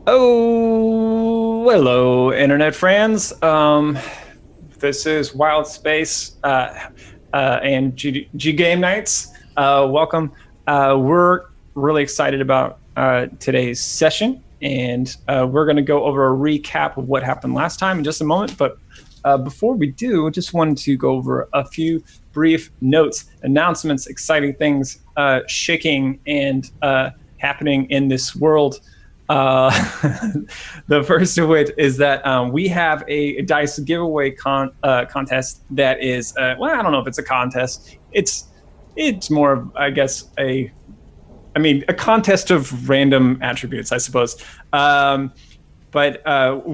Oh, hello, internet friends. This is Wildspace and GGameKnights. Welcome. We're really excited about today's session, and we're going to go over a recap of what happened last time in just a moment. But before we do, I just wanted to go over a few brief notes, announcements, exciting things shaking and happening in this world. Uh, the first of which is that we have a dice giveaway contest that is, well, I don't know if it's a contest. It's more of, I guess, a contest of random attributes, I suppose. But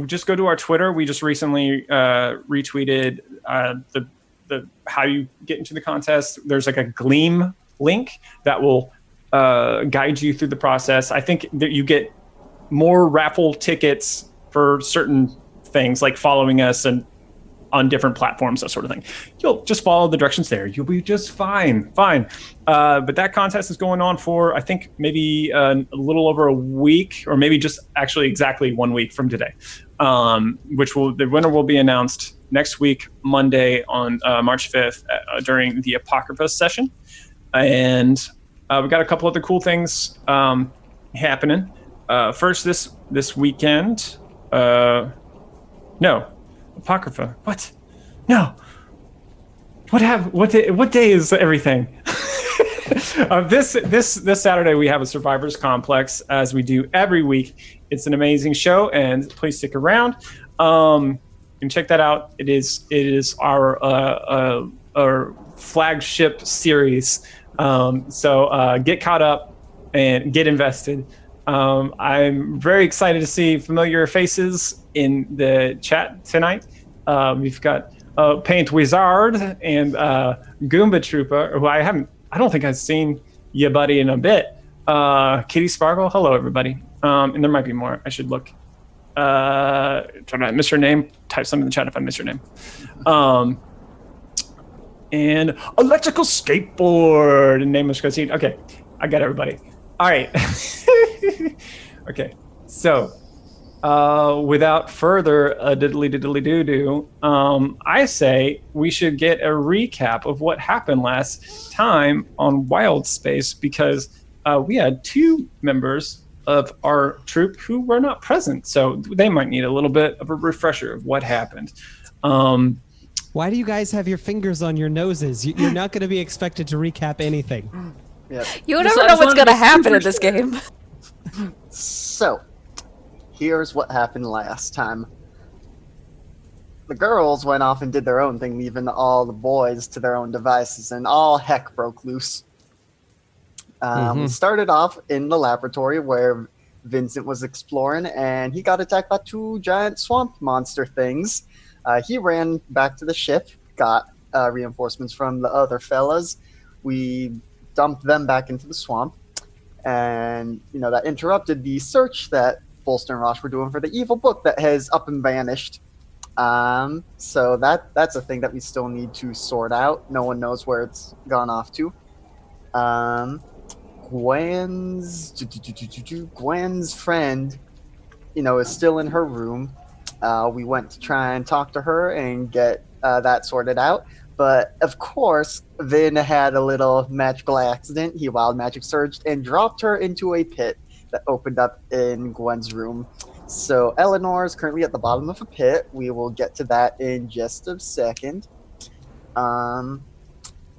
just go to our Twitter. We just recently retweeted the how you get into the contest. There's like a Gleam link that will guide you through the process. I think that you get more raffle tickets for certain things like following us and on different platforms, that sort of thing. You'll just follow the directions there. You'll be just fine. But that contest is going on for, I think, maybe a little over a week, or maybe just actually exactly 1 week from today. The winner will be announced next week, Monday on March 5th during the Apocrypha session. And we've got a couple other cool things happening. First, this weekend. No, Apocrypha. What? No. What day is everything? This Saturday we have a Survivors Complex, as we do every week. It's an amazing show, and please stick around. And check that out. It is our flagship series. So get caught up and get invested. I'm very excited to see familiar faces in the chat tonight. We've got Paint Wizard and Goomba Trooper, who I don't think I've seen you, buddy, in a bit. Kitty Sparkle, hello, everybody. And there might be more. I should look. Try to miss your name. Type something in the chat if I miss your name. And Electrical Skateboard, Nameless Cuisine. Okay, I got everybody. All right. Okay, so without further diddly-diddly-doo-doo, I say we should get a recap of what happened last time on Wildspace, because we had two members of our troop who were not present, so they might need a little bit of a refresher of what happened. Why do you guys have your fingers on your noses? You're not going to be expected to recap anything. Yep. You never know what's going to happen in this game. So, here's what happened last time. The girls went off and did their own thing, leaving all the boys to their own devices, and all heck broke loose. We started off in the laboratory where Vincent was exploring, and he got attacked by two giant swamp monster things. He ran back to the ship, got reinforcements from the other fellas. We dumped them back into the swamp, and that interrupted the search that Bolster and Rosh were doing for the evil book that has up and vanished. So that's a thing that we still need to sort out. No one knows where it's gone off to. Gwen's friend, is still in her room. We went to try and talk to her and get that sorted out. But, of course, Vin had a little magical accident. He wild magic surged and dropped her into a pit that opened up in Gwen's room. So Eleanor is currently at the bottom of a pit. We will get to that in just a second. After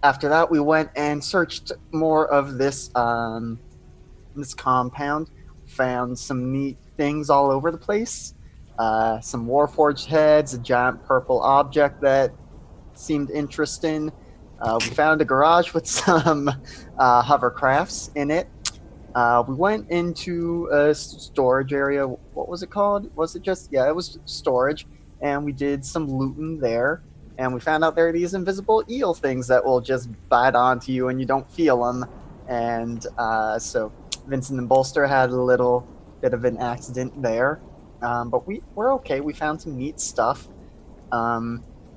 that, we went and searched more of this compound. Found some neat things all over the place. Some Warforged heads, a giant purple object that seemed interesting. We found a garage with some hovercrafts in it. We went into a storage area. What was it called? Was it just... Yeah, it was storage. And we did some looting there. And we found out there are these invisible eel things that will just bite onto you and you don't feel them. And so Vincent and Bolster had a little bit of an accident there. But we're okay. We found some neat stuff.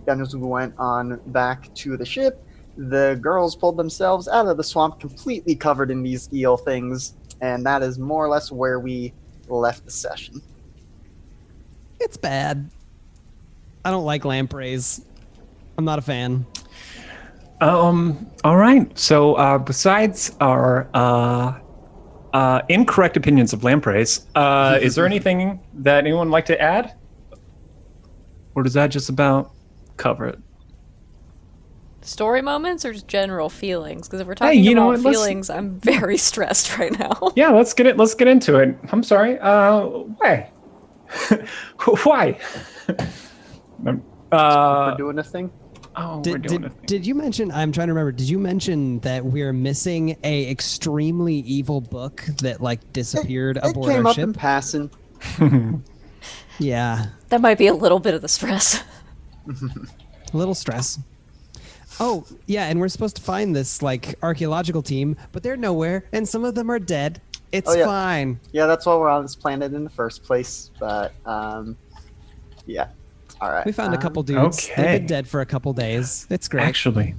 Then as we went on back to the ship, the girls pulled themselves out of the swamp completely covered in these eel things, and that is more or less where we left the session. It's bad. I don't like lampreys. I'm not a fan. All right. So besides our incorrect opinions of lampreys, is there anything that anyone would like to add? Or does that just about cover it? Story moments or just general feelings? Because if we're talking about feelings, I'm very stressed right now. Yeah, let's get into it. I'm sorry. Why? Why? We're doing a thing. Oh, we're doing a thing. Did you mention? I'm trying to remember. Did you mention that we're missing a extremely evil book that like disappeared aboard It came our up ship? in passing. Yeah, That might be a little bit of the stress. a little stress. Oh, yeah, and we're supposed to find this like archaeological team, but they're nowhere, and some of them are dead. It's fine. Yeah, that's why we're on this planet in the first place. But yeah, all right. We found a couple dudes. Okay. They've been dead for a couple days. It's great. Actually,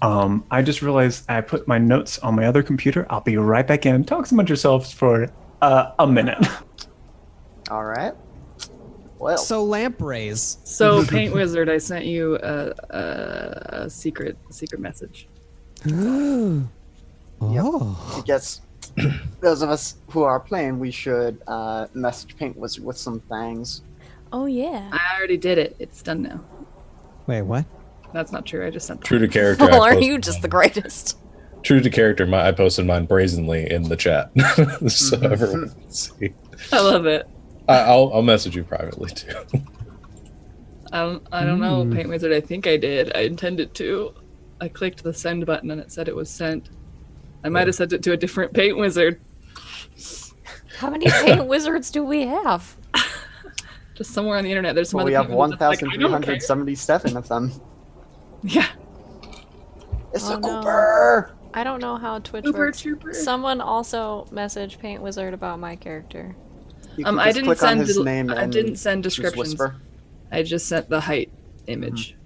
I just realized I put my notes on my other computer. I'll be right back in. Talk among yourselves for a minute. All right. Well, So lampreys. So, Paint Wizard, I sent you a secret message. Oh. I guess those of us who are playing, we should message Paint Wizard with some things. Oh, yeah. I already did it. It's done now. Wait, what? That's not true. I just sent True to character. Well, I aren't posted you just the mine. greatest? True to character, I posted mine brazenly in the chat, so everyone can see. I love it. I'll message you privately too. I don't know, Paint Wizard. I think I did. I intended to. I clicked the send button and it said it was sent. I might have sent it to a different Paint Wizard. How many Paint Wizards do we have? Just somewhere on the internet. There's some Well, other we have Paint Wizards that's like, I don't care. 1,377 of them. Yeah. It's Oh, a no. Cooper. I don't know how Twitch Super works. trooper. Someone also messaged Paint Wizard about my character. You can I just didn't click on send. his name I and didn't send just descriptions. whisper. I just sent the height image.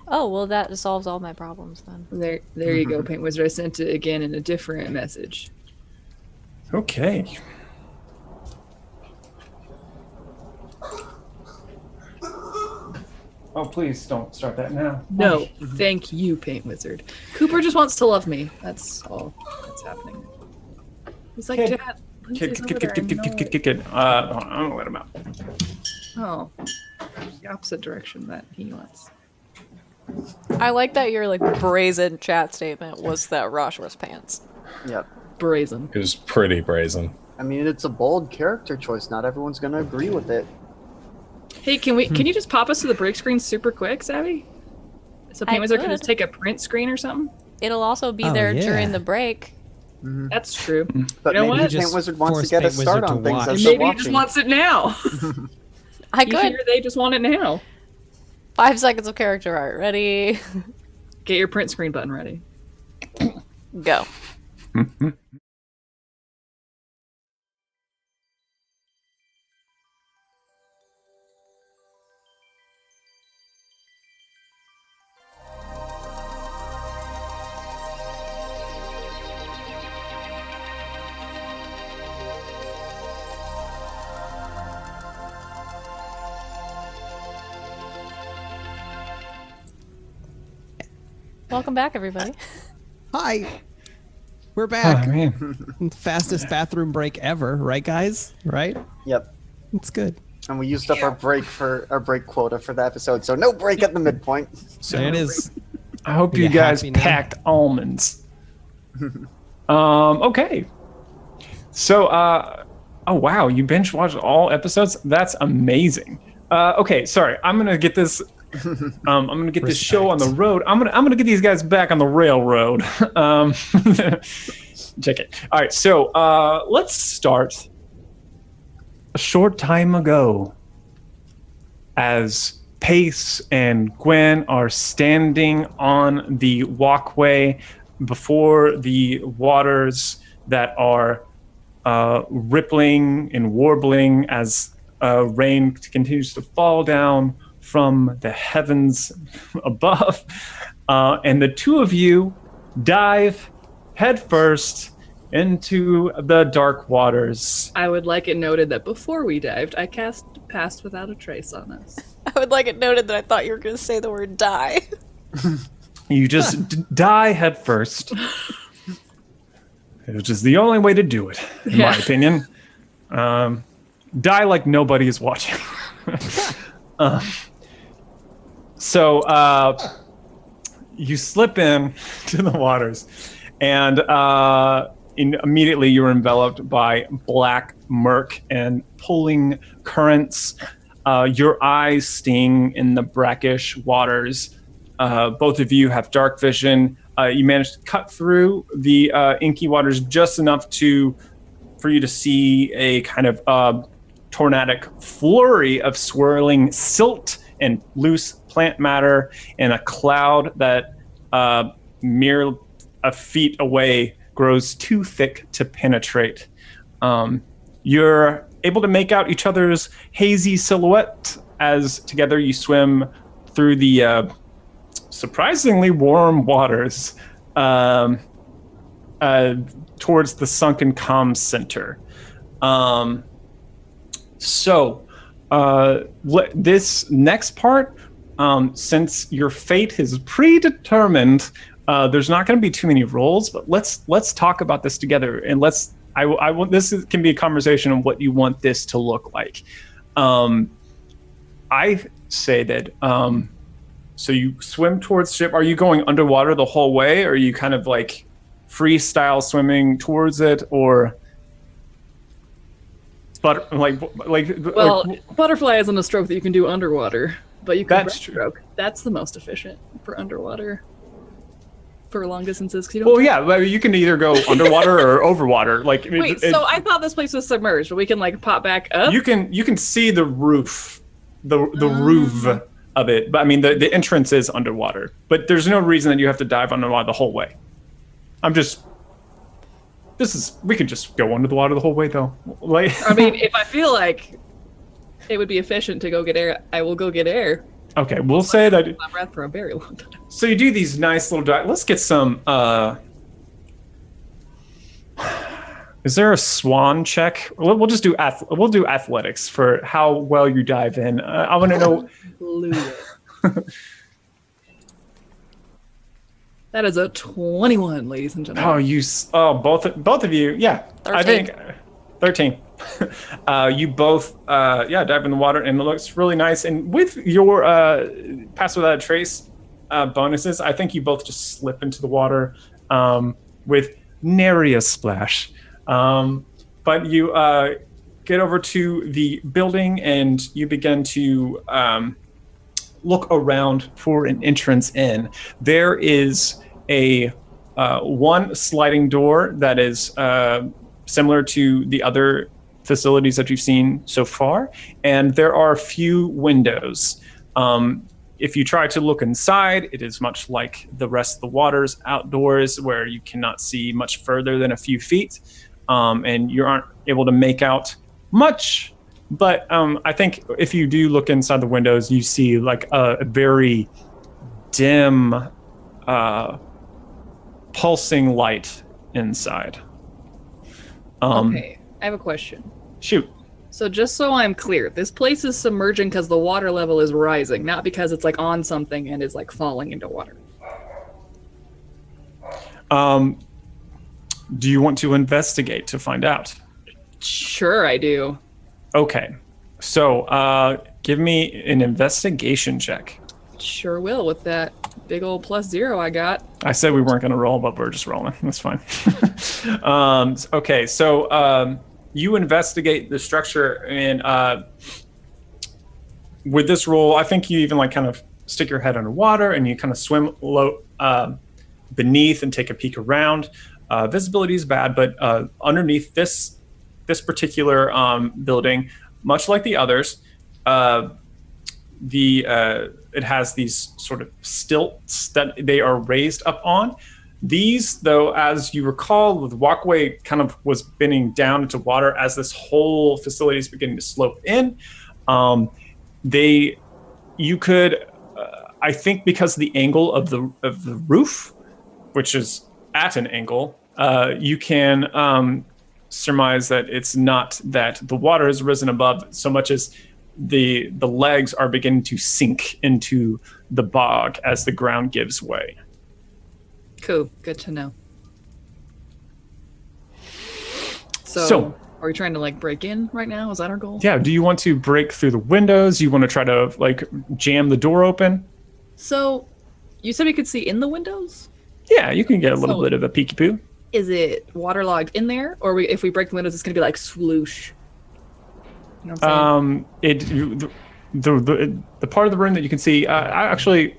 Oh, well, that solves all my problems then. There you go, Paint Wizard. I sent it again in a different message. Okay. Oh, please don't start that now. No, thank you, Paint Wizard. Cooper just wants to love me. That's all that's happening. He's like, Kid. Dad, Kid. Lindsay's over there, I know it." I'm gonna let him out. Oh, the opposite direction that he wants. I like that your like brazen chat statement was that Rosh wears pants. Yep. Brazen. It was pretty brazen. I mean, it's a bold character choice. Not everyone's going to agree with it. Hey, can you just pop us to the break screen super quick, Savvy? So Paint I Wizard can could. just take a print screen or something? It'll also be Oh, there yeah. during the break. That's true. But You know maybe what? Paint Just Wizard wants to force get a Paint Wizard start to on things watch. as they're Maybe he watching. just wants it now. I You could. hear they just want it now. 5 seconds of character art. Ready? Get your print screen button ready. Go. Welcome back, everybody. Hi. We're Oh, back. man. Fastest bathroom break ever, right, guys? Right? Yep. It's good. And we used up our break quota for the episode, so no break at the midpoint. There it is. I hope Are you you guys happy now? packed almonds. Okay. So, oh wow, you binge watched all episodes? That's amazing. Okay, sorry. I'm gonna get this. I'm gonna get this show on the road. I'm gonna get these guys back on the railroad. Check it. All right. So let's start. A short time ago, as Pace and Gwen are standing on the walkway before the waters that are rippling and warbling as rain continues to fall down from the heavens above, and the two of you dive headfirst into the dark waters. I would like it noted that before we dived, I cast Passed Without a Trace on us. I would like it noted that I thought you were going to say the word die. You just die head first. Which is the only way to do it, in my opinion. Die like nobody is watching. So you slip in to the waters, and immediately you're enveloped by black murk and pulling currents. Your eyes sting in the brackish waters. Both of you have dark vision. You managed to cut through the inky waters just enough for you to see a kind of tornadic flurry of swirling silt and loose plant matter and a cloud that mere a feet away grows too thick to penetrate. You're able to make out each other's hazy silhouette as together you swim through the surprisingly warm waters towards the sunken comms center. This next part, since your fate is predetermined, there's not going to be too many rolls, but let's talk about this together, and I want can be a conversation on what you want this to look like. I say that so you swim towards the ship. Are you going underwater the whole way, or are you kind of like freestyle swimming towards it, or butterfly isn't a stroke that you can do underwater, but you can That's true. breaststroke. That's the most efficient for underwater. For long distances, 'cause you Well, yeah, you can either go underwater or overwater. Wait, so I thought this place was submerged, but we can like pop back up. you can see the roof, the roof of it, but I mean the entrance is underwater. But there's no reason that you have to dive underwater the whole way. We could just go under the water the whole way though. I mean, if I feel like it would be efficient to go get air, I will go get air. Okay, we'll say that. My breath for a very long time. So you do these nice little dive. Let's get some. Is there a swan check? We'll just do we'll do athletics for how well you dive in. I want to know. That is a 21, ladies and gentlemen. Both of you. Yeah, 13. I think 13. You both dive in the water, and it looks really nice. And with your pass without a trace bonuses, I think you both just slip into the water with nary a splash. But you get over to the building, and you begin to look around for an entrance in. There is a one sliding door that is similar to the other facilities that you've seen so far, and there are a few windows. If you try to look inside, it is much like the rest of the waters outdoors, where you cannot see much further than a few feet, and you aren't able to make out much. But I think if you do look inside the windows, you see like a very dim, pulsing light inside. Okay, I have a question. Shoot. So just so I'm clear, this place is submerging because the water level is rising, not because it's like on something and is like falling into water. Do you want to investigate to find out? Sure, I do. Okay. So give me an investigation check. Sure will, with that big old +0 I got. I said we weren't going to roll, but we're just rolling. That's fine. Okay, so you investigate the structure, and with this roll, I think you even like kind of stick your head underwater, and you kind of swim low beneath and take a peek around. Visibility is bad, but underneath this particular building, much like the others, it has these sort of stilts that they are raised up on. These, though, as you recall, the walkway kind of was bending down into water as this whole facility is beginning to slope in. You could, I think, because of the angle of the roof, which is at an angle, you can surmise that it's not that the water has risen above so much as the legs are beginning to sink into the bog as the ground gives way. Cool. Good to know. So are we trying to like break in right now? Is that our goal? Yeah. Do you want to break through the windows? You want to try to like jam the door open? So you said we could see in the windows? Yeah, you can get a little bit of a peeky poo. Is it waterlogged in there, or if we break the windows, it's gonna be like swoosh? You know what I'm saying? The part of the room that you can see, I'm going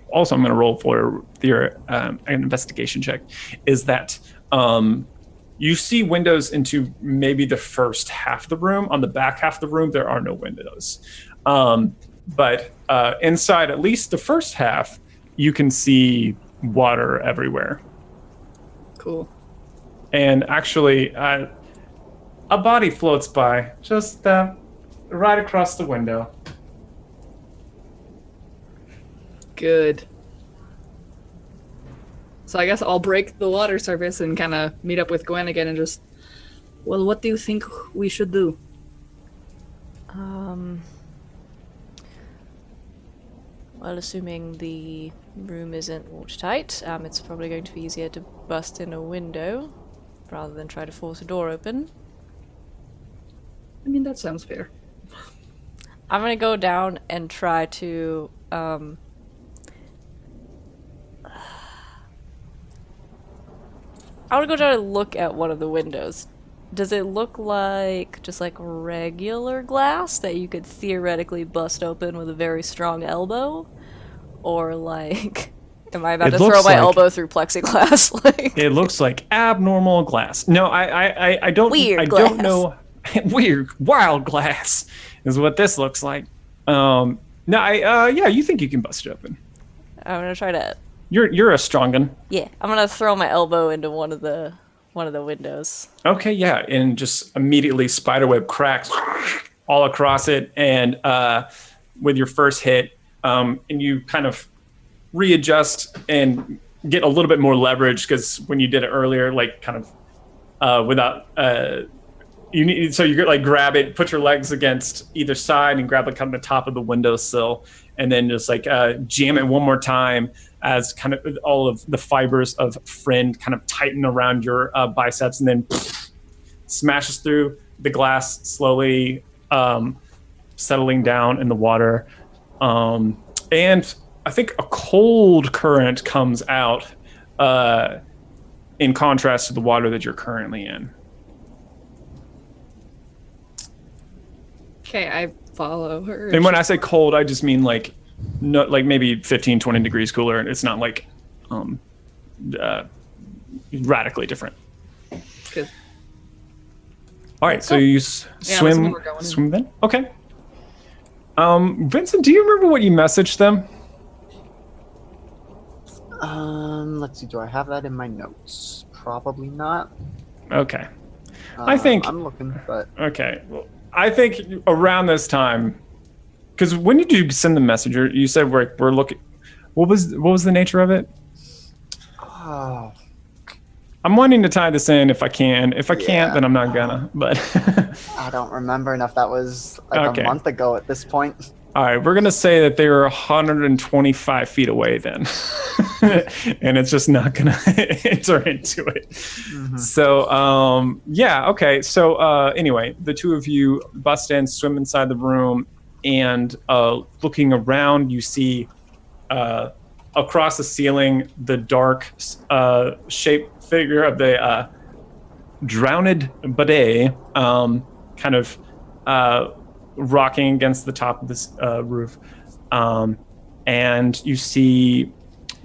to roll for your an investigation check, is that you see windows into maybe the first half of the room. On the back half of the room, there are no windows. But inside at least the first half, you can see water everywhere. Cool. And actually, a body floats by just right across the window. Good. So I guess I'll break the water surface and kind of meet up with Gwen again and just, well, what do you think we should do? Well, assuming the room isn't watertight, it's probably going to be easier to bust in a window rather than try to force a door open. I mean, that sounds fair. I'm gonna go down and try to, I want to go try to look at one of the windows. Does it look like just like regular glass that you could theoretically bust open with a very strong elbow? Or like, am I about to throw my elbow through plexiglass? Like, it looks like abnormal glass. No, I don't. Weird glass. Don't glass. know. Weird, wild glass is what this looks like. No, yeah, you think you can bust it open? I'm gonna try to. You're a strong un. Yeah, I'm gonna throw my elbow into one of the windows. Okay, yeah, and just immediately spiderweb cracks all across it, and with your first hit, and you kind of readjust and get a little bit more leverage because when you did it earlier, like kind of without you need, so you like grab it, put your legs against either side, and grab like kind of the top of the windowsill, and then just like jam it one more time as kind of all of the fibers of friend kind of tighten around your biceps, and then smashes through the glass, slowly settling down in the water. And I think a cold current comes out in contrast to the water that you're currently in. Okay, I follow her. And when I say cold, I just mean like maybe 15, 20 degrees cooler. It's not like radically different. Good. All right, so you swim then? Okay. Vincent, do you remember what you messaged them? Let's see. Do I have that in my notes? Probably not. Okay. I think I'm looking, but okay. Well, I think around this time, because when did you send the message? You said we're looking. What was the nature of it? oh, I'm wanting to tie this in if I can. If I can't, then I'm not gonna. But I don't remember enough. That was like a month ago at this point. all right, we're gonna say that they were 125 feet away then, and it's just not gonna enter into it. Mm-hmm. So yeah, okay. So anyway, the two of you bust in, swim inside the room, and looking around, you see across the ceiling the dark shaped figure of the drowned bidet, kind of rocking against the top of this roof, and you see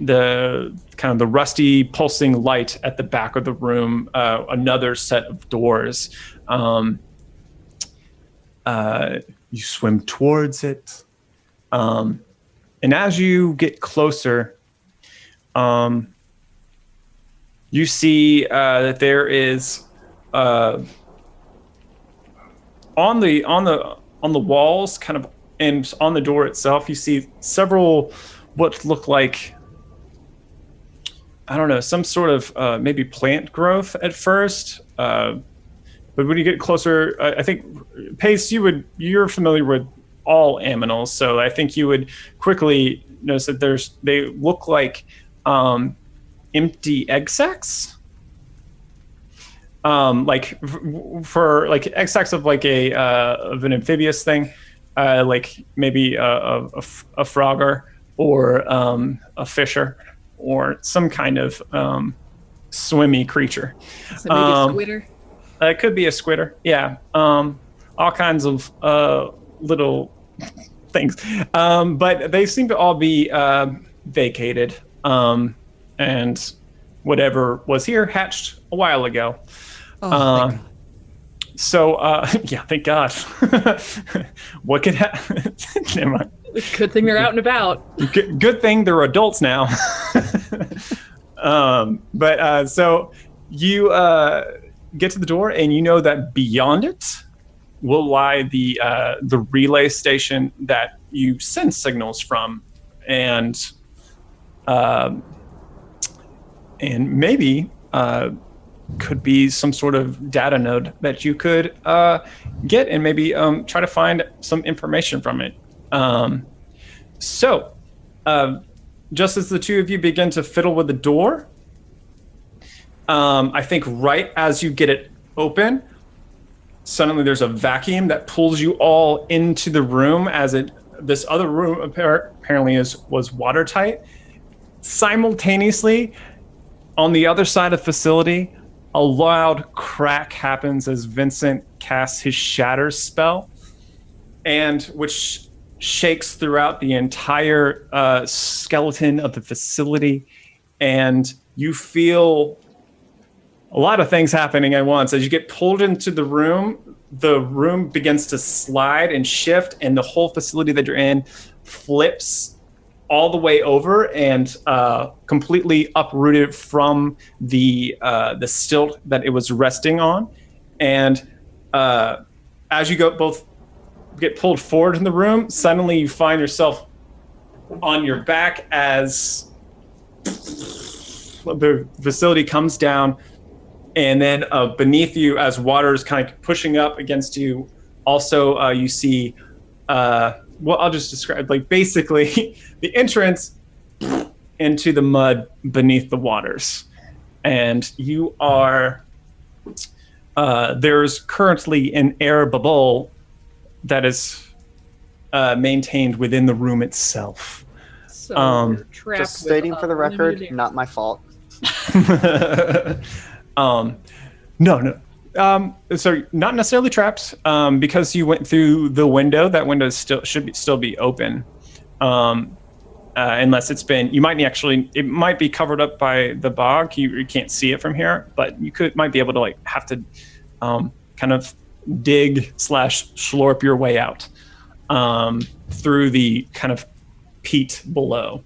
the kind of the rusty pulsing light at the back of the room, another set of doors. You swim towards it, and as you get closer, you see that there is on the walls, kind of, and on the door itself, you see several what look like I don't know, some sort of maybe plant growth at first. But when you get closer, I think, Pace, you're familiar with all aminals, so I think you would quickly notice that they look like empty egg sacs. For like egg sacs of like of an amphibious thing, like maybe a frogger or a fisher or some kind of swimmy creature. So maybe a squidder. It could be a squidder, yeah. All kinds of little things. But they seem to all be vacated. And whatever was here hatched a while ago. Oh, thank God. So, yeah, thank God. What could happen? Never mind. Good thing they're out and about. Good thing they're adults now. So you get to the door, and you know that beyond it will lie the relay station that you send signals from, and maybe could be some sort of data node that you could get and maybe try to find some information from it. So just as the two of you begin to fiddle with the door, I think right as you get it open, suddenly there's a vacuum that pulls you all into the room, as this other room apparently was watertight. Simultaneously, on the other side of the facility, a loud crack happens as Vincent casts his shatter spell, and which shakes throughout the entire skeleton of the facility, and you feel a lot of things happening at once. As you get pulled into the room begins to slide and shift, and the whole facility that you're in flips all the way over and completely uprooted from the stilt that it was resting on. And as you both get pulled forward in the room, suddenly you find yourself on your back as the facility comes down, and then beneath you, as water is kind of pushing up against you, also you see I'll just describe, like, basically the entrance into the mud beneath the waters. And you are, there's currently an air bubble that is maintained within the room itself. So we're trapped Just stating for the record, unlimited- not my fault. No. So not necessarily trapped, because you went through the window. That window should still be open, unless it's been. You might it might be covered up by the bog. You can't see it from here, but you might be able to have to kind of dig / slurp your way out through the kind of peat below.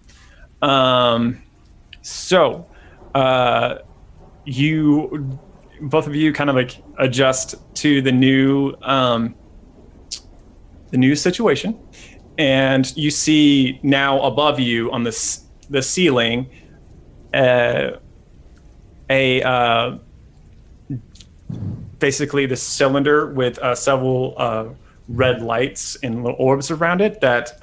You both of you kind of like adjust to the new situation, and you see now above you on the ceiling basically the cylinder with several red lights and little orbs around it that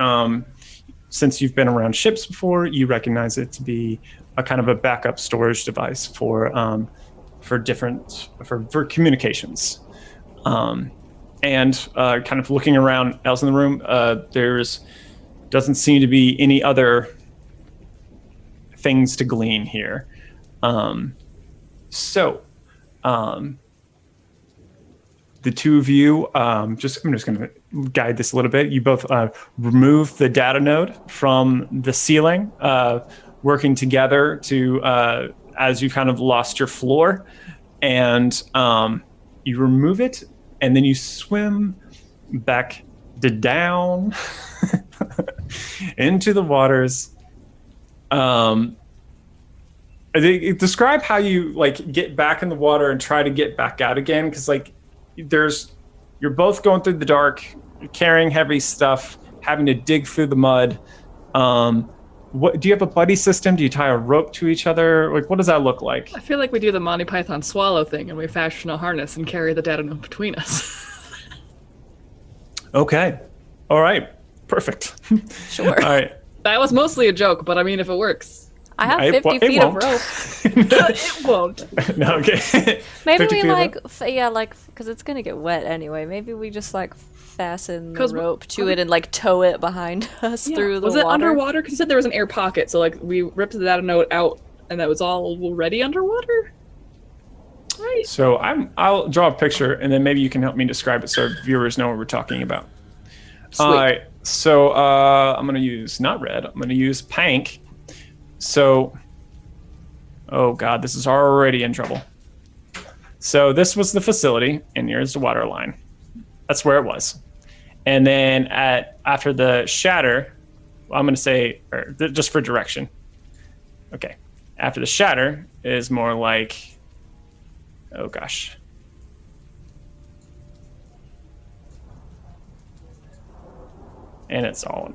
since you've been around ships before, you recognize it to be a kind of a backup storage device for communications. And kind of looking around else in the room, doesn't seem to be any other things to glean here. The two of you, I'm just going to guide this a little bit. You both remove the data node from the ceiling, working together to as you kind of lost your floor, and you remove it, and then you swim back down into the waters. Describe how you get back in the water and try to get back out again, because you're both going through the dark, carrying heavy stuff, having to dig through the mud. what do you have a buddy system? Do you tie a rope to each other? Like, what does that look like? I feel like we do the Monty Python swallow thing and we fashion a harness and carry the data node between us. Okay. All right. Perfect. Sure. All right. That was mostly a joke, but I mean, if it works. I have It 50 feet of won't. rope. It won't. No, okay. Maybe 50 we feet of like, rope? because it's gonna get wet anyway. Maybe we just like fasten the 'Cause rope to it and like tow it behind us through the was water. it underwater? Because you said there was an air pocket, so like we ripped the data node out, and that was all already underwater. Right. So I'll draw a picture, and then maybe you can help me describe it so our viewers know what we're talking about. Sweet. All right. So I'm gonna use not red. I'm gonna use pink. So, oh god, this is already in trouble. So this was the facility, and here's the water line. That's where it was. And then after the shatter, I'm gonna say, just for direction. Okay. After the shatter is more like, oh gosh. And it's all.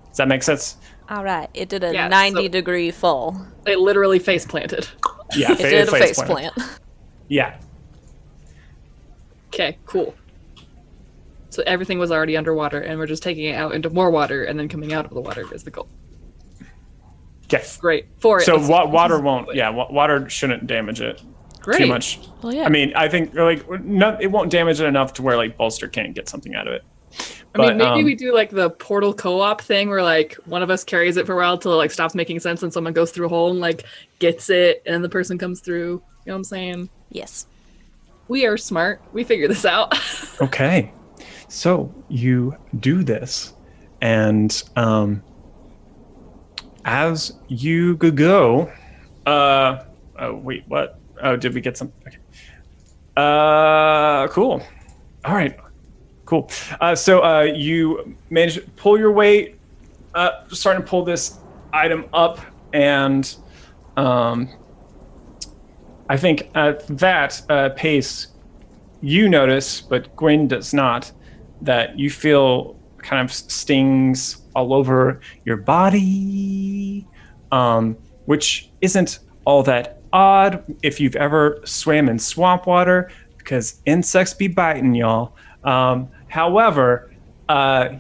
Does that make sense? All right, it did a Yeah, 90-degree fall. It literally face planted. Yeah, It did a face plant. plant. Yeah. Okay, cool. So everything was already underwater, and we're just taking it out into more water, and then coming out of the water is the goal. Okay. Great. For it. So let's- water won't. Yeah, water shouldn't damage it Great. too much. Well, yeah. I mean, I think like it won't damage it enough to where like Bolster can't get something out of it. I mean, But, maybe we do like the portal co-op thing where like one of us carries it for a while till it like stops making sense and someone goes through a hole and like gets it and then the person comes through. You know what I'm saying? Yes. We are smart. We figure this out. Okay. So you do this, and as you go, oh wait, what? Oh, did we get some? Okay. Cool. All right. Cool. So you manage to pull your weight, starting to pull this item up, and I think at that pace, you notice, but Gwen does not, that you feel kind of stings all over your body, which isn't all that odd if you've ever swam in swamp water, because insects be biting, y'all. However, I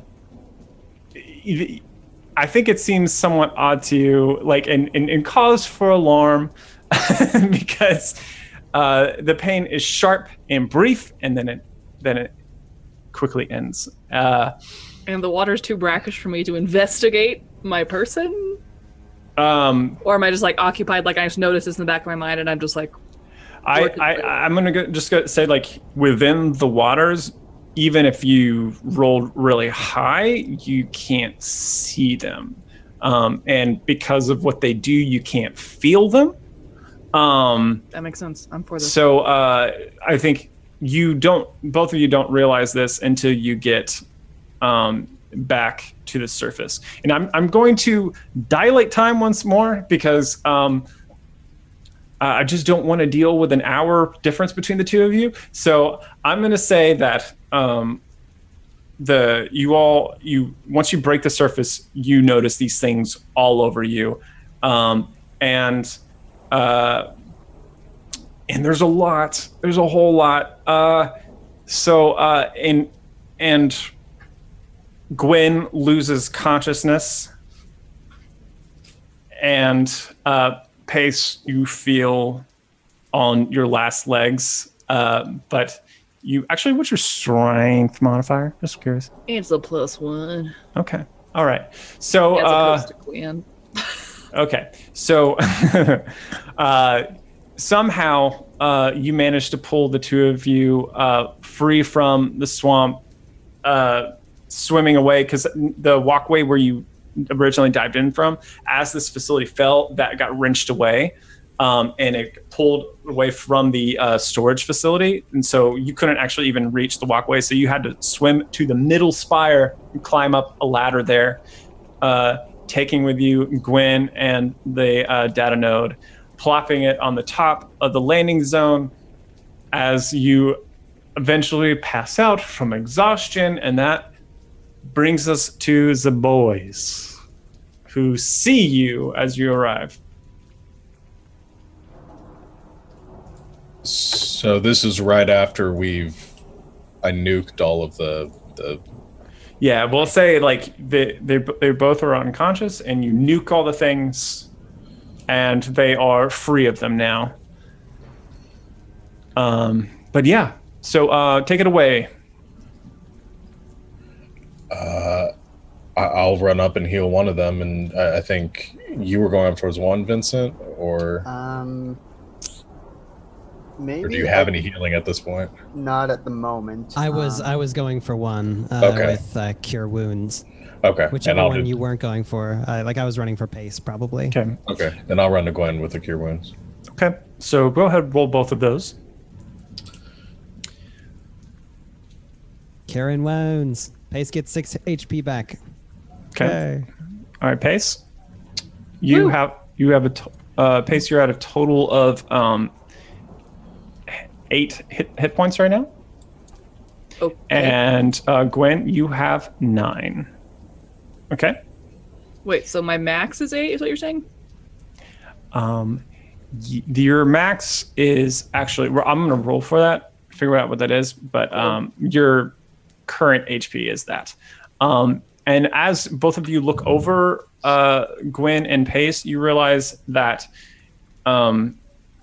think it seems somewhat odd to you, like, and cause for alarm, because the pain is sharp and brief, and then it quickly ends. And the water's too brackish for me to investigate my person? Or am I just like occupied, like I just notice this in the back of my mind and I'm just like... I'm gonna just say, like, within the waters, even if you rolled really high, you can't see them. And because of what they do, you can't feel them. That makes sense. I'm for this. So I think both of you don't realize this until you get back to the surface. And I'm going to dilate time once more because I just don't want to deal with an hour difference between the two of you. So I'm going to say that once you break the surface, you notice these things all over you, and there's a lot. There's a whole lot. And Gwen loses consciousness, and Pace, you feel on your last legs, but you actually, what's your strength modifier? Just curious. It's a +1. Okay. All right. So, As opposed to Quinn. okay. So, somehow you managed to pull the two of you free from the swamp, swimming away, because the walkway where you originally dived in from, as this facility fell, that got wrenched away, and it pulled away from the storage facility, and so you couldn't actually even reach the walkway, so you had to swim to the middle spire and climb up a ladder there, taking with you Gwen and the data node, plopping it on the top of the landing zone as you eventually pass out from exhaustion, and that brings us to the boys. who see you as you arrive. So this is right after I nuked all of the Yeah, we'll say like they both are unconscious, and you nuke all the things, and they are free of them now. But yeah, so take it away. I'll run up and heal one of them, and I think you were going up towards one, Vincent, or Maybe. or do you have any healing at this point? Not at the moment. I was going for one Okay. with Cure Wounds. Okay, Whichever and one you weren't going for. I was running for pace, probably. Okay. Okay, then I'll run to Gwen with the cure wounds. Okay. So go ahead, roll both of those. Cure Wounds. Pace gets 6 HP back. Okay. All right, Pace. You have Pace. You're at a total of 8 hit points right now. Okay. And Gwen, you have 9. Okay. Wait, so my max is 8, is what you're saying? Your max is actually. I'm gonna roll for that. Figure out what that is. But your current HP is that. And as both of you look over Gwen and Pace, you realize that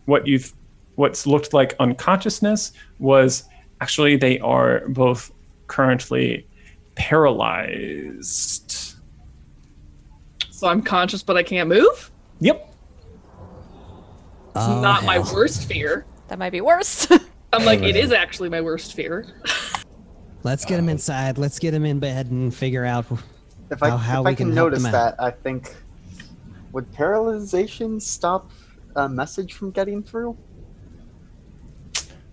what's looked like unconsciousness was actually they are both currently paralyzed. So I'm conscious, but I can't move? Yep. It's not my worst fear. That might be worse. I'm like, it is actually my worst fear. Let's get him inside. Let's get him in bed and figure out If how I we can can help notice them out. that, I think would paralyzation stop a message from getting through?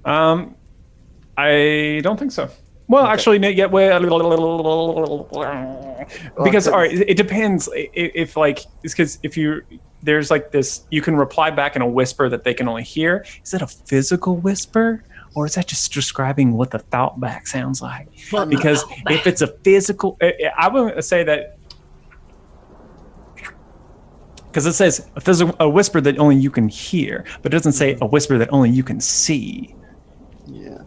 I don't think so. Well, actually, yeah, because all right, it depends if like it's because if there's like this, you can reply back in a whisper that they can only hear. Is that a physical whisper, or is that just describing what the thought back sounds like? Because if it's a physical, I would say that because it says a whisper that only you can hear, but it doesn't say a whisper that only you can see. Yeah.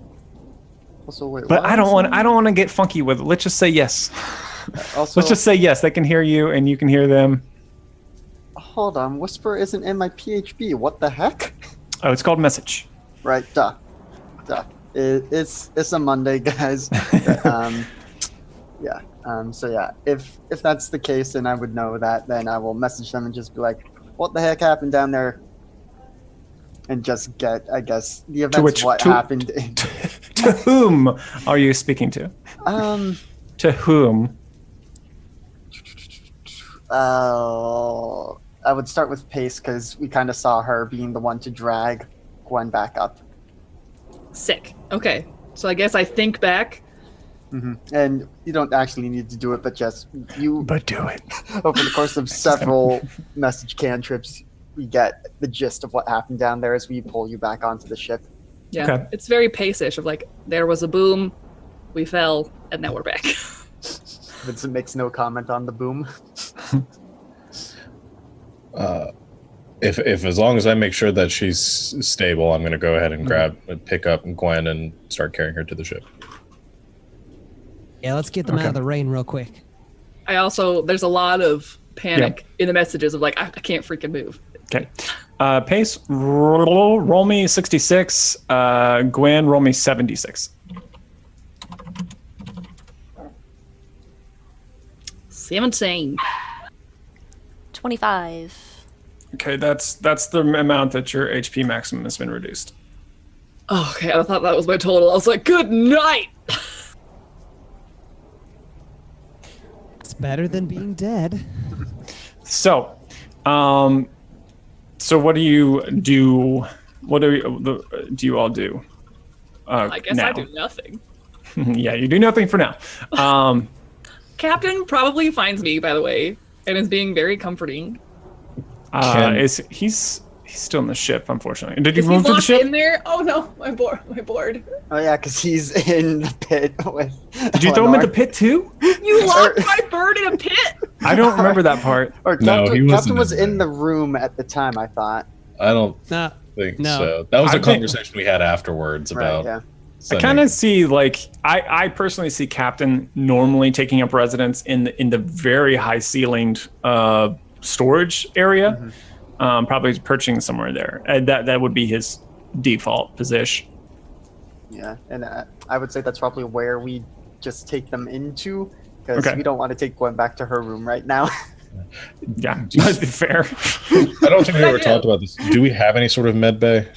Also, wait. But why I don't is want to get funky with it. Let's just say yes. Also, Let's just say yes. They can hear you, and you can hear them. hold on. Whisper isn't in my PHB. What the heck? Oh, it's called message. Right. Duh. It's a Monday, guys. Yeah. So yeah, if that's the case, and I would know that, then I will message them and just be like, "What the heck happened down there?" And just get, I guess, the events of what happened. To whom are you speaking to? To whom? I would start with Pace because we kind of saw her being the one to drag Gwen back up. Sick. Okay. So I guess I think back. Mm-hmm. And you don't actually need to do it, but just you. But do it. Over the course of several message cantrips, we get the gist of what happened down there as we pull you back onto the ship. Yeah. Okay. It's very pace-ish of like, there was a boom, we fell, and now we're back. Vincent makes no comment on the boom. If as long as I make sure that she's stable, I'm going to go ahead and pick up Gwen and start carrying her to the ship. Yeah, let's get them out of the rain real quick. There's a lot of panic in the messages of like, I can't freaking move. Okay. Pace, roll me 66. Gwen, roll me 76. 17. 25. Okay, that's the amount that your HP maximum has been reduced. Oh, okay, I thought that was my total. I was like, good night! It's better than being dead. So, so what do you do? What do you all do? I guess now? I do nothing. Yeah, you do nothing for now. Captain probably finds me, by the way, and is being very comforting. He's still in the ship, unfortunately. Did you Is he move to the locked ship? in there? Oh no, my board. Oh yeah, because he's in the pit with. Did you throw him in the pit too? You locked my bird in a pit. I don't remember that part. Or No, Captain, he wasn't Captain was in in there. the room at the time, I thought. I don't Nah, think no. so. That was I a think- conversation we had afterwards Right, about. yeah. I kind of see like I personally see Captain normally taking up residence in the very high ceilinged storage area, probably perching somewhere there. That would be his default position. Yeah, and I would say that's probably where we just take them into, because Okay. we don't want to take Gwen back to her room right now. Yeah, fair. I don't think we ever talked about this. Do we have any sort of med bay?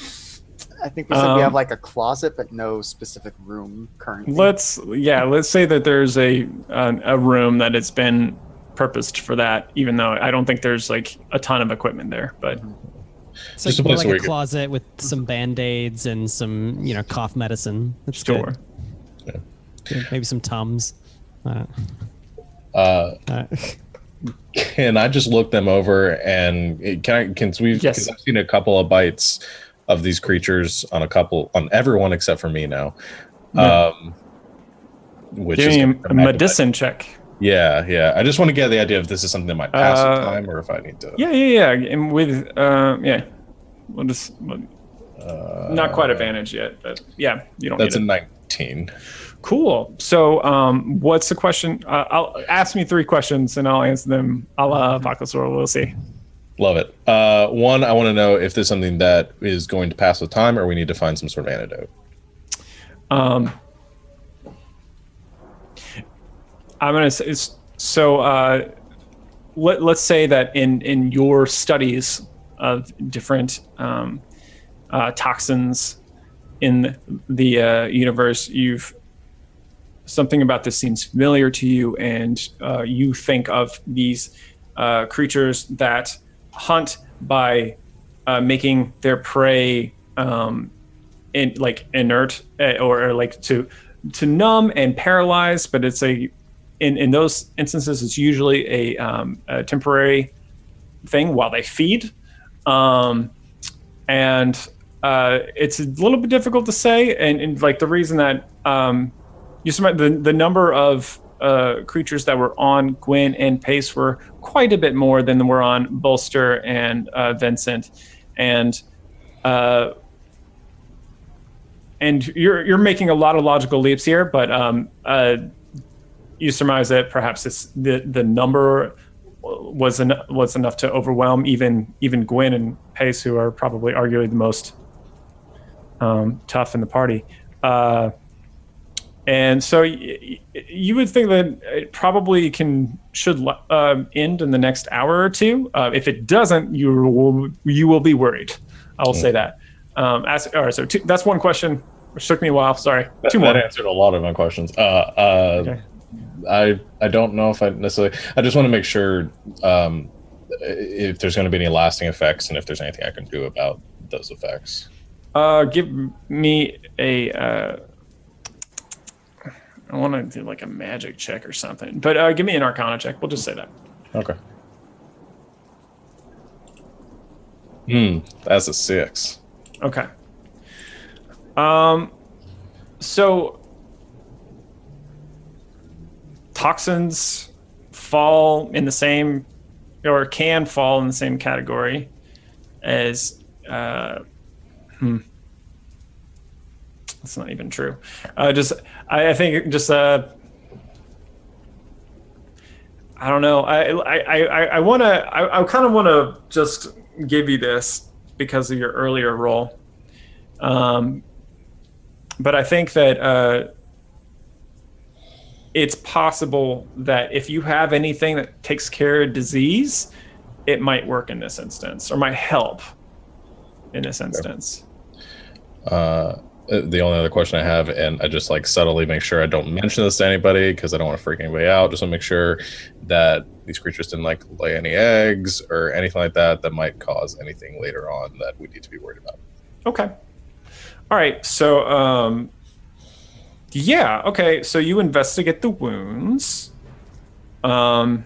I think we said we have like a closet, but no specific room currently. Let's say that there's a room that it's been purposed for that, even though I don't think there's like a ton of equipment there. But It's Just a like more place like where a you could- closet with some band-aids and some, cough medicine. That's sure. good. Maybe some Tums. Uh, Uh, Can I just look them over and can we? Yes. Because I've seen a couple of bites of these creatures on everyone except for me now. Which Give is me gonna a come back to medicine check. Yeah. I just want to get the idea if this is something that might pass the time or if I need to. Yeah. And with we'll just not quite advantage yet, but yeah, you don't. That's a need it. 19. Cool. So, what's the question? I'll ask me 3 questions and I'll answer them. Apocalypse. We'll see. Love it. One, I want to know if there's something that is going to pass the time or we need to find some sort of antidote. I'm gonna say so. Let's say that in your studies of different toxins in the universe, something about this seems familiar to you, and you think of these creatures that hunt by making their prey inert or like to numb and paralyze, but it's in those instances it's usually a temporary thing while they feed, and it's a little bit difficult to say, and like the reason that you said the number of creatures that were on Gwen and Pace were quite a bit more than were on Bolster and Vincent, and you're making a lot of logical leaps here, but you surmise that perhaps the number was enough to overwhelm even Gwen and Pace, who are probably arguably the most tough in the party. And so you would think that it probably should end in the next hour or two. If it doesn't, you will be worried. I will say that. All right, so that's one question, which took me a while. Sorry, 2 more. That answered a lot of my questions. Okay. I don't know if I necessarily. I just want to make sure if there's going to be any lasting effects and if there's anything I can do about those effects. Give me a. I want to do like a magic check or something, but give me an Arcana check. We'll just say that. Okay. That's a 6. Okay. So toxins fall in the same, or can fall in the same category as. That's not even true. I think I don't know. I kind of want to just give you this because of your earlier role. But I think that it's possible that if you have anything that takes care of disease, it might work in this instance, or might help in this instance. The only other question I have, and I just like subtly make sure I don't mention this to anybody because I don't want to freak anybody out. Just want to make sure that these creatures didn't like lay any eggs or anything like that might cause anything later on that we need to be worried about. Okay. All right. So, okay. So you investigate the wounds. After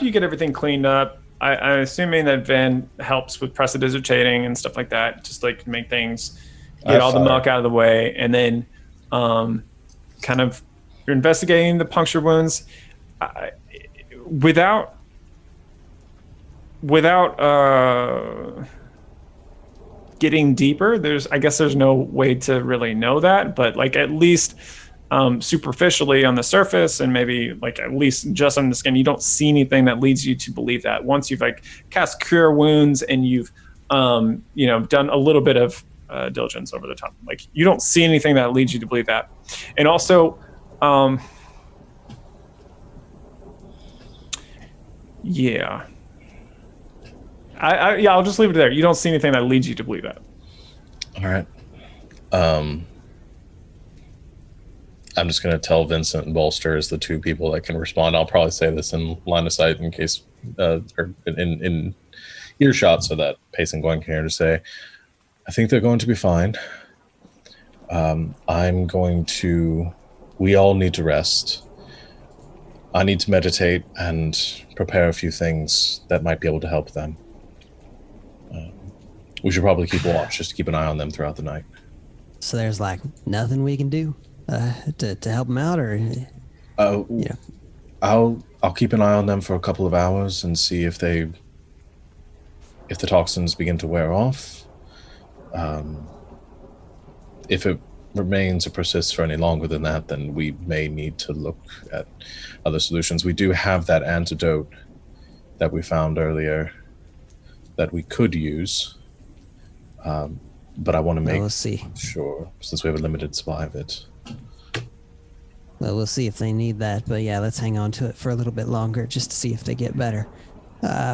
you get everything cleaned up, I'm assuming that Van helps with prestidigitating and stuff like that, just like make things. Get all the muck out of the way, and then kind of you're investigating the puncture wounds. Without without getting deeper, I guess there's no way to really know that, but like at least superficially on the surface, and maybe like at least just on the skin, you don't see anything that leads you to believe that. Once you've like cast Cure Wounds and you've done a little bit of diligence over the top, like you don't see anything that leads you to believe that. And also, yeah. I'll just leave it there. You don't see anything that leads you to believe that. All right. I'm just going to tell Vincent and Bolster as the two people that can respond. I'll probably say this in line of sight in case, or in earshot, so that Pace and Gwen can hear to say, I think they're going to be fine. We all need to rest. I need to meditate and prepare a few things that might be able to help them. We should probably keep watch, just to keep an eye on them throughout the night. So there's like nothing we can do to help them out, or I'll keep an eye on them for a couple of hours and see if the toxins begin to wear off. If it remains or persists for any longer than that, then we may need to look at other solutions. We do have that antidote that we found earlier that we could use, but I want to make sure, since we have a limited supply of it. Well, we'll see if they need that, but yeah, let's hang on to it for a little bit longer just to see if they get better.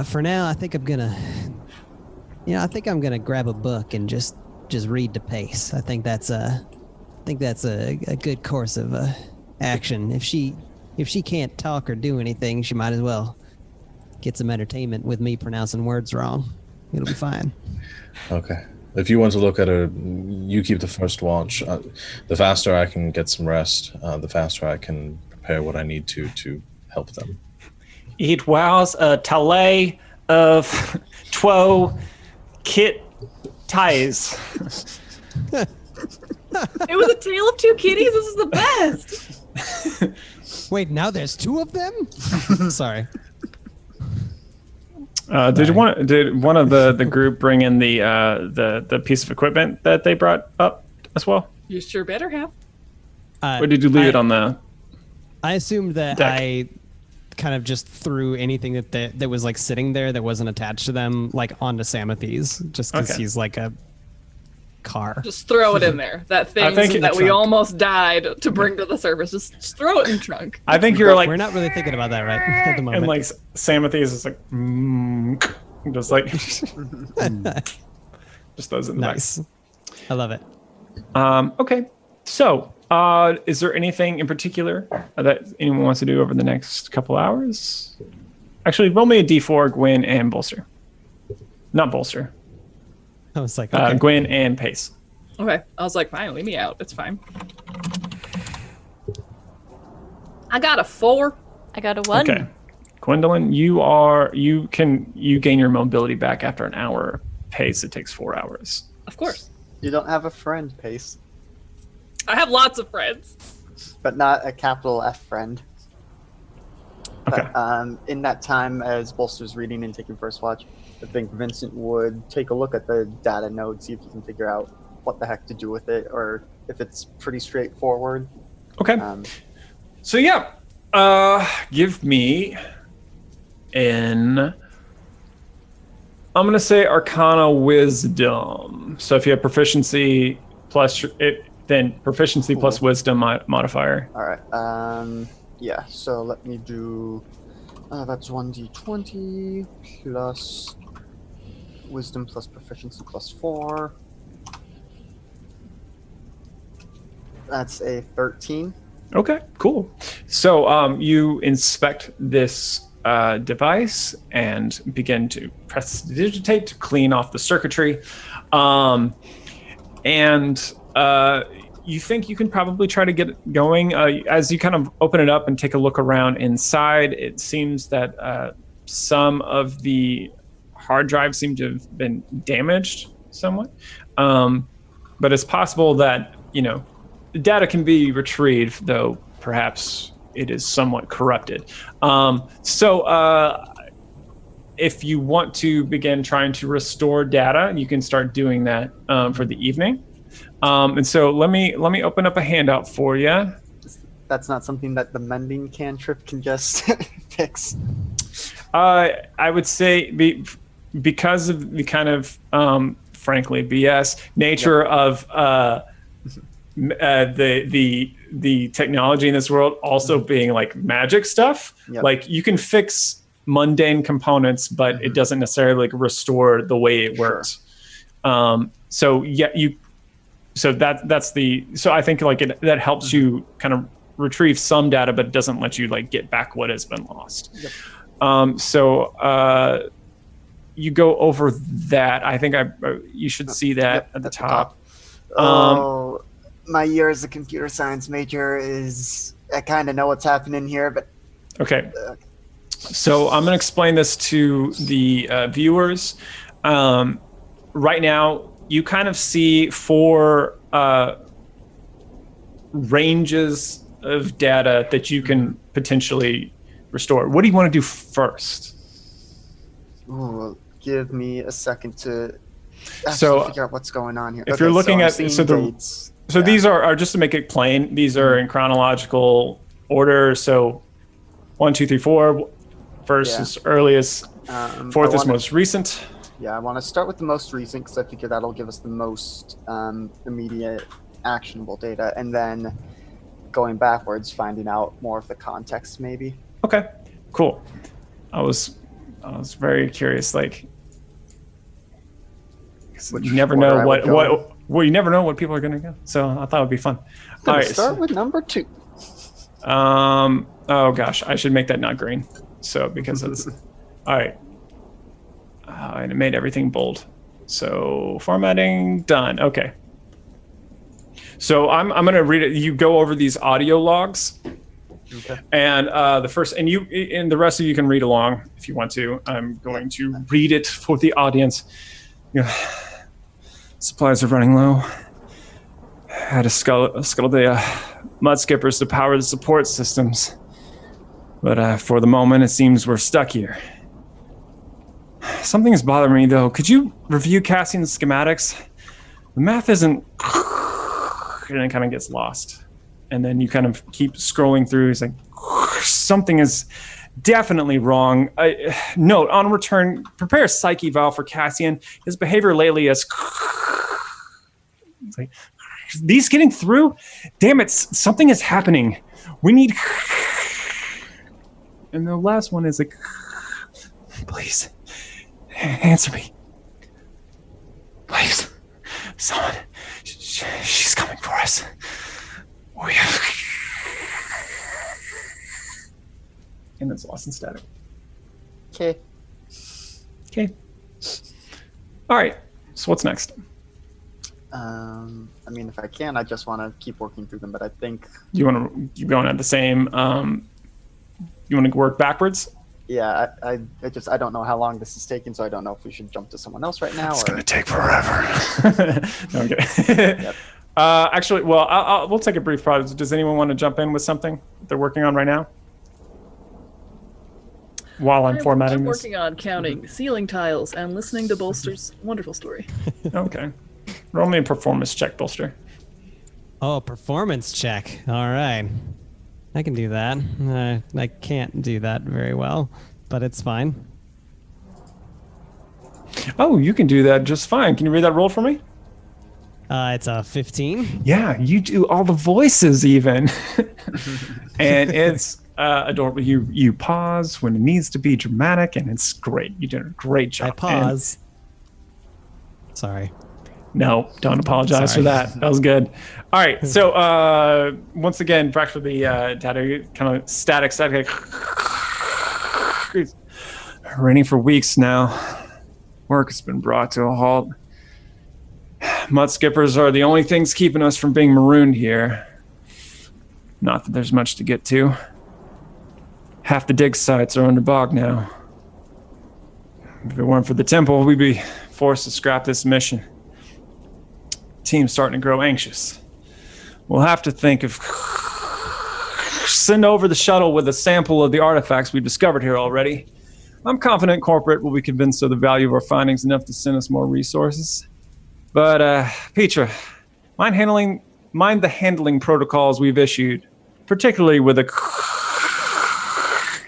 For now, I think I'm gonna grab a book and just read to Pace. I think that's a good course of action. If she can't talk or do anything, she might as well get some entertainment with me pronouncing words wrong. It'll be fine. Okay. If you want to look at her, you keep the first watch. The faster I can get some rest, the faster I can prepare what I need to help them. It was a tale of 12 kit ties. It was a tale of two kitties. This is the best. Wait, now there's two of them? Sorry. Did one of the group bring in the piece of equipment that they brought up as well? You sure better have. Or did you leave it on the? I assumed that deck? I kind of just threw anything that was like sitting there that wasn't attached to them like onto Samathi's, just because Okay. he's like a car. Just throw it in there. That thing that we almost died to bring to the surface. Just throw it in the trunk. I think you're like, We're not really thinking about that right at the moment. and like Samathi's is like, just like, just those in the nice. I love it. back. Okay, so is there anything in particular that anyone wants to do over the next couple hours? Actually, roll me a D4, Gwen and Bolster. Not Bolster. I was like, okay. Gwen and Pace. Okay. I was like, fine, leave me out. It's fine. I got a 4. I got a 1. Okay, Gwendolyn, you gain your mobility back after an hour. Pace, it takes 4 hours. Of course. You don't have a friend, Pace, I have lots of friends. but not a capital F friend. Okay. But, in that time, as Bolster's reading and taking first watch, I think Vincent would take a look at the data node, see if he can figure out what the heck to do with it, or if it's pretty straightforward. Okay. So yeah, give me I'm gonna say Arcana Wisdom. So if you have proficiency plus then proficiency plus Wisdom modifier. All right. Yeah. So let me do. That's 1d20 plus Wisdom plus proficiency plus 4. That's a 13. Okay, cool. So you inspect this device and begin to prestidigitate to clean off the circuitry. And you think you can probably try to get it going. As you kind of open it up and take a look around inside, it seems that some of the hard drives seem to have been damaged somewhat. But it's possible that, the data can be retrieved, though perhaps it is somewhat corrupted. So if you want to begin trying to restore data, you can start doing that for the evening. And so let me open up a handout for you. That's not something that the mending cantrip can just fix. I would say because of the kind of frankly BS nature of the technology in this world also being like magic stuff. Yep. Like you can fix mundane components, but it doesn't necessarily like restore the way it works. So yeah, so I think like that helps you kind of retrieve some data, but it doesn't let you like get back what has been lost. Yep. So you go over that. I think you should see that at the top. Oh, my year as a computer science major is, I kind of know what's happening here, but okay. So I'm going to explain this to the viewers. Right now, you kind of see 4 ranges of data that you can potentially restore. What do you want to do first? ooh, give me a second to So, figure out what's going on here. if you're looking I'm at- seeing so the- dates. So Yeah. these are just to make it plain, these are in chronological order. So 1, 2, 3, 4, first Yeah. is earliest, fourth I is wanna- most recent. Yeah, I want to start with the most recent because I figure that'll give us the most immediate actionable data, and then going backwards, finding out more of the context, maybe. Okay, cool. I was very curious, like, 'cause Which you never order know I would go in. well, you never know what people are gonna go. So I thought it would be fun. I'm gonna All right, start with number 2. oh gosh, I should make that not green. So because it's all right. And it made everything bold. So formatting done. Okay. So I'm gonna read it. You go over these audio logs, Okay. and the first, and the rest of you can read along if you want to. I'm going to read it for the audience. You know, supplies are running low. Had to scuttle the mud skippers to power the support systems, but for the moment, it seems we're stuck here. Something is bothering me, though. Could you review Cassian's schematics? The math isn't... And it kind of gets lost. And then you kind of keep scrolling through. It's like, something is definitely wrong. Note, on return, prepare a psyche valve for Cassian. His behavior lately is... It's like, these getting through? Damn it, something is happening. We need... And the last one is like... Please. Answer me. Please. Someone. She's coming for us. We have... And it's lost in static. Okay. Okay. All right. So what's next? I mean, if I can, I just want to keep working through them, but I think... You want to keep going at the same... you want to work backwards? Yeah, I don't know how long this is taking, so I don't know if we should jump to someone else right now. It's or... going to take forever. No, I'm kidding. Yep. Actually, well, we'll take a brief pause. Does anyone want to jump in with something they're working on right now? While I'm formatting I'm this? working on counting ceiling tiles and listening to Bolster's wonderful story. Okay. Roll me a performance check, Bolster. Oh, performance check. All right. I can do that. I can't do that very well, but it's fine. Oh, you can do that just fine. Can you read that roll for me? It's a 15. Yeah, you do all the voices even. And it's adorable. You pause when it needs to be dramatic, and it's great. You did a great job. I pause. Sorry. No, don't apologize for Sorry. that. That was good. All right. So once again, back to the data, kind of static. It's raining for weeks now. Work has been brought to a halt. Mud skippers are the only things keeping us from being marooned here. Not that there's much to get to. Half the dig sites are under bog now. If it weren't for the temple, we'd be forced to scrap this mission. Team's starting to grow anxious. We'll have to think of send over the shuttle with a sample of the artifacts we've discovered here already. I'm confident corporate will be convinced of the value of our findings enough to send us more resources. But, Petra, mind the handling protocols we've issued, particularly with the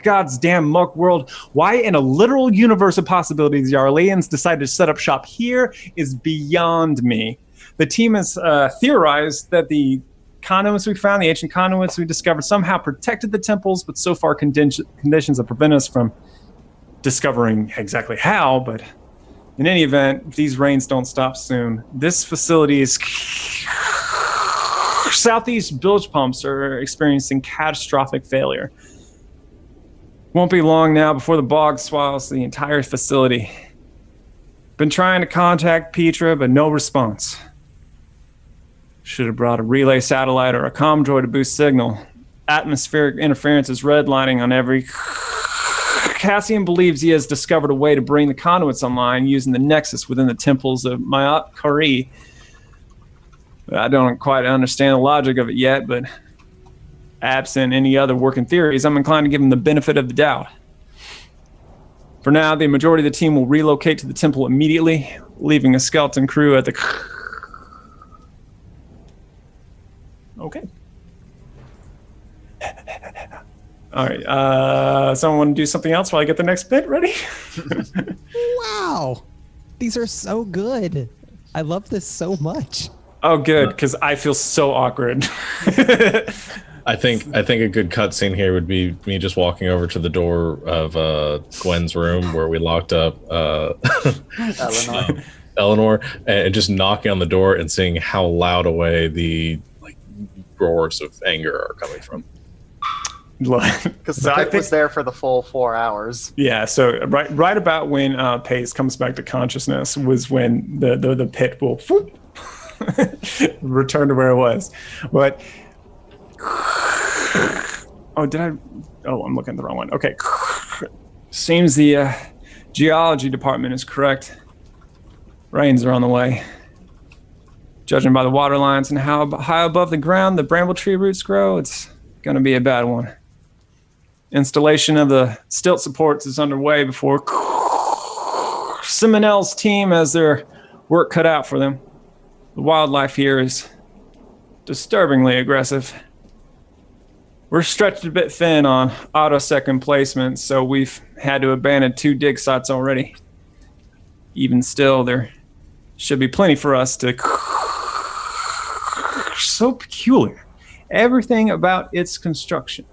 God's damn muck world. Why in a literal universe of possibilities the Arleans decided to set up shop here is beyond me. The team has theorized that the conduits we found, the ancient conduits we discovered, somehow protected the temples, but so far conditions that prevent us from discovering exactly how. But in any event, if these rains don't stop soon, this facility is... Southeast bilge pumps are experiencing catastrophic failure. Won't be long now before the bog swallows the entire facility. Been trying to contact Petra, but no response. Should have brought a relay satellite or a comm droid to boost signal. Atmospheric interference is redlining on every... Cassian believes he has discovered a way to bring the conduits online using the nexus within the temples of Mayat Kari. I don't quite understand the logic of it yet, but absent any other working theories, I'm inclined to give him the benefit of the doubt. For now, the majority of the team will relocate to the temple immediately, leaving a skeleton crew at the... Okay. All right. Someone want to do something else while I get the next bit ready? Wow. These are so good. I love this so much. Oh, good, because I feel so awkward. I think a good cutscene here would be me just walking over to the door of Gwen's room where we locked up Eleanor, and just knocking on the door and seeing how loud away the roars of anger are coming from. Because the pit was there for the full 4 hours. Yeah, so right about when Pace comes back to consciousness was when the pit will return to where it was. But I'm looking at the wrong one. Okay. Seems the geology department is correct. Rains are on the way. Judging by the water lines and how high above the ground the bramble tree roots grow, it's going to be a bad one. Installation of the stilt supports is underway before Simonel's team has their work cut out for them. The wildlife here is disturbingly aggressive. We're stretched a bit thin on auto-sec emplacements, so we've had to abandon 2 dig sites already. Even still, there should be plenty for us to... So peculiar. Everything about its construction.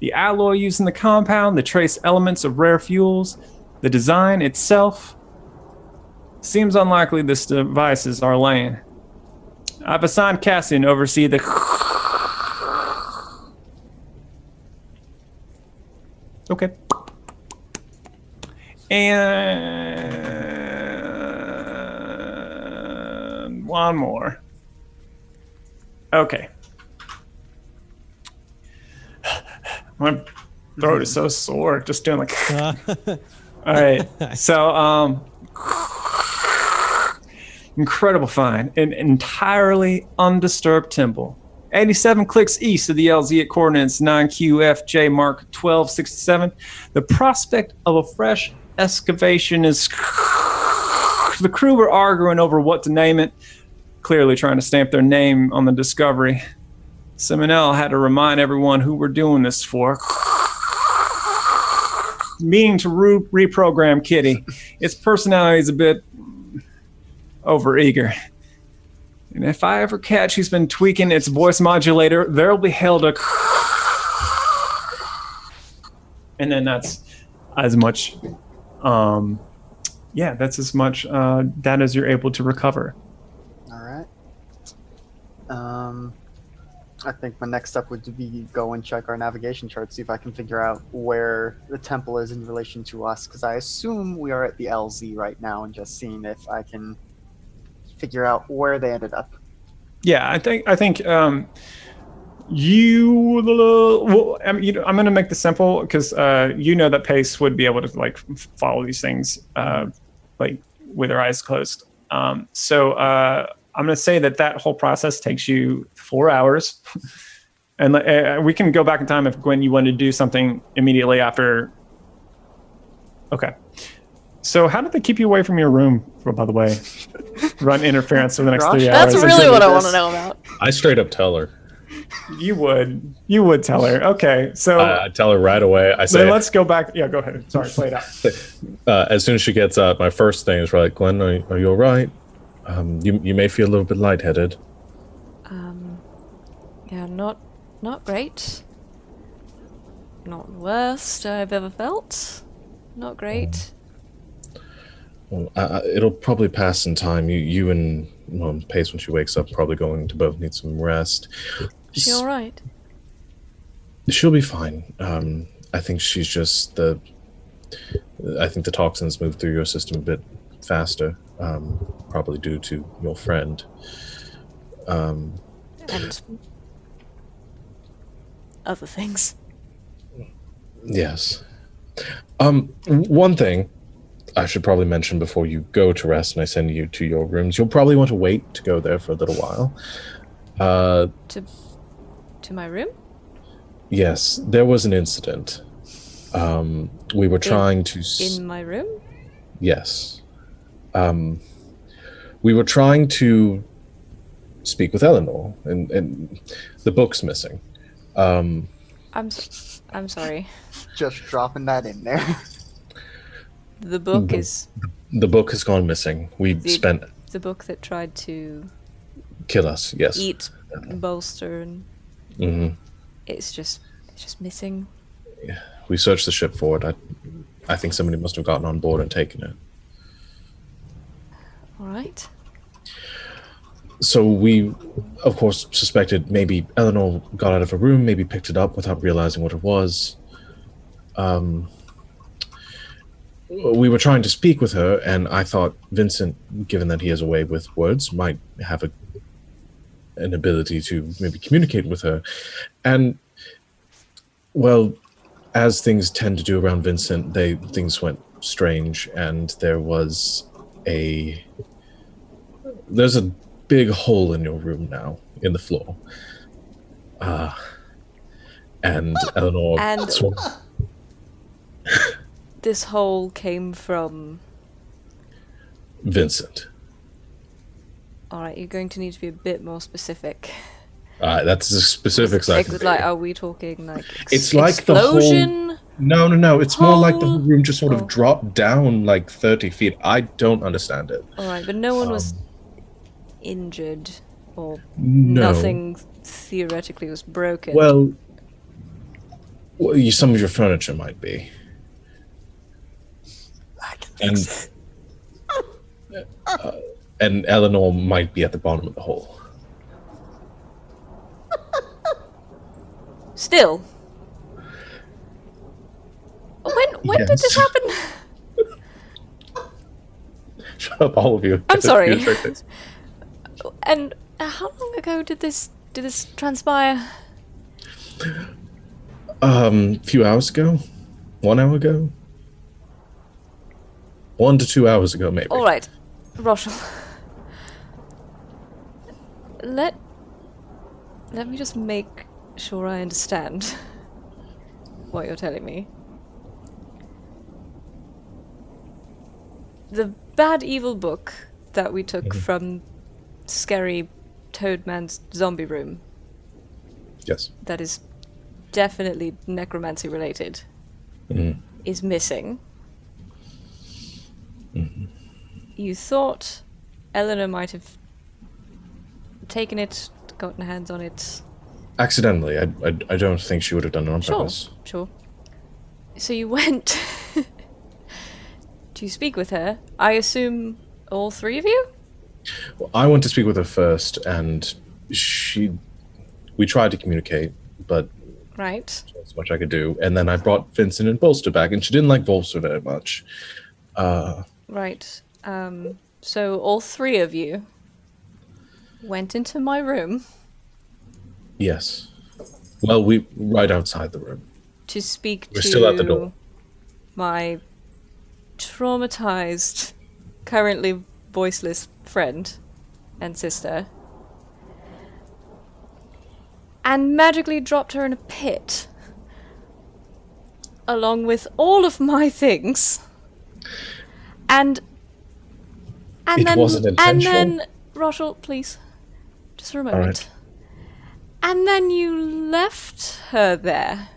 The alloy used in the compound, the trace elements of rare fuels, the design itself. Seems unlikely this device is Arlean. I've assigned Cassian to oversee the... Okay. And one more. Okay. My throat is so sore just doing like... All right. So, incredible find. An entirely undisturbed temple. 87 clicks east of the LZ at coordinates 9QFJ Mark 1267. The prospect of a fresh excavation is... The crew were arguing over what to name it, clearly trying to stamp their name on the discovery. Simonel had to remind everyone who we're doing this for. Meaning to reprogram Kitty. Its personality is a bit overeager. And if I ever catch he's been tweaking its voice modulator, there'll be held a... And then that's as much... that's as much that as you're able to recover. All right. I think my next step would be go and check our navigation chart, see if I can figure out where the temple is in relation to us, because I assume we are at the LZ right now, and just seeing if I can figure out where they ended up. Yeah, I think I'm going to make this simple because that Pace would be able to follow these things with their eyes closed. So I'm going to say that whole process takes you 4 hours, and we can go back in time if Gwen, you wanted to do something immediately after Okay. So how did they keep you away from your room, by the way? Run interference for the next 3 hours. That's really what I want to know about. I straight up tell her. You would tell her. Okay, so I tell her right away. I say, then let's go back. Yeah, go ahead. Sorry, play it out. as soon as she gets up, my first thing is like, Glenn, are you all right? You may feel a little bit lightheaded. Yeah, not great. Not the worst I've ever felt. Not great. Well, it'll probably pass in time. You and Pace, when she wakes up, probably going to both need some rest. Is she all right? She'll be fine. I think she's just I think the toxins move through your system a bit faster, probably due to your friend. And other things. Yes. One thing I should probably mention before you go to rest and I send you to your rooms, you'll probably want to wait to go there for a little while. To my room? Yes, there was an incident. We were trying to... In my room? Yes. We were trying to speak with Eleanor, and the book's missing. I'm sorry. Just dropping that in there. The book is... The book has gone missing. Spent... The book that tried to... Kill us, yes. Eat Bolster and... Mm-hmm. It's just missing. Yeah. We searched the ship for it. I think somebody must have gotten on board and taken it. All right. So we, of course, suspected maybe Eleanor got out of her room, maybe picked it up without realizing what it was. We were trying to speak with her, and I thought Vincent, given that he has a way with words, might have an ability to maybe communicate with her. And, well, as things tend to do around Vincent, things went strange, and there's a big hole in your room now, in the floor. And Eleanor... And this hole came from... Vincent. Alright, you're going to need to be a bit more specific. That's the specifics I can Like, do. are we talking like It's like the explosion? whole... No. It's more like the whole room just sort Oh. of dropped down like 30 feet. I don't understand it. Alright, but no one was injured or No. nothing theoretically was broken. Well, some of your furniture might be. I can fix it. And Eleanor might be at the bottom of the hole. Still. When did this Yes. happen? Shut up, all of you. I'm sorry. You tricked us. And how long ago did this transpire? Few hours ago? 1 hour ago? 1 to 2 hours ago, maybe. All right, Rochelle. Let me just make sure I understand what you're telling me. The bad evil book that we took from scary Toadman's zombie room, Yes. that is definitely necromancy related, is missing. You thought Eleanor might have taken it, gotten hands on it. Accidentally. I don't think she would have done it on purpose. Sure. So you went to speak with her. I assume all three of you? Well, I went to speak with her first, and we tried to communicate, but Right. not so much I could do. And then I brought Vincent and Bolster back, and she didn't like Bolster very much. Right. So all three of you went into my room Yes. Well, we right outside the room. to speak We're to still at the door. my traumatized, currently voiceless friend and sister, and magically dropped her in a pit, along with all of my things. And It then wasn't intentional. Rochelle, please, just for a All moment. right. And then you left her there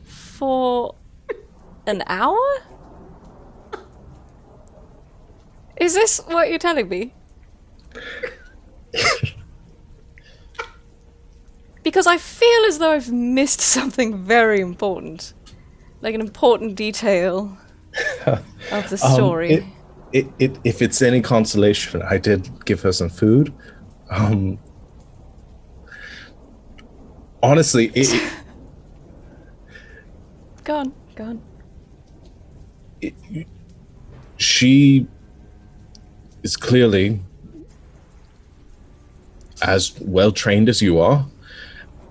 for an hour? Is this what you're telling me? Because I feel as though I've missed something very important. Like an important detail of the story. If it's any consolation, I did give her some food. Honestly, Go on. she is clearly as well trained as you are,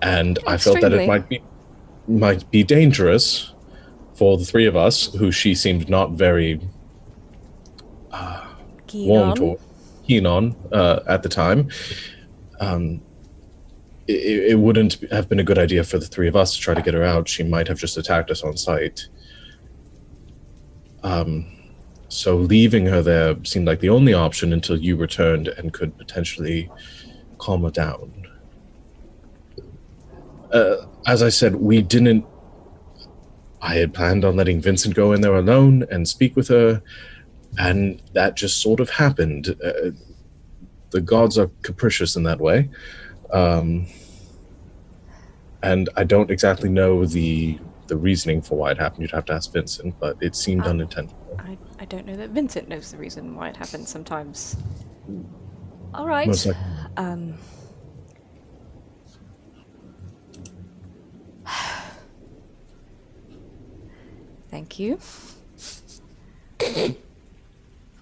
and I felt that it Extremely. might be dangerous for the three of us, who she seemed not very keen on at the time. It wouldn't have been a good idea for the three of us to try to get her out. She might have just attacked us on sight. So leaving her there seemed like the only option until you returned and could potentially calm her down. As I said, I had planned on letting Vincent go in there alone and speak with her, and that just sort of happened. The gods are capricious in that way. And I don't exactly know the reasoning for why it happened. You'd have to ask Vincent, but it seemed unintentional. I don't know that Vincent knows the reason why it happens sometimes. Alright. Most likely. Thank you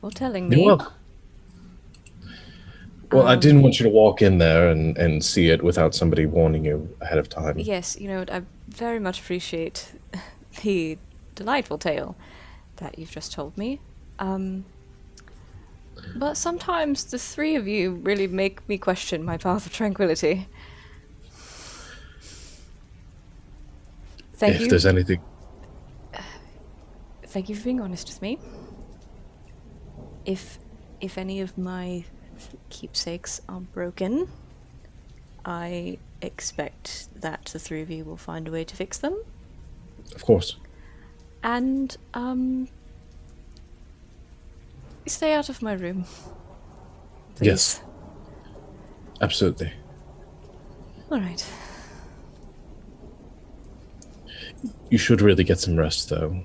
for telling me. You're welcome. Well, I didn't want you to walk in there and see it without somebody warning you ahead of time. Yes, I very much appreciate the delightful tale that you've just told me. But sometimes the three of you really make me question my path of tranquility. Thank you. If there's anything... Thank you for being honest with me. If any of my keepsakes are broken, I expect that the three of you will find a way to fix them. Of course. And, stay out of my room. Please. Yes. Absolutely. Alright. You should really get some rest, though.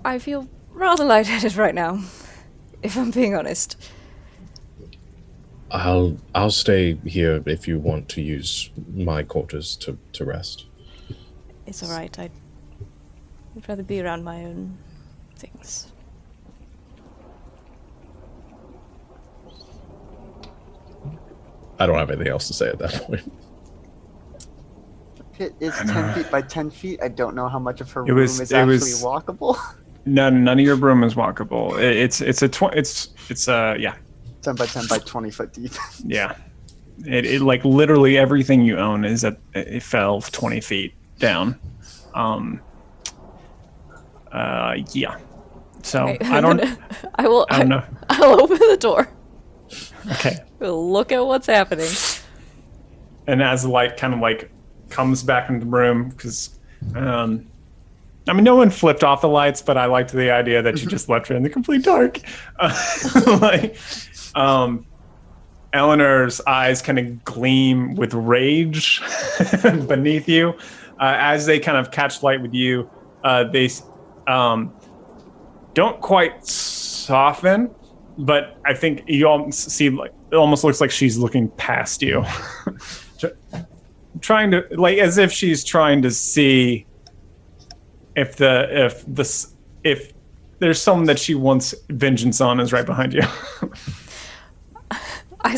I feel rather lightheaded right now, if I'm being honest. I'll stay here if you want to use my quarters to rest. It's alright, I'd rather be around my own things. I don't have anything else to say at that point. Pit is 10 feet by 10 feet. I don't know how much of her It room was- is it actually was- walkable. None of your broom is walkable. It's 10 by 10 by 20 foot deep. yeah. It like literally everything you own is it fell 20 feet down. Yeah. So Okay, I don't I know. I'll open the door. Okay. We'll look at what's happening. And as the light kind of like comes back into the room, because no one flipped off the lights, but I liked the idea that you just left her in the complete dark. Eleanor's eyes kind of gleam with rage beneath you. As they kind of catch light with you, they don't quite soften, but I think you all see, like, it almost looks like she's looking past you. Trying to, like, as if she's trying to see if there's someone that she wants vengeance on is right behind you. I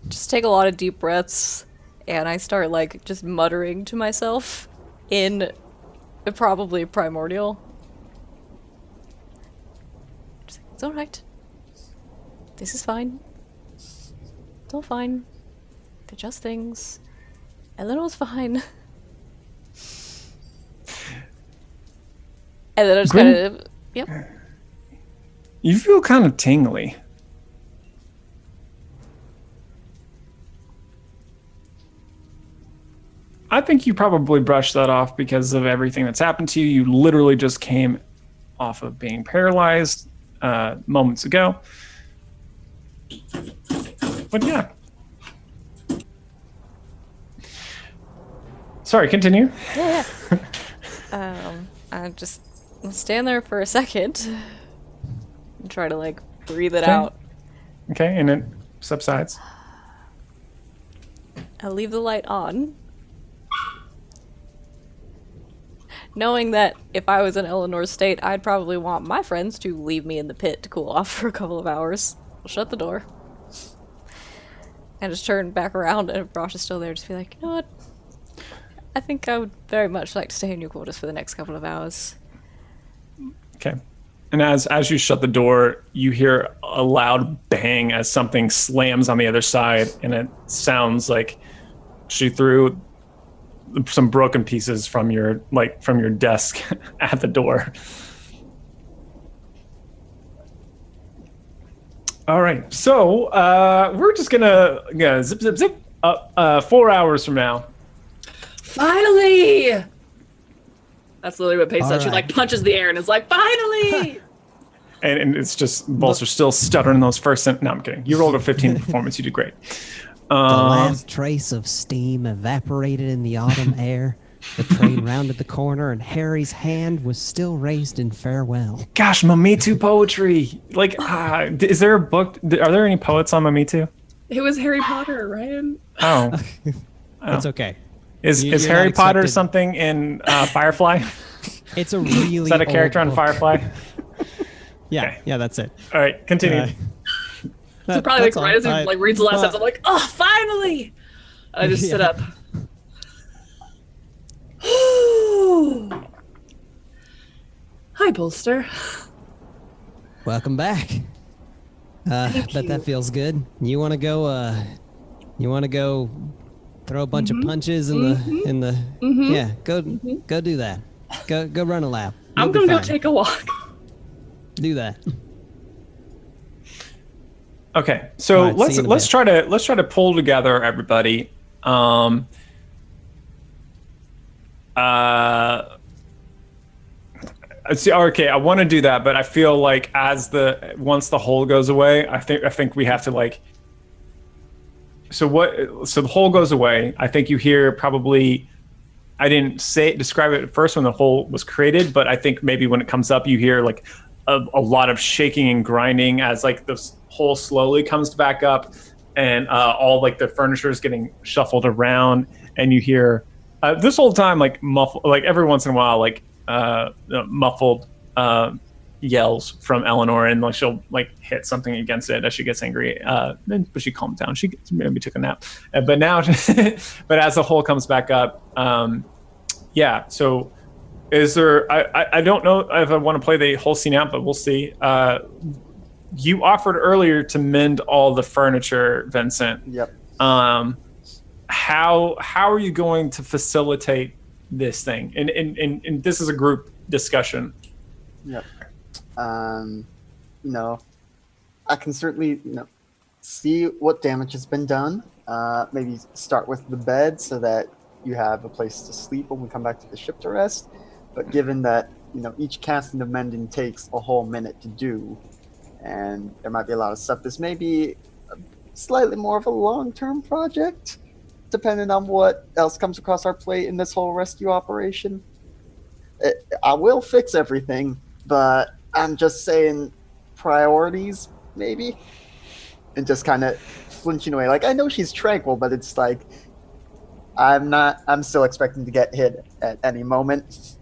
just take a lot of deep breaths, and I start, like, just muttering to myself in probably primordial. It's alright. This is fine. It's all fine. They're just things. Eleanor's fine. And then I just Grim- kind of, yep. You feel kind of tingly. I think you probably brushed that off because of everything that's happened to you. You literally just came off of being paralyzed moments ago. But yeah. Sorry, continue. Yeah. I just stand there for a second and try to like breathe it Okay. out. Okay, and it subsides. I leave the light on, knowing that if I was in Eleanor's state, I'd probably want my friends to leave me in the pit to cool off for a couple of hours. I'll shut the door. And just turn back around, and if Brosh is still there, just be like, you know what? I think I would very much like to stay in your quarters for the next couple of hours. Okay. And as you shut the door, you hear a loud bang as something slams on the other side, and it sounds like she threw some broken pieces from your desk at the door. All right, so we're just gonna zip zip zip up 4 hours from now. Finally! That's literally what Pace said. She Alright. like punches the air and is like, finally! And it's just Volster still stuttering those first no, I'm kidding. You rolled a 15 performance. You did great. The last trace of steam evaporated in the autumn air. The train rounded the corner, and Harry's hand was still raised in farewell. Gosh, Mamitu poetry. Like, is there a book? Are there any poets on Mamitu? It was Harry Potter, Ryan. Oh, It's okay. is You're Harry not Potter accepted. something in Firefly? It's a really Is that a character old on book. Firefly? Yeah, Okay. yeah, that's it. All right, continue. So probably like That's right as he all. like reads the last well, sentence, I'm like, oh, finally! I just sit Yeah. up. Hi, Bolster. Welcome back. Bet that feels good. You want to go? You want to go throw a bunch of punches in the? Yeah, go do that. Go run a lap. I'm You'll be gonna go fine. take a walk. Do that. Okay, so All right, see you in a let's bit. try to pull together everybody. See, okay, I want to do that, but I feel like once the hole goes away, I think we have to like. So the hole goes away. I think you hear probably. I didn't describe it at first when the hole was created, but I think maybe when it comes up, you hear like a lot of shaking and grinding as like the hole slowly comes back up, and all like the furniture is getting shuffled around, and you hear this whole time like muffled, like every once in a while like muffled yells from Eleanor, and like she'll like hit something against it as she gets angry. But she calmed down. She maybe took a nap, but now, but as the hole comes back up, yeah. So, is there? I don't know if I want to play the whole scene out, but we'll see. You offered earlier to mend all the furniture, Vincent. Yep. How are you going to facilitate this thing? And this is a group discussion. Yep. No, I can certainly see what damage has been done. Maybe start with the bed so that you have a place to sleep when we come back to the ship to rest. But given that each casting of mending takes a whole minute to do, and there might be a lot of stuff, this may be slightly more of a long-term project, depending on what else comes across our plate in this whole rescue operation. I will fix everything, but I'm just saying priorities, maybe, and just kind of flinching away. Like, I know she's tranquil, but it's like I'm still expecting to get hit at any moment.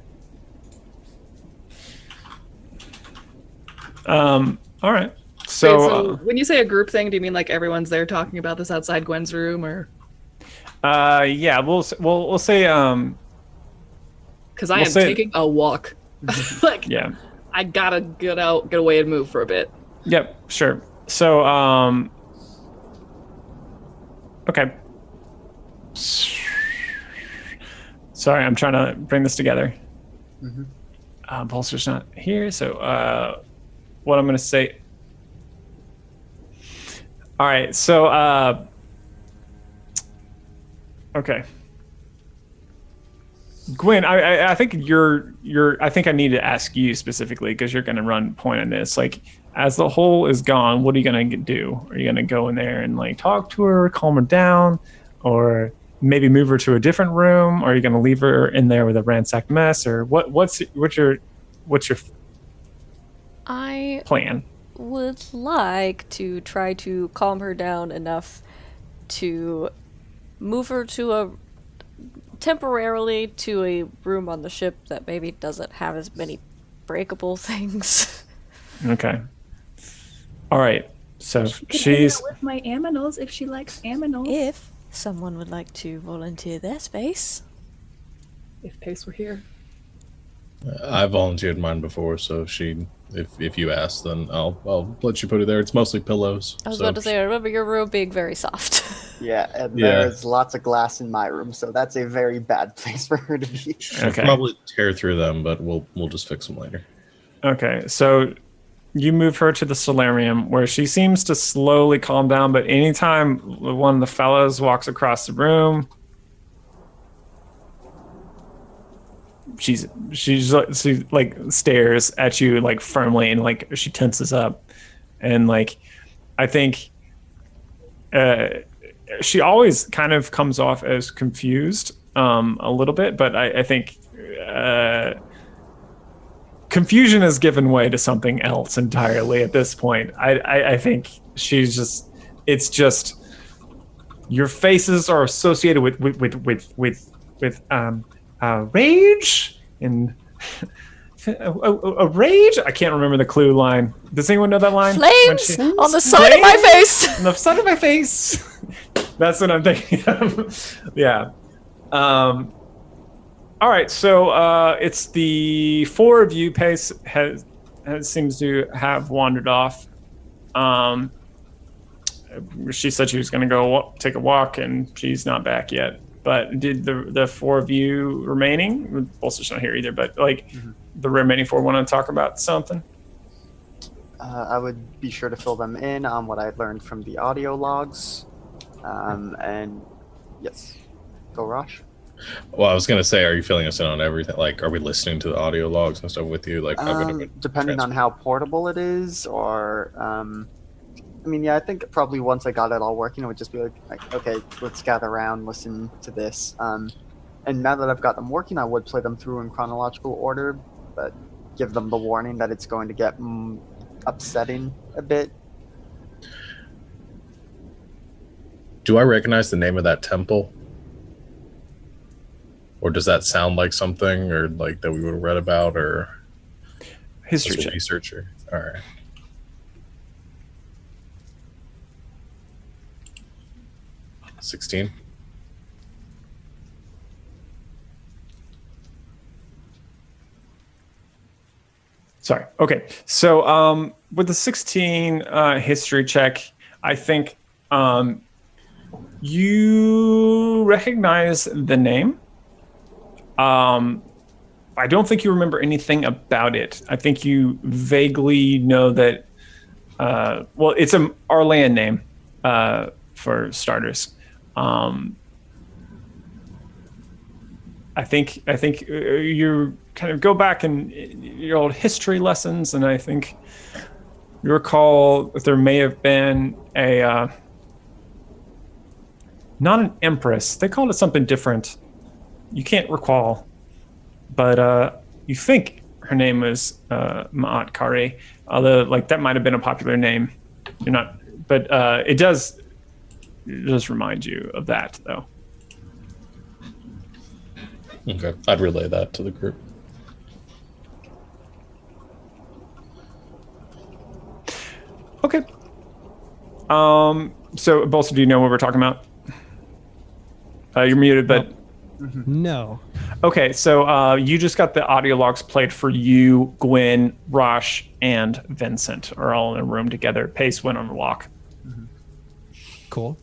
All right. Wait, So, when you say a group thing, do you mean like everyone's there talking about this outside Gwen's room, or? yeah, we'll say Because I We'll am say- taking a walk. Like, yeah. I gotta get away and move for a bit. Yep, sure. So, okay. Sorry, I'm trying to bring this together. Bolster's not here, so what I'm going to say. All right, so okay, Gwen, I think I think I need to ask you specifically because you're going to run point on this. Like, as the hole is gone, what are you going to do? Are you going to go in there and like talk to her, calm her down, or maybe move her to a different room? Or are you going to leave her in there with a ransacked mess? Or what's your I plan? would like to try to calm her down enough to move her temporarily to a room on the ship that maybe doesn't have as many breakable things. Okay. All right. So Could hang she's out with my aminals if she likes aminals. If someone would like to volunteer their space. If Pace were here. I volunteered mine before, so if you ask, then I'll let you put it there. It's mostly pillows. I was about to say, I remember your room being very soft. Yeah, and Yeah. there's lots of glass in my room, so that's a very bad place for her to be. She'll Okay. probably tear through them, but we'll just fix them later. okay. So you move her to the solarium where she seems to slowly calm down, but anytime one of the fellows walks across the room, she like stares at you like firmly and like she tenses up, and like I think she always kind of comes off as confused a little bit, but I think confusion has given way to something else entirely at this point. I think it's just your faces are associated with rage and a rage. I can't remember the clue line. Does anyone know that line? Flames on the side of my face! On the side of my face. That's what I'm thinking of. Yeah. All right, so it's the four of you. Pace seems to have wandered off. She said she was going to go take a walk, and she's not back yet. But did the four of you remaining? Bolster's not here either. But like the remaining four want to talk about something. I would be sure to fill them in on what I learned from the audio logs. And yes, go Rosh. Well, I was gonna say, are you filling us in on everything? Like, are we listening to the audio logs and stuff with you? Like, Depending on how portable it is, or I mean, yeah, I think probably once I got it all working, it would just be like okay, let's gather around, listen to this. And now that I've got them working, I would play them through in chronological order, but give them the warning that it's going to get upsetting a bit. Do I recognize the name of that temple? Or does that sound like something, or like that we would have read about, or History as a check. researcher? All right. $16. Sorry. Okay. So with the 16 history check, I think you recognize the name. I don't think you remember anything about it. I think you vaguely know that. Well, it's an Arlean name for starters. I think you kind of go back in your old history lessons, and I think you recall that there may have been a not an empress. They called it something different. You can't recall, but you think her name was Ma'at Kare, although like that might have been a popular name. You're not, but it does remind you of that though. Okay, I'd relay that to the group. Okay. So Bolster, do you know what we're talking about? You're muted, but No. okay. So you just got the audio logs played for you, Gwen, Rosh, and Vincent are all in a room together. Pace went on a walk. Cool.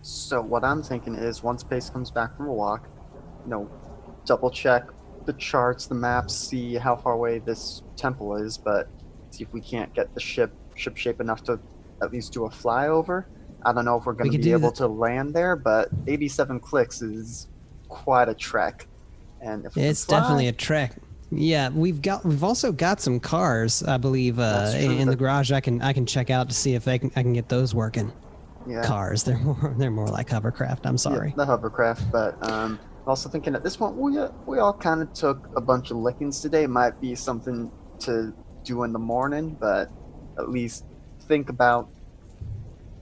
So what I'm thinking is once Pace comes back from a walk, double check the charts, the maps, see how far away this temple is, but see if we can't get the ship shape enough to at least do a flyover. I don't know if we're going to could be do able that. to land there, but 87 clicks is quite a trek. And if we can It's fly, definitely a trek. Yeah, we've also got some cars, I believe, That's true, in the that- garage. I can check out to see if I can get those working. yeah, Cars, they're more like hovercraft. I'm sorry. yeah, the hovercraft. But also thinking at this point, we all kind of took a bunch of lickings today. Might be something to do in the morning, but at least think about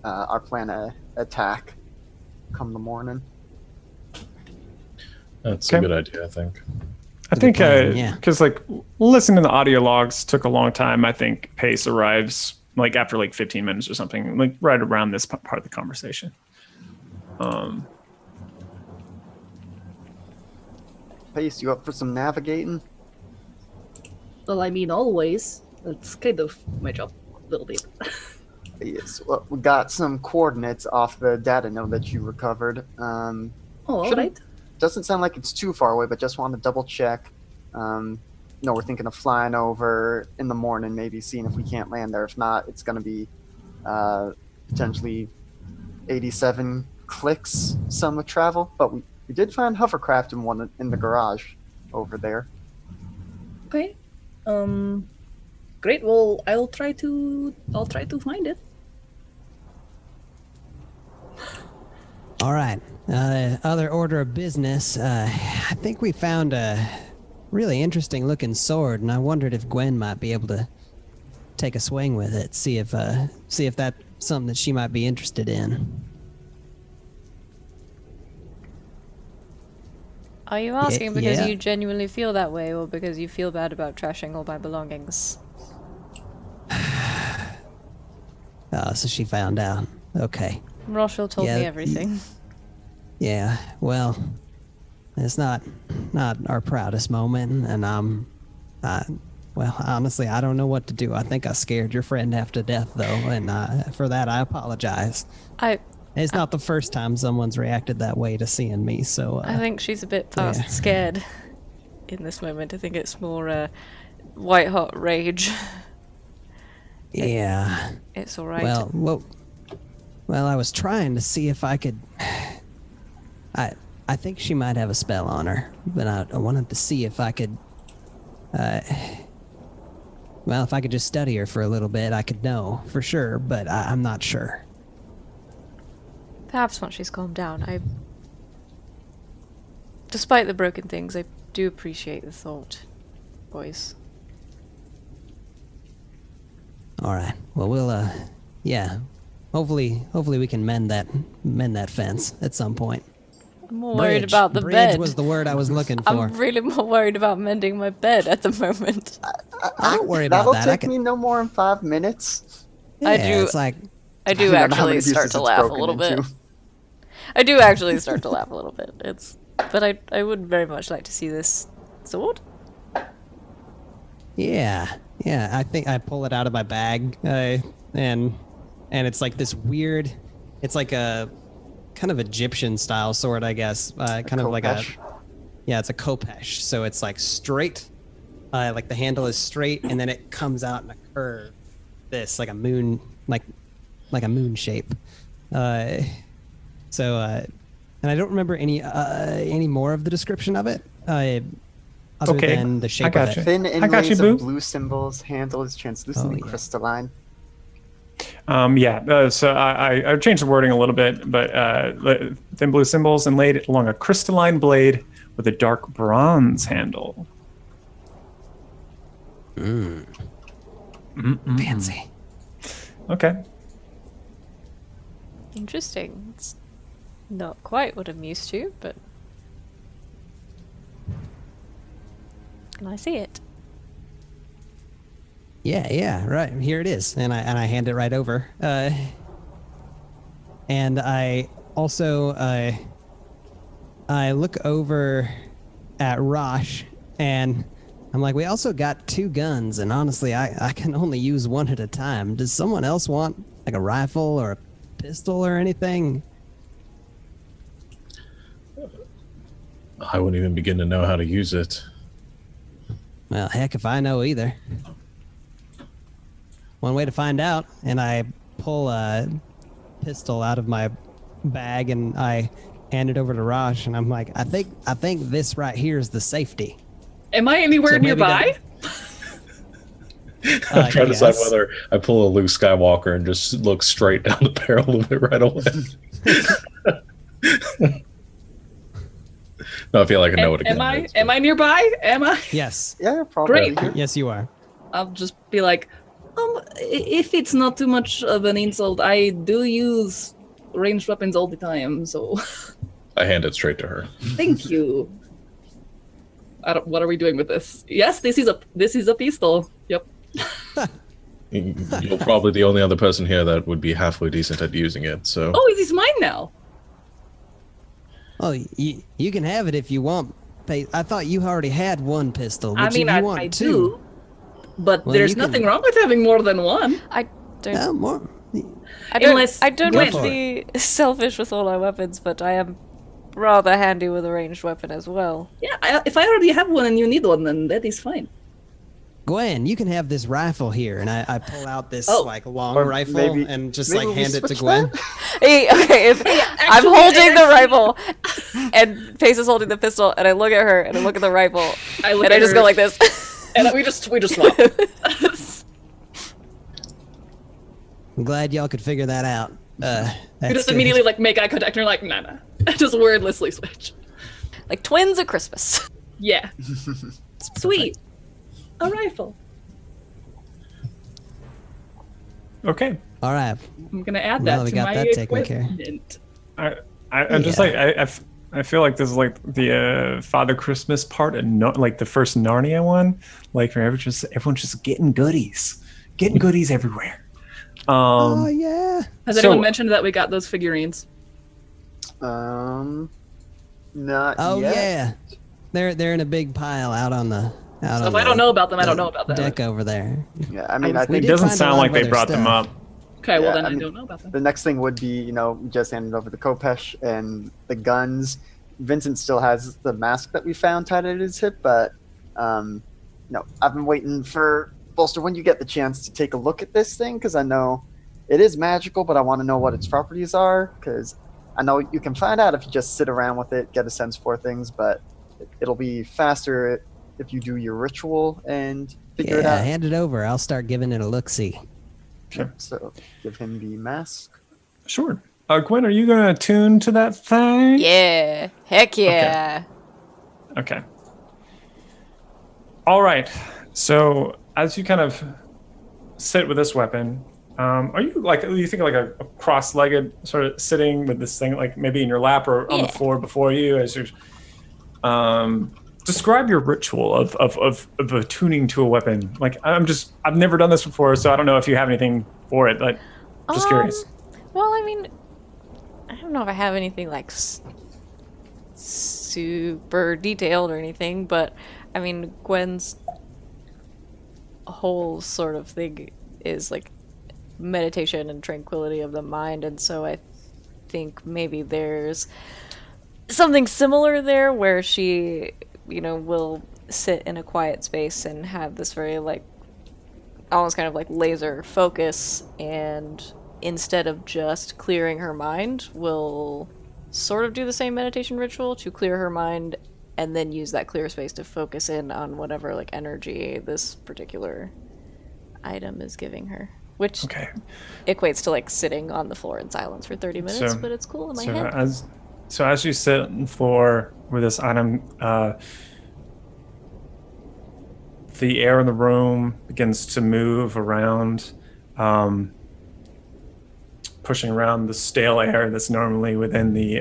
our plan of attack come the morning. That's Okay. a good idea, I think. I think plan, yeah. because like listening to the audio logs took a long time. I think Pace arrives like after like 15 minutes or something, like right around this part of the conversation. Pace, you up for some navigating? Well, I mean, always. That's kind of my job, a little bit. Yes. Well, we got some coordinates off the data node that you recovered. Oh, all Shouldn't- right. Doesn't sound like it's too far away, but just want to double check. No, we're thinking of flying over in the morning, maybe seeing if we can't land there. If not, it's going to be potentially 87 clicks some of travel. But we did find hovercraft in the garage over there. Okay. Great. Well, I'll try to find it. All right. Other order of business. I think we found a really interesting looking sword, and I wondered if Gwen might be able to take a swing with it. See if that's something that she might be interested in. Are you asking because yeah. you genuinely feel that way, or because you feel bad about trashing all my belongings? So she found out. Okay. Rochelle told Yeah, me everything. Yeah. Well, it's not our proudest moment, and well, honestly, I don't know what to do. I think I scared your friend half to death, though, and for that, I apologize. It's not the first time someone's reacted that way to seeing me, so... I think she's a bit past yeah. scared in this moment. I think it's more white hot rage. Yeah. It's alright. Well, I was trying to see if I could... I think she might have a spell on her, but I wanted to see if I could... well, if I could just study her for a little bit, I could know for sure, but I'm not sure. Perhaps once she's calmed down, despite the broken things, I do appreciate the thought, boys. All right. Well, we'll yeah. Hopefully we can mend that fence at some point. I'm more worried Bridge. about the Bridge bed. was the word I was looking for. I'm really more worried about mending my bed at the moment. I don't worry about That'll that. take me no more than 5 minutes. I Yeah, do- It's like I do I don't know how many actually start pieces to it's laugh a broken little bit. into. I do actually start to laugh a little bit. But I would very much like to see this sword. yeah. I think I pull it out of my bag, and it's like this weird. It's like a kind of Egyptian style sword, I guess. Kind of like a Khopesh? yeah. It's a khopesh, so it's like straight. Like the handle is straight, and then it comes out in a curve. This like a moon, like a moon shape. So, and I don't remember any more of the description of it. Other Okay, than the shape I got of you. it. Thin got you, inlays boo. of blue symbols, handle is translucent Oh, and yeah. crystalline. So I changed the wording a little bit, but thin blue symbols inlaid along a crystalline blade with a dark bronze handle. Fancy. Okay. Interesting. It's not quite what I'm used to, but can I see it? Yeah, right. Here it is, and I hand it right over. And I also I look over at Rosh, and I'm like, we also got 2 guns, and honestly, I can only use one at a time. Does someone else want like a rifle or a pistol or anything? I wouldn't even begin to know how to use it. Well, heck if I know either. One way to find out, and I pull a pistol out of my bag and I hand it over to Raj, and I'm like, I think this right here is the safety. Am I anywhere So maybe nearby? I'm trying to decide yes. whether I pull a Luke Skywalker and just look straight down the barrel of it right away. No, I feel like I know what it is. Am I nearby? Am I? Yes. Yeah, probably. Great. Here. Yes, you are. I'll just be like, if it's not too much of an insult, I do use ranged weapons all the time, so I hand it straight to her. thank you. What are we doing with this? Yes, this is a pistol. Yep. You're probably the only other person here that would be halfway decent at using it, so... Oh, it is mine now. Oh, you can have it if you want. I thought you already had one pistol. I Which mean, if you I want do, two, but Well, there's you can- nothing wrong with having more than one. I don't. yeah, more. Unless I don't Go want for to be selfish with all my weapons, but I am rather handy with a ranged weapon as well. Yeah, if I already have one and you need one, then that is fine. Gwen, you can have this rifle here, and I pull out this Oh. like long Or rifle maybe- and just maybe like we hand it to switch Gwen. that? Hey, okay, if I'm holding the rifle, and Pace is holding the pistol, and I look at her, and I look at the rifle, I look and at I just her, go like this. and we just swap. I'm glad y'all could figure that out. We That's just good. immediately like make eye contact, and you're like, nah. Just wordlessly switch. Like twins at Christmas. Yeah. Sweet. A rifle. Okay. All right. I'm gonna add Well, that we to got my that taken care of. equipment. I'm just Yeah. like I feel like this is like the Father Christmas part and not like the first Narnia one. Like where everyone's just getting goodies everywhere. Oh yeah. Has So- anyone mentioned that we got those figurines? Not Oh yet. yeah. They're in a big pile out on the So if I don't know about them, I don't know about them. deck over there. Yeah, I mean, I We think It did doesn't find a sound lot like of they other brought them stuff. up. Okay, well Yeah, then I I mean, don't know about them. the next thing would be, just hand it over to Kopesh and the guns. Vincent still has the mask that we found tied at his hip, but I've been waiting for Bolster when you get the chance to take a look at this thing, because I know it is magical, but I want to know what its properties are, because I know you can find out if you just sit around with it, get a sense for things, but it'll be faster if you do your ritual and figure it Yeah, out. hand it over. I'll start giving it a look-see. Okay. So give him the mask. Sure. Gwen, are you gonna attune to that thing? Yeah. Heck yeah. Okay. All right. So as you kind of sit with this weapon, are you like you think like a cross-legged sort of sitting with this thing like maybe in your lap or on the Yeah. floor before you as you're describe your ritual of attuning to a weapon. Like I've never done this before, so I don't know if you have anything for it. Like just curious. Well, I mean, I don't know if I have anything like super detailed or anything, but I mean, Gwen's whole sort of thing is like meditation and tranquility of the mind, and so I think maybe there's something similar there where she, will sit in a quiet space and have this very like almost kind of like laser focus, and instead of just clearing her mind, will sort of do the same meditation ritual to clear her mind and then use that clear space to focus in on whatever like energy this particular item is giving her, which Okay. equates to like sitting on the floor in silence for 30 minutes, So- but it's cool in my So head. as you sit on the floor with this item, the air in the room begins to move around, pushing around the stale air that's normally within the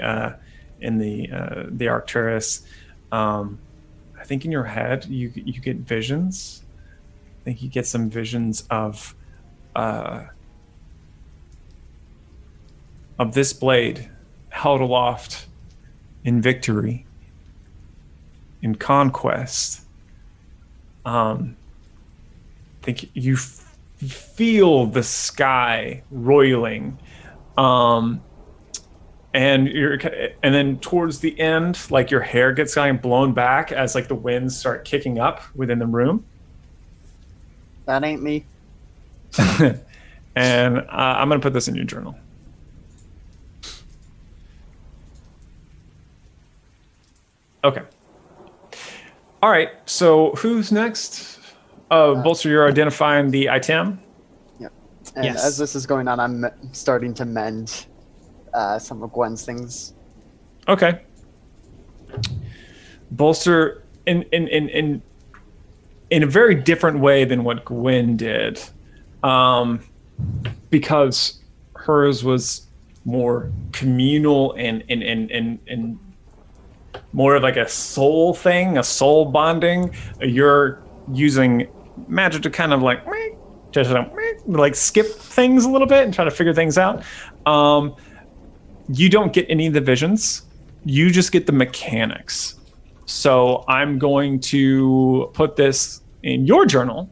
Arcturus. I think in your head you get visions. I think you get some visions of this blade held aloft in victory, in conquest. I think you feel the sky roiling, and then towards the end, like your hair gets kind of blown back as like the winds start kicking up within the room. That ain't me. And I'm gonna put this in your journal. Okay. All right. So who's next? Bolster, you're identifying the item. Yep. And Yes. as this is going on, I'm starting to mend some of Gwen's things. Okay. Bolster in a very different way than what Gwen did, because hers was more communal and more of like a soul thing, a soul bonding. You're using magic to kind of like just like skip things a little bit and try to figure things out. You don't get any of the visions. You just get the mechanics. So I'm going to put this in your journal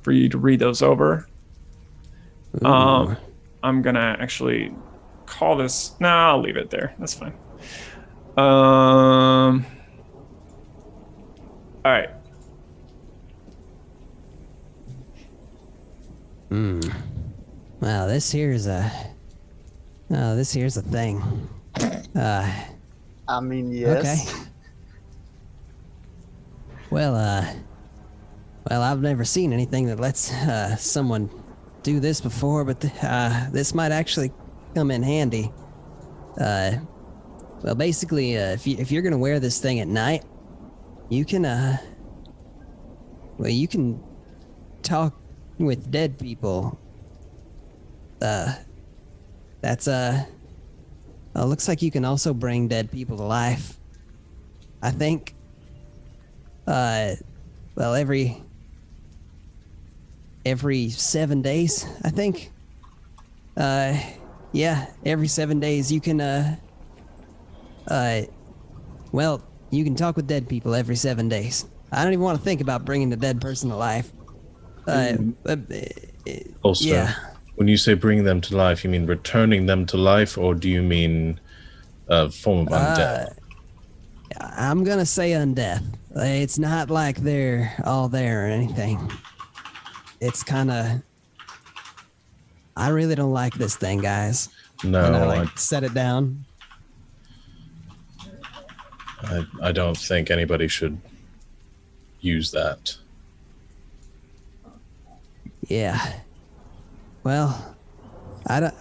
for you to read those over. I'm gonna actually call this. No, I'll leave it there. That's fine. All right. Wow, this here's a thing. I mean, yes. Okay. Well, I've never seen anything that lets someone do this before, but this might actually come in handy. Well, basically, if you're gonna wear this thing at night, you can you can talk with dead people. That's looks like you can also bring dead people to life. I think. Well, every 7 days, I think. Yeah, every 7 days you can well, you can talk with dead people every 7 days. I don't even want to think about bringing a dead person to life. Also, yeah. when you say bringing them to life, you mean returning them to life, or do you mean a form of undead? I'm gonna say undeath. It's not like they're all there or anything. It's kind of. I really don't like this thing, guys. No, And I set it down. I don't think anybody should use that. Yeah. Well, I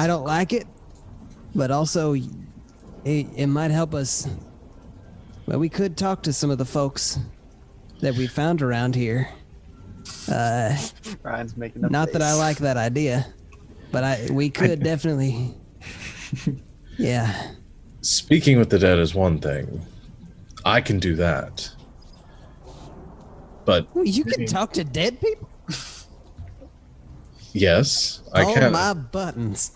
don't like it, but also it might help us. Well, we could talk to some of the folks that we found around here. Ryan's making a Not that I face. like that idea, but we could definitely. Yeah. Speaking with the dead is one thing. I can do that. But Well, you can talk to dead people? yes, I Oh, can. my buttons.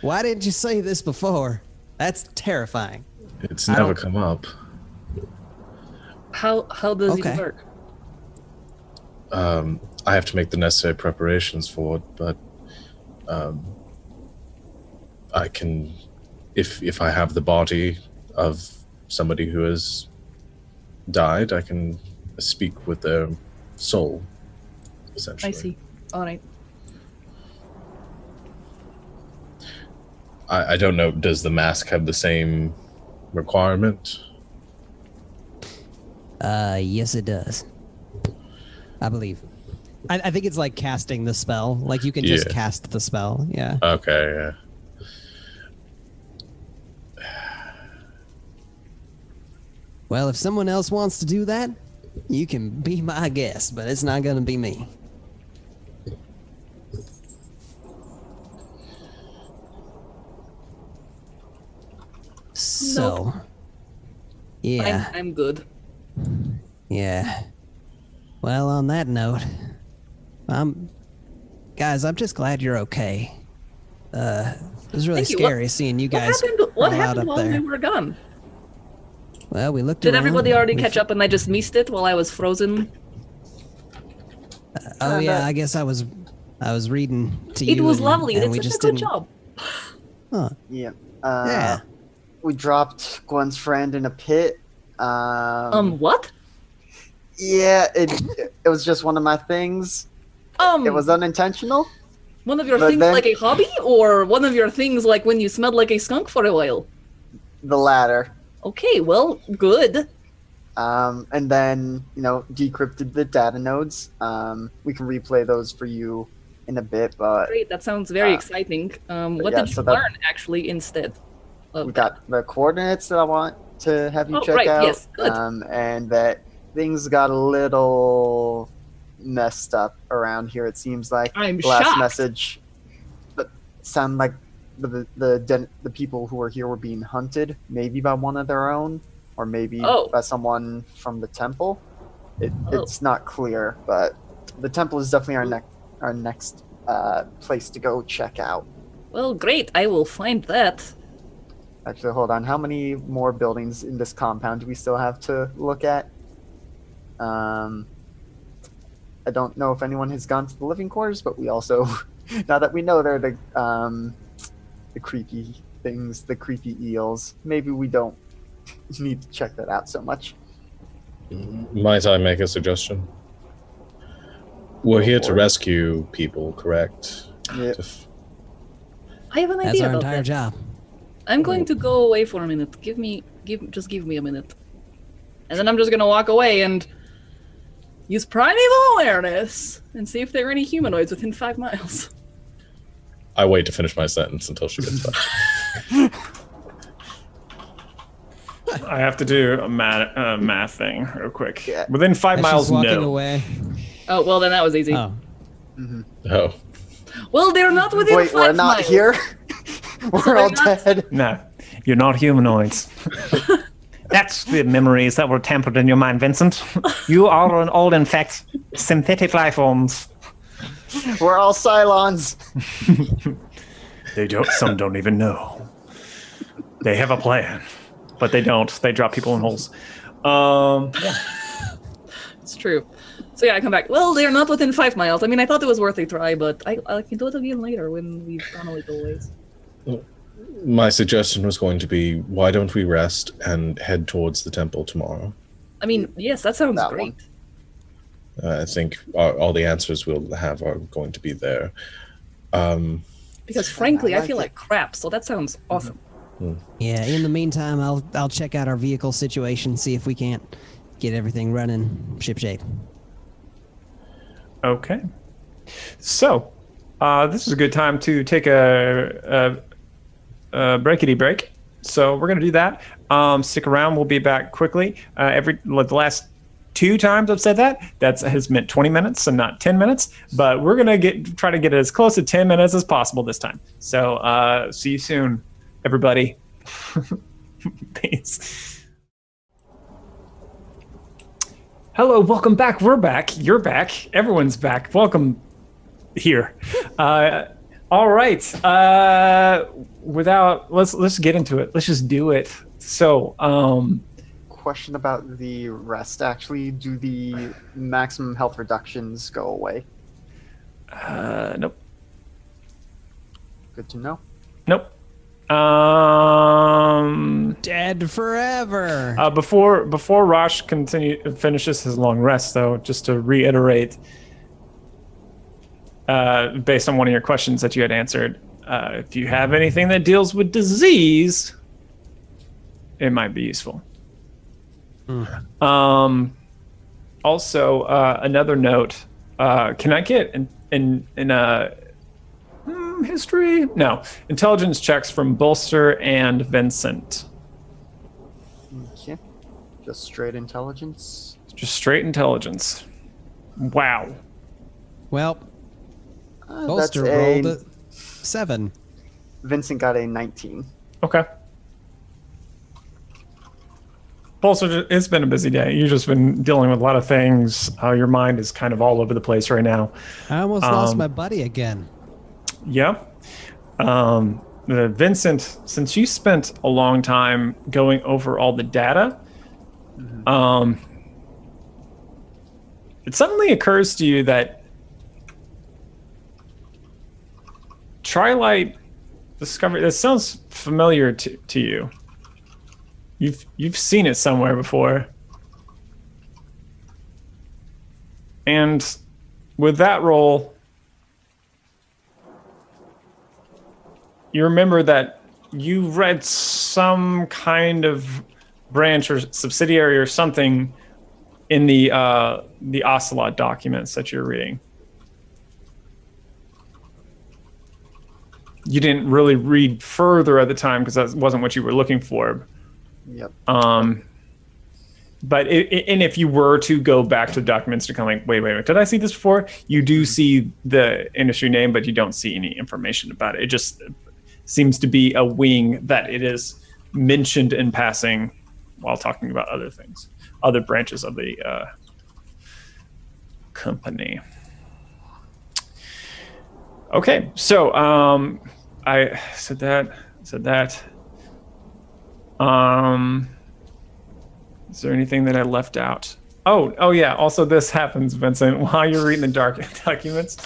Why didn't you say this before? That's terrifying. It's I never don't- come up. How does Okay. it work? I have to make the necessary preparations for it, but I can, if I have the body of somebody who has died, I can speak with their soul, essentially. I see. All right. I don't know, does the mask have the same requirement? Yes, it does. I believe. I think it's like casting the spell. Like you can just Yeah. cast the spell. Yeah. Okay, yeah. Well, if someone else wants to do that, you can be my guest, but it's not gonna be me. So, yeah, I'm good. yeah. Well, on that note, guys, I'm just glad you're okay. It was really Thank you. scary seeing you guys What all out happened up while there. we were gone? Well, we looked Did around. everybody already We catch up and I just missed it while I was frozen? Oh yeah, I guess I was I was reading to you. It was and- lovely. and It's we such a just good didn't. job. Huh. Yeah. Yeah. We dropped Gwen's friend in a pit. What? Yeah, it was just one of my things. It was unintentional. One of your but things then- like a hobby, or one of your things like when you smelled like a skunk for a while? The latter. Okay, well, good. And then, decrypted the data nodes. We can replay those for you in a bit, but Great, that sounds very exciting. What yeah, did you so that- learn, actually, instead? Of we got the coordinates that I want to have you Oh, check right, out. yes, good. And that things got a little messed up around here, it seems like. I'm The last shocked. message sound like the people who were here were being hunted, maybe by one of their own, or maybe Oh. by someone from the temple. Oh. It's not clear, but the temple is definitely our next place to go check out. Well, great, I will find that. Actually, hold on. How many more buildings in this compound do we still have to look at? I don't know if anyone has gone to the living quarters, but we also, now that we know they're the creepy things, the creepy eels, maybe we don't need to check that out so much. Might I make a suggestion? We're here to for it. rescue people, correct? Yeah. I have an That's idea our about entire that. job. I'm going to go away for a minute. Just give me a minute. And then I'm just gonna walk away and use primeval awareness and see if there are any humanoids within 5 miles. I wait to finish my sentence until she gets back. I have to do a math thing real quick. Yeah. Within 5 As miles, she's walking no. away. Oh, well, then that was easy. Oh. Oh. Well, they're not within Wait, 5 we're not miles. here? We're all they're not- dead. No, you're not humanoids. That's the memories that were tampered in your mind, Vincent. You are all, in fact, synthetic life forms. We're all Cylons. Some don't even know. They have a plan, but they don't. They drop people in holes. It's true. So yeah, I come back. Well, they're not within 5 miles. I mean, I thought it was worth a try, but I can do it again later when we've gone a little ways. My suggestion was going to be, why don't we rest and head towards the temple tomorrow? I mean, yes, that sounds That great. one. I think all the answers we'll have are going to be there. Because frankly, I I like feel it. like crap. So that sounds awesome. Yeah. In the meantime, I'll check out our vehicle situation, see if we can't get everything running shipshape. Okay. So, this is a good time to take a breakity break. So we're gonna do that. Stick around. We'll be back quickly. The last 2 times I've said that has meant 20 minutes and not 10 minutes. But we're gonna try to get as close to 10 minutes as possible this time. So see you soon, everybody. Peace. Hello, welcome back. We're back. You're back. Everyone's back. Welcome here. All right. Let's get into it. Let's just do it. So, Question about the rest. Actually, do the maximum health reductions go away? nope. Good to know. Nope. Dead forever. Before Rosh finishes his long rest, though, just to reiterate, based on one of your questions that you had answered, if you have anything that deals with disease, it might be useful. Also, another note: can I get in history? No, intelligence checks from Bolster and Vincent. Okay. Just straight intelligence. Just straight intelligence. Wow. Well, That's Bolster rolled a 7. Vincent got a 19. Okay. Bolster, it's been a busy day. You've just been dealing with a lot of things. Your mind is kind of all over the place right now. I almost lost my buddy again. Yeah. Vincent, since you spent a long time going over all the data, it suddenly occurs to you that Trilight discovery. That sounds familiar to you. You've seen it somewhere before. And with that roll, you remember that you read some kind of branch or subsidiary or something in the Ocelot documents that you're reading. You didn't really read further at the time because that wasn't what you were looking for. Yep. But and if you were to go back to the documents to kind of like, wait, did I see this before? You do see the industry name, but you don't see any information about it. It just seems to be a wing that it is mentioned in passing while talking about other things, other branches of the company. Okay, so I said that. Is there anything that I left out? Oh yeah. Also, this happens, Vincent, while you're reading the dark documents.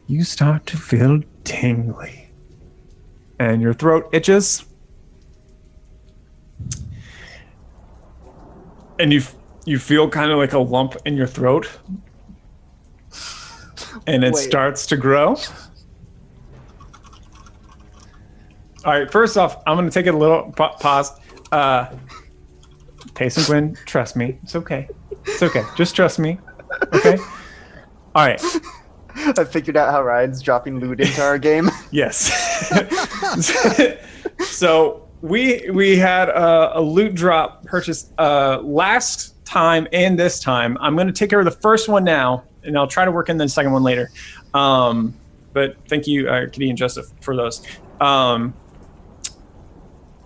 You start to feel tingly, and your throat itches, and you feel kind of like a lump in your throat, and it Wait. starts to grow. All right. First off, I'm going to take a little pause. Pace and Gwen, trust me. It's okay. It's okay. Just trust me. Okay? All right. I figured out how Ryan's dropping loot into our game. Yes. So we had a loot drop purchased last time and this time. I'm going to take care of the first one now, and I'll try to work in the second one later. But thank you, Kitty and Joseph, for those.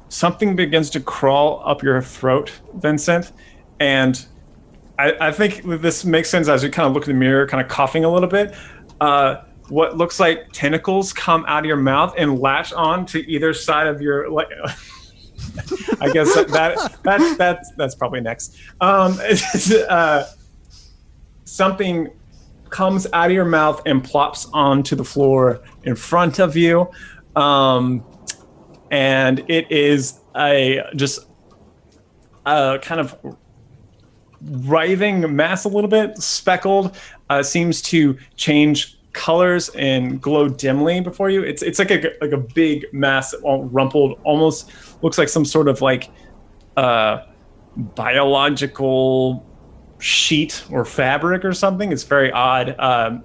Something begins to crawl up your throat, Vincent, and I think this makes sense as you kind of look in the mirror, kind of coughing a little bit. What looks like tentacles come out of your mouth and latch on to either side of your. I guess that's probably next. Something comes out of your mouth and plops onto the floor in front of you. And it is just a kind of writhing mass, a little bit speckled, seems to change colors and glow dimly before you. It's like a big mass, all rumpled, almost looks like some sort of like biological sheet or fabric or something. It's very odd.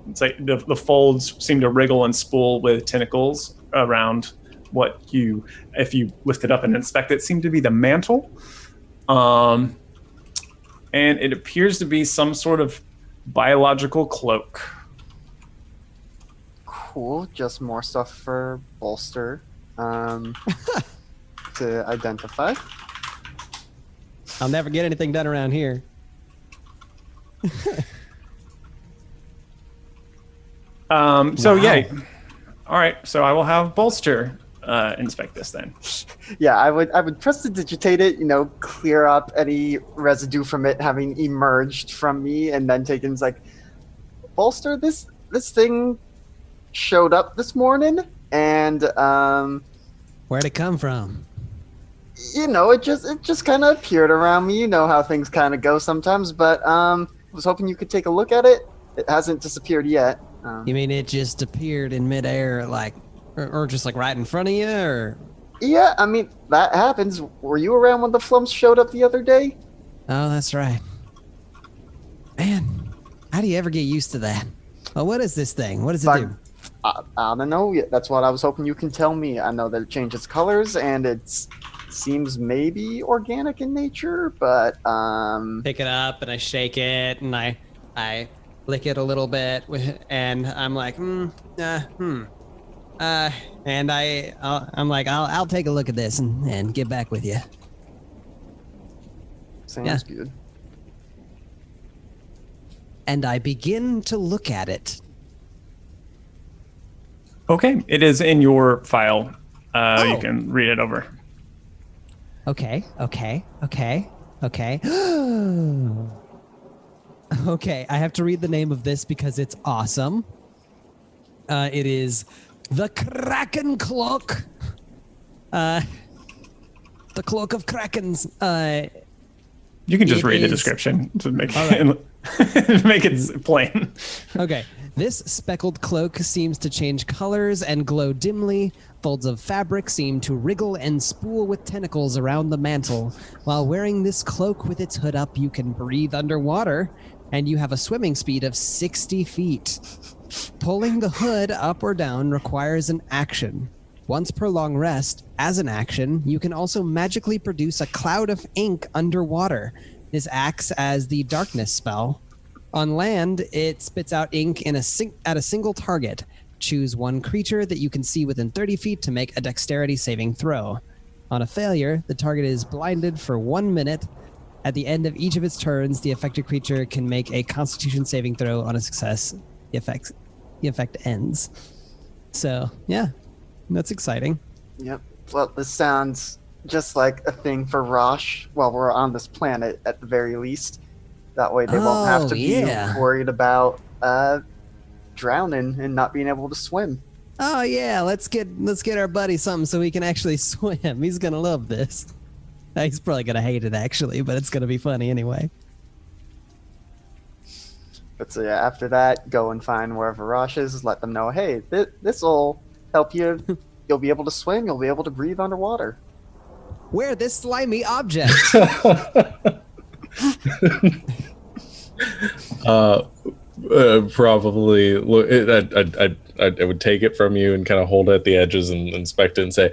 It's like the folds seem to wriggle and spool with tentacles around what if you lift it up and inspect it, seem to be the mantle. And it appears to be some sort of biological cloak. Cool. Just more stuff for Bolster to identify. I'll never get anything done around here. So Wow. yeah. All right. So I will have Bolster inspect this then. Yeah, I would prestidigitate it, clear up any residue from it having emerged from me, and then Taken's like, Bolster, this thing showed up this morning, and Where'd it come from? it just kind of appeared around me. You know how things kind of go sometimes, but I was hoping you could take a look at it. It hasn't disappeared yet. You mean it just appeared in midair, like, or just like right in front of you, or? Yeah, I mean, that happens. Were you around when the flumps showed up the other day? Oh, that's right. Man, how do you ever get used to that? Oh, what is this thing? What does it do? I don't know yet. That's what I was hoping you can tell me. I know that it changes colors and it seems maybe organic in nature, but Pick it up and I shake it and I lick it a little bit and I'm like, and I'm like, I'll take a look at this and get back with you. sounds good. And I begin to look at it. Okay, it is in your file. You Oh. can read it over. Okay. Okay, I have to read the name of this because it's awesome. It is the Kraken cloak. The cloak of Krakens. You can just It read the is- description to make right. make it plain. Okay. This speckled cloak seems to change colors and glow dimly. Folds of fabric seem to wriggle and spool with tentacles around the mantle. While wearing this cloak with its hood up, you can breathe underwater, and you have a swimming speed of 60 feet. Pulling the hood up or down requires an action. Once per long rest, as an action, you can also magically produce a cloud of ink underwater. This acts as the darkness spell. On land, it spits out ink at a single target. Choose one creature that you can see within 30 feet to make a dexterity saving throw. On a failure, the target is blinded for 1 minute. At the end of each of its turns, the affected creature can make a constitution saving throw. On a success, the effect ends. So, yeah, that's exciting. Yep. Well, this sounds just like a thing for Rosh while we're on this planet, at the very least. That way they won't have to be worried about drowning and not being able to swim. Oh yeah, let's get our buddy something so he can actually swim. He's gonna love this. He's probably gonna hate it actually, but it's gonna be funny anyway. But so yeah, after that, go and find wherever Rosh is. Let them know, hey, this will help you. You'll be able to swim. You'll be able to breathe underwater. Where this slimy object? Probably. Look, I would take it from you and kind of hold it at the edges and inspect it and say,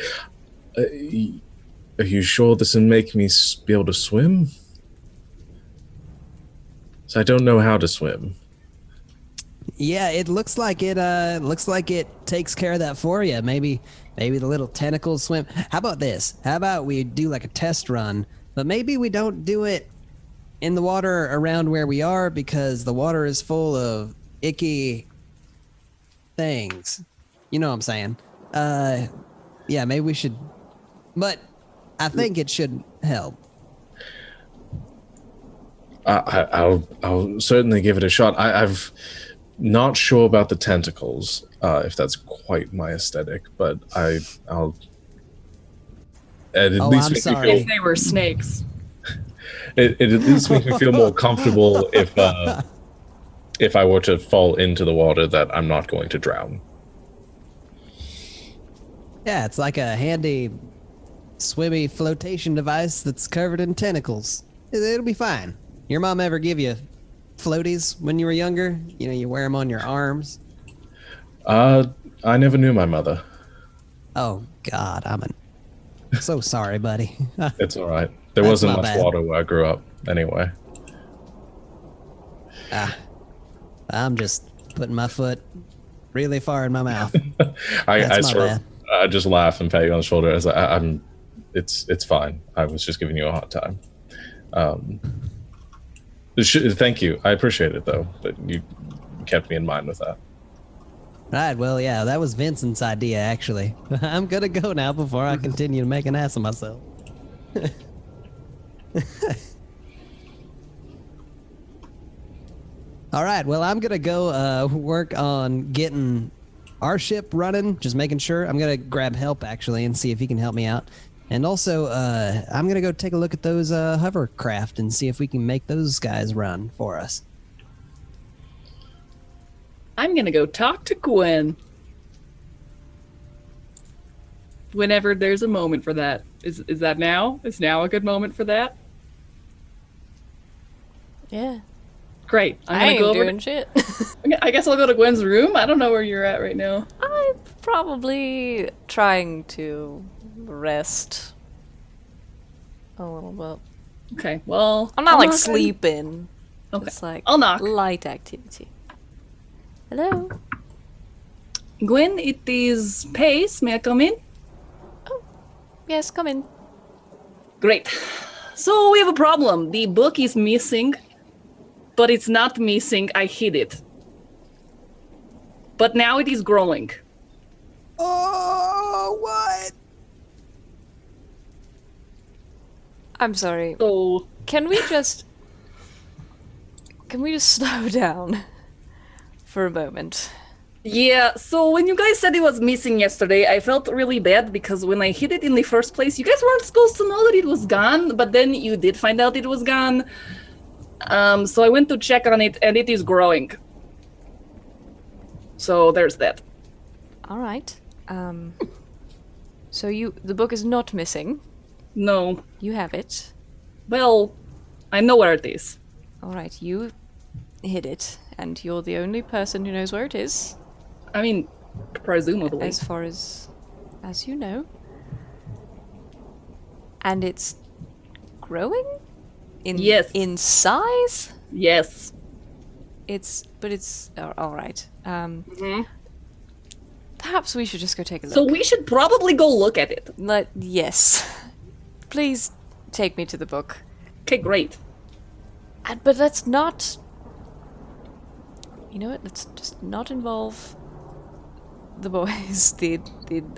"Are you sure this will make me be able to swim? So I don't know how to swim." Yeah, it looks like it takes care of that for you. Maybe the little tentacles swim. How about this? How about we do like a test run, but maybe we don't do it in the water around where we are because the water is full of icky things. You know what I'm saying? Yeah, maybe we should, but I think it should help. I'll certainly give it a shot. I've not sure about the tentacles, if that's quite my aesthetic, but I'll. At Oh, least I'm make me sorry. feel, If they were snakes. it at least makes me feel more comfortable if I were to fall into the water that I'm not going to drown. Yeah, it's like a handy swimmy flotation device that's covered in tentacles. It'll be fine. Your mom ever give you floaties when you were younger? You know, you wear them on your arms. I never knew my mother. Oh God, I'm so sorry, buddy. It's all right. There That's wasn't not much bad. water where I grew up, anyway. I'm just putting my foot really far in my mouth. I That's my sort bad. of, I just laugh and pat you on the shoulder. As it's fine. I was just giving you a hard time. Thank you. I appreciate it though that you kept me in mind with that. Right, well, yeah, that was Vincent's idea, actually. I'm gonna go now before I continue to make an ass of myself. All right, well, I'm gonna go work on getting our ship running, just making sure. I'm gonna grab help, actually, and see if he can help me out. And also, I'm gonna go take a look at those hovercraft and see if we can make those guys run for us. I'm gonna go talk to Gwen. Whenever there's a moment for that. Is that now? Is now a good moment for that? Yeah. Great. I'm I gonna ain't go over doing shit. I guess I'll go to Gwen's room. I don't know where you're at right now. I'm probably trying to rest a little bit. Okay, well... I'm not like gonna- sleeping. Okay. It's like I'll knock. light activity. Hello? Gwen, it is Pace. May I come in? Yes, come in. Great. So we have a problem. The book is missing, but it's not missing. I hid it. But now it is growing. Oh, what? I'm sorry. So Can we just slow down for a moment? Yeah, so when you guys said it was missing yesterday, I felt really bad because when I hid it in the first place, you guys weren't supposed to know that it was gone, but then you did find out it was gone. So I went to check on it, and it is growing. So there's that. All right. So the book is not missing. No. You have it. Well, I know where it is. All right, you hid it, and you're the only person who knows where it is, I mean, presumably. as far as you know. And it's growing? Yes. In size? Yes. It's all right. Mhm. Perhaps we should just go take a look. So we should probably go look at it. Yes. Please take me to the book. Okay, great. But let's not... You know what? Let's just not involve the boys, the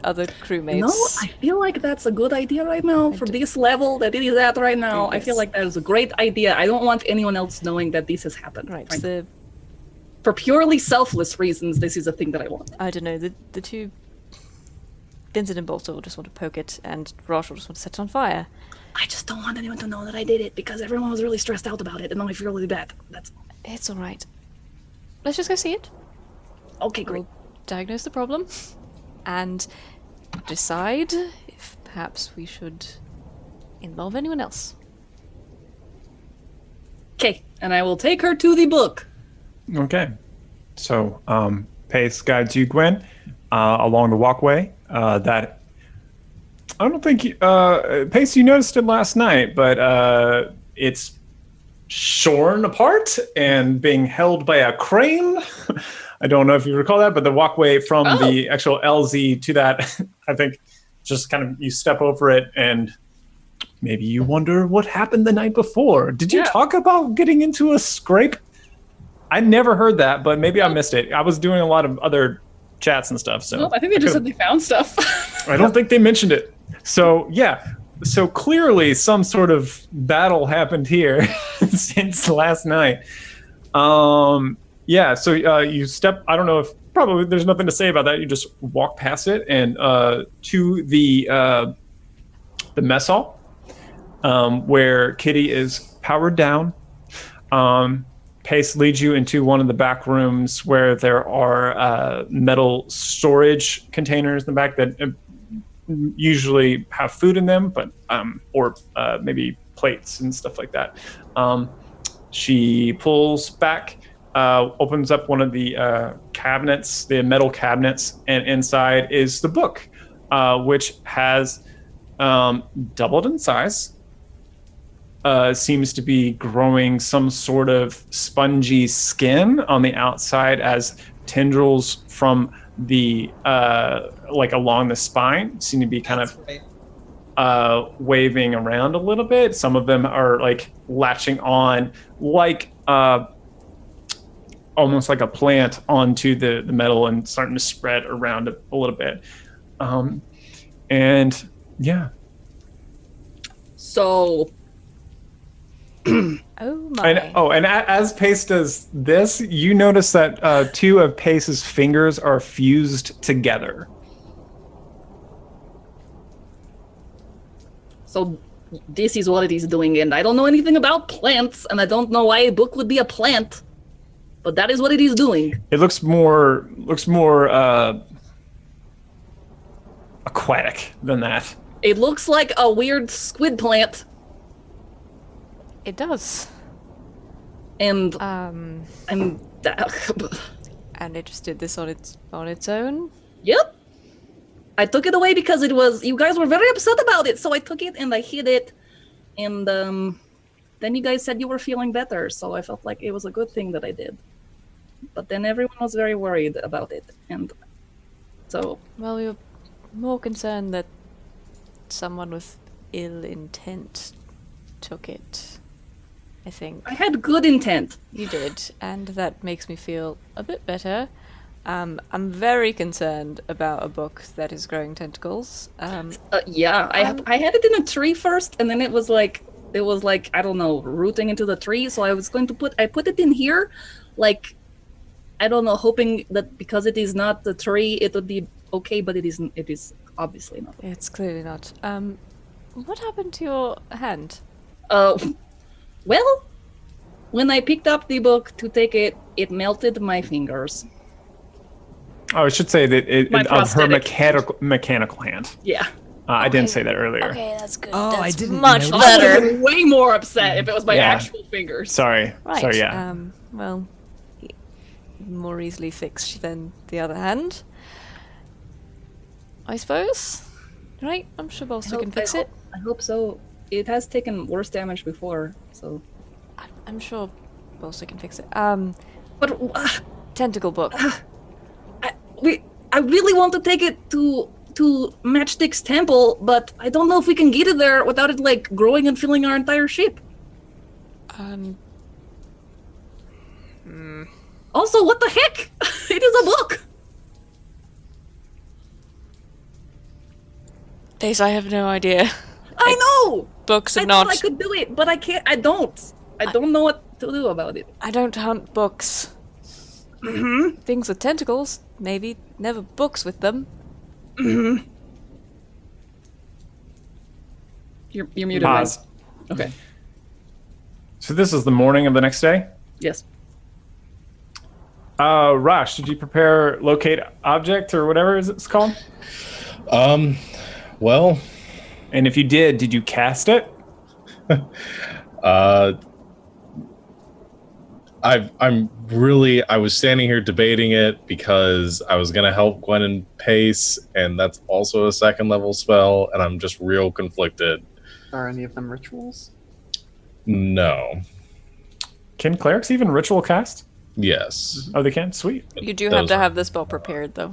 other crewmates. No, I feel like that's a good idea right now for this level that it is at right now. I feel Yes. like that is a great idea. I don't want anyone else knowing that this has happened. Right, Right. For purely selfless reasons, this is a thing that I want. I don't know, the two... Vincent and Bolter will just want to poke it, and Rosh will just want to set it on fire. I just don't want anyone to know that I did it because everyone was really stressed out about it, and now I feel really bad. That's It's alright. Let's just go see it. okay. Great. We'll diagnose the problem, and decide if perhaps we should involve anyone else. Okay, and I will take her to the book. Okay. So, Pace guides you, Gwen, along the walkway. That I don't think Pace, you noticed it last night, but it's shorn apart and being held by a crane. I don't know if you recall that, but the walkway from the actual LZ to that, I think, just kind of you step over it and maybe you wonder what happened the night before. Did you talk about getting into a scrape? I never heard that, but maybe I missed it. I was doing a lot of other chats and stuff. So Nope, I think they just said they found stuff. I don't think they mentioned it. So yeah, so clearly some sort of battle happened here since last night. Yeah, so you step. I don't know if probably there's nothing to say about that. You just walk past it and to the mess hall where Kitty is powered down. Pace leads you into one of the back rooms where there are metal storage containers in the back that usually have food in them, but or maybe plates and stuff like that. She pulls back, opens up one of the cabinets, the metal cabinets, and inside is the book, which has doubled in size. Seems to be growing some sort of spongy skin on the outside as tendrils from the like along the spine seem to be kind of waving around a little bit. Some of them are like latching on like almost like a plant onto the metal and starting to spread around a little bit. And yeah. So Oh my. And as Pace does this, you notice that two of Pace's fingers are fused together. So this is what it is doing, and I don't know anything about plants, and I don't know why a book would be a plant, but that is what it is doing. It looks more aquatic than that. It looks like a weird squid plant, It does. and And it just did this on its own. yep. I took it away because it was, you guys were very upset about it, so I took it and I hid it, and then you guys said you were feeling better, so I felt like it was a good thing that I did. But then everyone was very worried about it, and so... Well, we were more concerned that someone with ill intent took it, I think. I had good intent. You did, and that makes me feel a bit better. I'm very concerned about a book that is growing tentacles. Yeah, I had it in a tree first, and then it was like I don't know, rooting into the tree. So I was going to I put it in here, like I don't know, hoping that because it is not the tree, it would be okay, but it isn't. It is obviously not. It's clearly not. What happened to your hand? Well, when I picked up the book to take it, it melted my fingers. Oh, I should say that My of her prosthetic. mechanical hand. Yeah. I didn't say that earlier. Okay, that's good. Oh, that's I didn't much notice. I would have better. been way more upset if it was my Yeah. actual fingers. Sorry. Right. Sorry. Yeah. Well, more easily fixed than the other hand, I suppose. Right? I'm sure Bolster can fix it. I hope so. It has taken worse damage before, so. I'm sure Bolster can fix it. But Tentacle book. I really want to take it to Matchstick's temple, but I don't know if we can get it there without it like growing and filling our entire ship. Also, what the heck? It is a book. Dace, I have no idea. I know. Books are I not. thought I could do it, but I can't. I don't. I don't know what to do about it. I don't hunt books. Things with tentacles, maybe. Never books with them. You're muted. Pause. Ryan. Okay. So this is the morning of the next day. Yes. Rosh, did you prepare locate object or whatever it's called? Well, And if you did you cast it? I was standing here debating it because I was gonna help Gwen and Pace, and that's also a second level spell, and I'm just real conflicted. Are any of them rituals? No. Can clerics even ritual cast? Yes, Oh, they can? Sweet. You do have to have the spell prepared, though.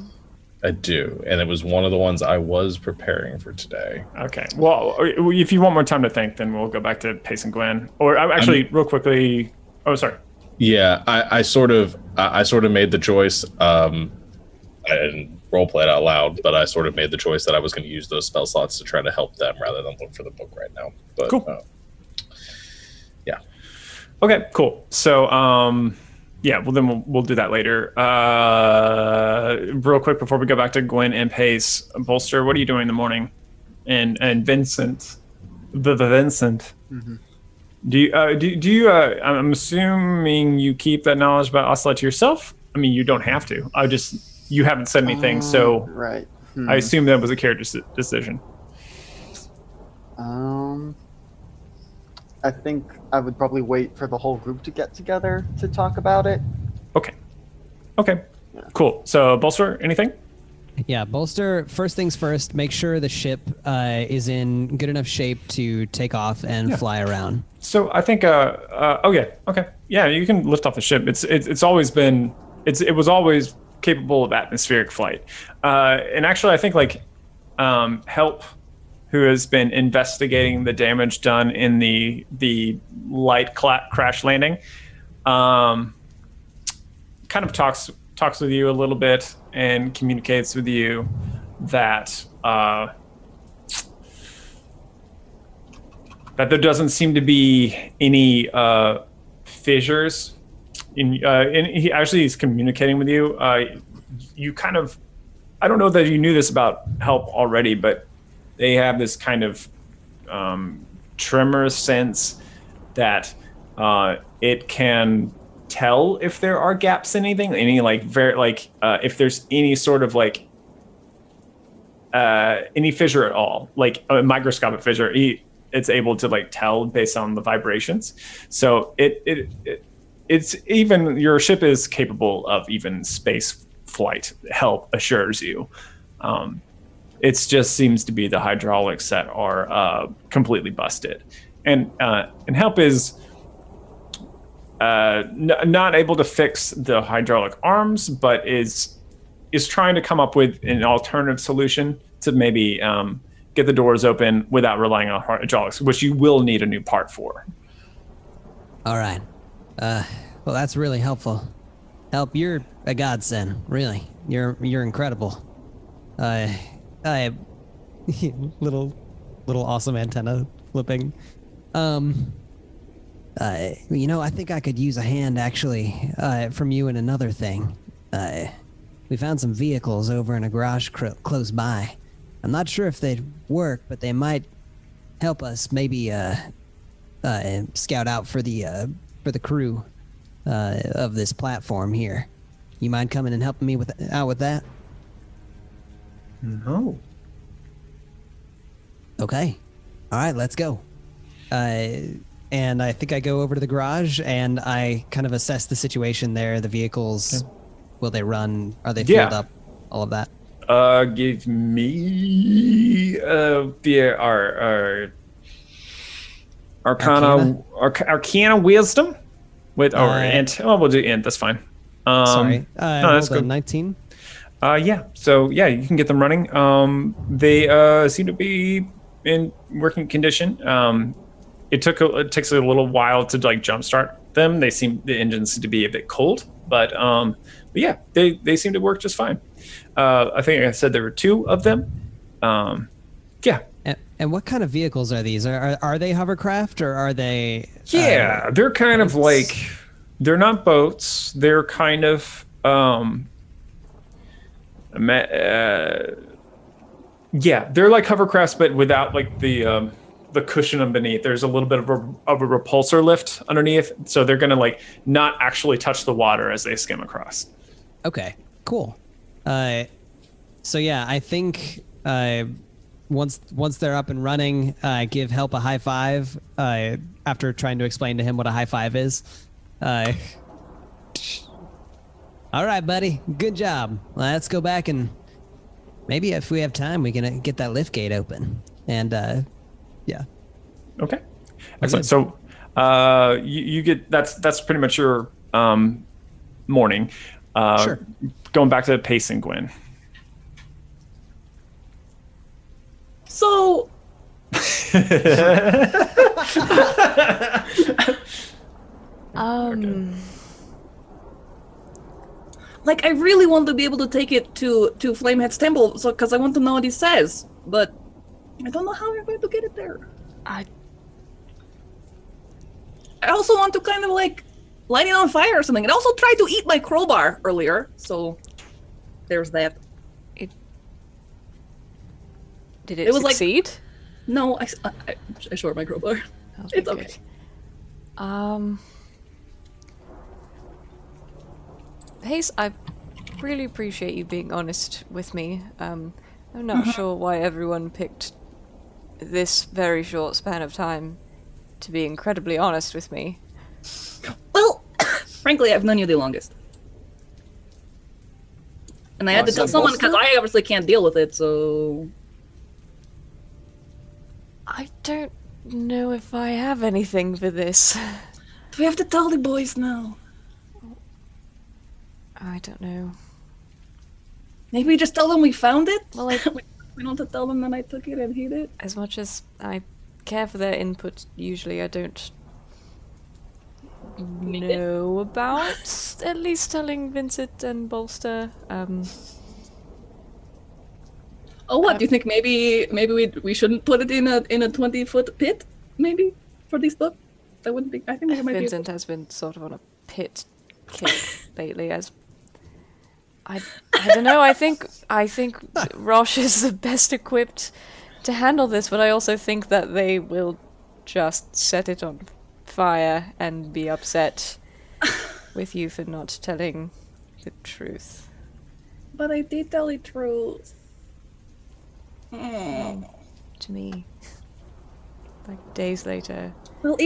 I do, and it was one of the ones I was preparing for today. Okay. Well, if you want more time to think, then we'll go back to Pace and Gwen. Or actually, real quickly. Oh, sorry. Yeah, I sort of made the choice. I didn't roleplay it out loud, but I sort of made the choice that I was going to use those spell slots to try to help them rather than look for the book right now. But Cool. Yeah. Okay. Cool. So, yeah. Well, then we'll do that later. Real quick before we go back to Gwen and Pace, Bolster, what are you doing in the morning? And Vincent, the Vincent. Mm-hmm. Do you? I'm assuming you keep that knowledge about Ocelot to yourself. I mean, you don't have to. You haven't said anything, so Right. I assume that was a character decision. I think I would probably wait for the whole group to get together to talk about it. Okay. Cool. So, Bolster, anything? Yeah, Bolster, first things first, make sure the ship is in good enough shape to take off and fly around. So I think yeah, you can lift off the ship. It's always been it was always capable of atmospheric flight. And actually I think Help, who has been investigating the damage done in the light crash landing, kind of talks with you a little bit and communicates with you that that there doesn't seem to be any fissures he's communicating with you. You kind of, I don't know that you knew this about Help already, but they have this kind of tremor sense that it can tell if there are gaps in anything, if there's any sort of any fissure at all, like a microscopic fissure. It's able to tell based on the vibrations. So it's even, your ship is capable of even space flight, Help assures you. It just seems to be the hydraulics that are completely busted, and Help is not able to fix the hydraulic arms, but is trying to come up with an alternative solution to maybe get the doors open without relying on hydraulics, which you will need a new part for. All right. Well, that's really helpful. Help, you're a godsend, really. You're incredible. I little awesome antenna flipping. I think I could use a hand actually from you in another thing. We found some vehicles over in a garage close by. I'm not sure if they'd work, but they might help us maybe scout out for the crew of this platform here. You mind coming and helping me out with that? No. Okay. All right, let's go. And I think I go over to the garage and I kind of assess the situation there. The vehicles, will they run? Are they filled up? All of that. Give me our Arcana wisdom with our int. Oh, we'll do int. That's fine. Sorry. No, that's good. 19. Yeah. So yeah, you can get them running. They seem to be in working condition. It takes a little while to like jumpstart them. The engines seem to be a bit cold, but yeah, they seem to work just fine. I think I said there were 2 of them. Yeah. And what kind of vehicles are these? Are they hovercraft or are they? Yeah, they're kind of like, they're not boats. They're kind of yeah, they're like hovercrafts, but without like the cushion underneath. There's a little bit of a repulsor lift underneath, so they're gonna like not actually touch the water as they skim across. Okay, cool. So yeah, I think once they're up and running, give Help a high five. After trying to explain to him what a high five is. All right, buddy. Good job. Let's go back and maybe if we have time, we can get that lift gate open. And yeah. Okay. Excellent. So you get that's pretty much your morning. Sure. Going back to pacing, Gwen. So like I really want to be able to take it to Flamehead's temple, so because I want to know what he says, but I don't know how we're going to get it there. I also want to kind of like light it on fire or something. It also tried to eat my crowbar earlier, so there's that. Did it succeed? Like, no, I short my crowbar. Okay, it's okay. Good. Hayes, I really appreciate you being honest with me. I'm not sure why everyone picked this very short span of time to be incredibly honest with me. Well, frankly, I've known you the longest. And I had to tell someone because I obviously can't deal with it, so... I don't know if I have anything for this. Do we have to tell the boys now? I don't know. Maybe we just tell them we found it? Well, we don't have to tell them that I took it and hid it? As much as I care for their input, usually I don't know about at least telling Vincent and Bolster. Oh, what? Do you think maybe we shouldn't put it in a 20-foot pit? Maybe for this book? That wouldn't be. I think it might be. Vincent has been sort of on a pit kick lately. As I don't know. I think Rosh is the best equipped to handle this, but I also think that they will just set it on fire and be upset with you for not telling the truth. But I did tell the truth. To me, like days later. Well,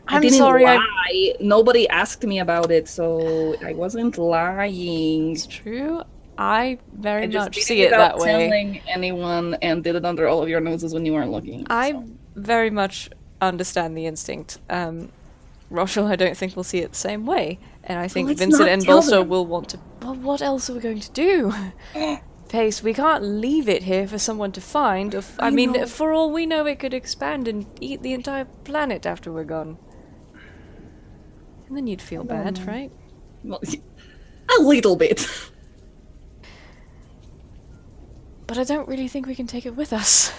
I'm didn't sorry. lie. Nobody asked me about it, so I wasn't lying. It's true. I very just much did see it that way. Telling anyone and did it under all of your noses when you weren't looking. I very much understand the instinct. Rochelle, I don't think will see it the same way, and I think Vincent and Bolster will want to. Well, what else are we going to do? Pace, we can't leave it here for someone to find. I mean, for all we know, it could expand and eat the entire planet after we're gone. And then you'd feel bad, right? Well, a little bit. But I don't really think we can take it with us.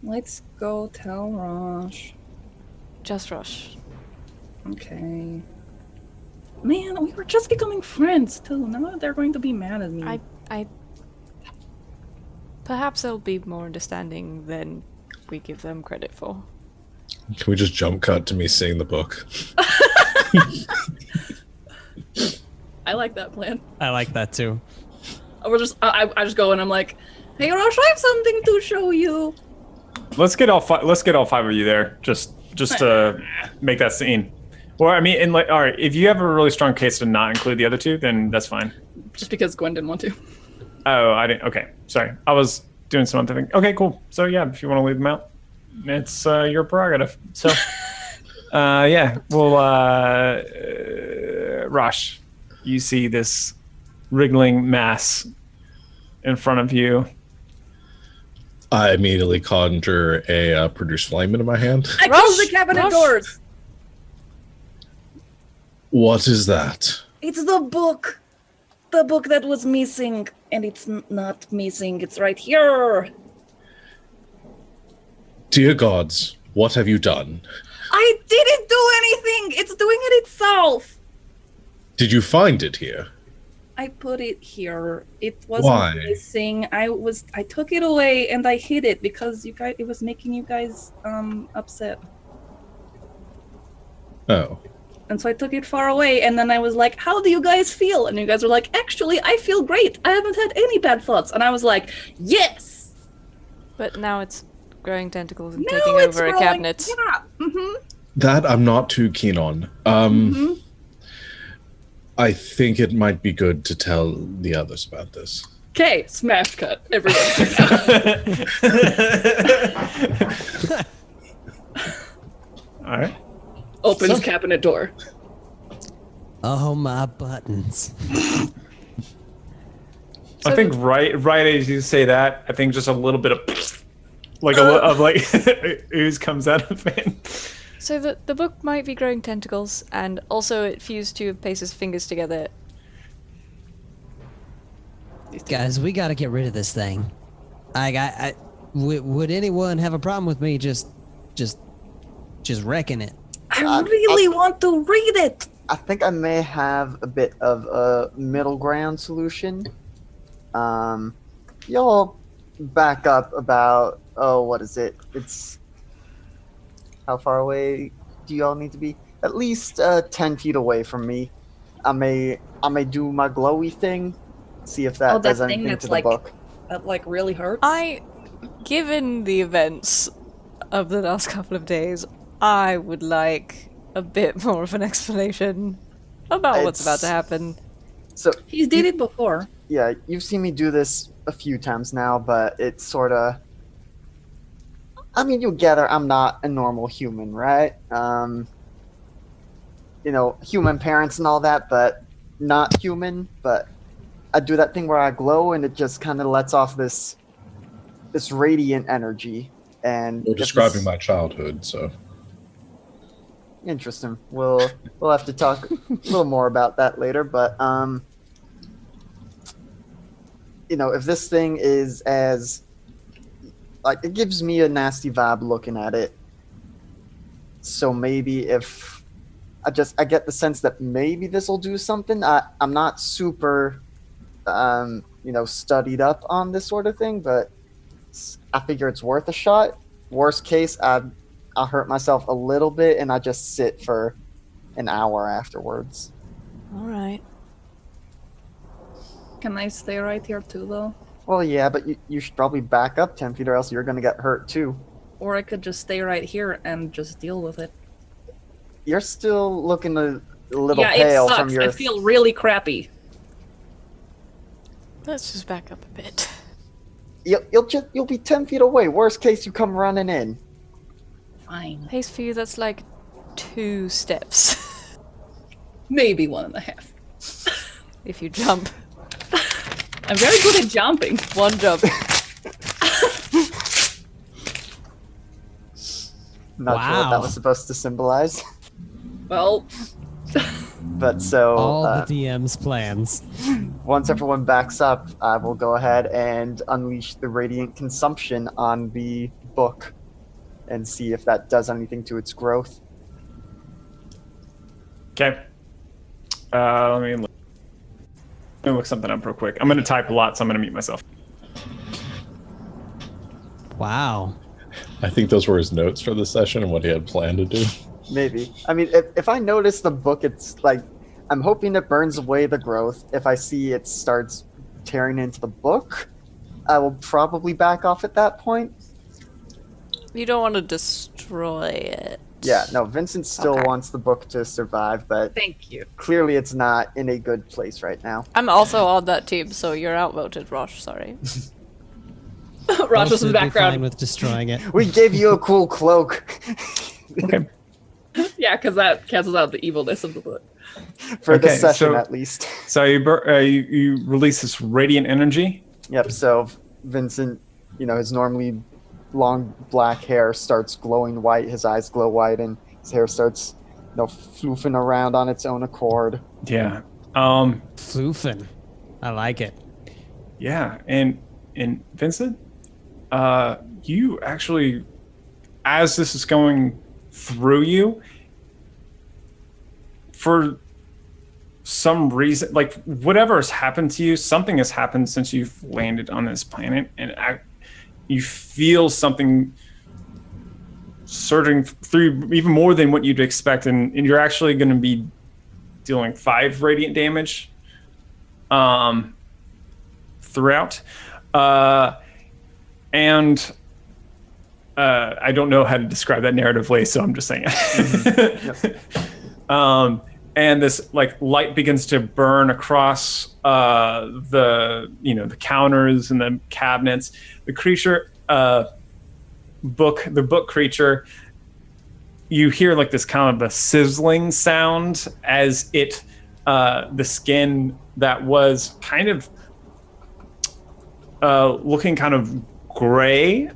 Let's go tell Rosh. Just Rush. Okay. Man, we were just becoming friends too. Now they're going to be mad at me. I perhaps they'll be more understanding than we give them credit for. Can we just jump cut to me seeing the book? I like that plan. I like that too. I just go and I'm like, hey Rosh, I have something to show you. Let's get all five of you there, just to make that scene. Or I mean, and like, all right, if you have a really strong case to not include the other two, then that's fine. Just because Gwen didn't want to. Oh, I didn't. Okay, sorry, I was doing some other thing. Okay, cool. So yeah, if you want to leave them out, it's your prerogative. So, yeah, well, Rosh, you see this wriggling mass in front of you. I immediately conjure a produce flame into my hand. I close the cabinet doors. What is that? It's the book. The book that was missing. And it's not missing. It's right here. Dear gods, what have you done? I didn't do anything. It's doing it itself. Did you find it here? I put it here. It wasn't missing. I took it away and I hid it because it was making you guys upset. Oh. And so I took it far away, and then I was like, how do you guys feel? And you guys were like, actually, I feel great. I haven't had any bad thoughts. And I was like, yes! But now it's growing tentacles and taking over a cabinet. Yeah. Mm-hmm. That I'm not too keen on. I think it might be good to tell the others about this. Okay, smash cut. Everyone. All right. Opens cabinet door. Oh, my buttons. I think right as you say that, I think just a little bit of like ooze comes out of it. So the book might be growing tentacles, and also it fused two of Pace's fingers together. Guys, we gotta get rid of this thing. Would anyone have a problem with me just wrecking it? I really want to read it. I think I may have a bit of a middle ground solution. Y'all back up about, what is it? It's, how far away do y'all need to be? At least 10 feet away from me. I may do my glowy thing, see if that does anything to the book. That really hurts? Given the events of the last couple of days, I would like a bit more of an explanation about what's about to happen. So he's did it before. Yeah, you've seen me do this a few times now, but it's sort of... I mean, you gather I'm not a normal human, right? Human parents and all that, but not human. But I do that thing where I glow, and it just kind of lets off this radiant energy. And you're describing my childhood, so... Interesting. We'll have to talk a little more about that later, but if this thing is as it gives me a nasty vibe looking at it. So maybe if I get the sense that maybe this will do something. I'm not super studied up on this sort of thing, but I figure it's worth a shot. Worst case, I'll hurt myself a little bit, and I just sit for an hour afterwards. All right. Can I stay right here too, though? Well, yeah, but you should probably back up 10 feet, or else you're going to get hurt too. Or I could just stay right here and just deal with it. You're still looking a little pale from your... I feel really crappy. Let's just back up a bit. You'll be 10 feet away. Worst case, you come running in. Fine. Pace for you, that's like 2 steps. Maybe 1.5. If you jump. I'm very good at jumping. 1 jump. Not sure what that was supposed to symbolize. Well... But so... all the DM's plans. Once everyone backs up, I will go ahead and unleash the radiant consumption on the book and see if that does anything to its growth. Okay. Let me look something up real quick. I'm going to type a lot, so I'm going to mute myself. Wow. I think those were his notes for the session and what he had planned to do. Maybe. I mean, if I notice the book, it's like, I'm hoping it burns away the growth. If I see it starts tearing into the book, I will probably back off at that point. You don't want to destroy it. Yeah, no, Vincent still Okay. wants the book to survive, but Thank you. clearly it's not in a good place right now. I'm also on that team, so you're outvoted, Rosh. Sorry. Rosh was Most in would the be background. fine with destroying it. We gave you a cool cloak Okay. Yeah, because that cancels out the evilness of the book. for Okay, this session so- at least. So you release this radiant energy. Yep, so Vincent, his normally long black hair starts glowing white, his eyes glow white, and his hair starts, floofing around on its own accord. Yeah. Floofing. I like it. Yeah, and Vincent, you actually, as this is going through you, for some reason, like whatever has happened to you, something has happened since you've landed on this planet, and you feel something surging through even more than what you'd expect, and you're actually going to be dealing 5 radiant damage throughout. And I don't know how to describe that narratively, so I'm just saying it. And this light begins to burn across the counters and the cabinets. The creature, the book creature, you hear this kind of a sizzling sound as it, the skin that was kind of looking kind of gray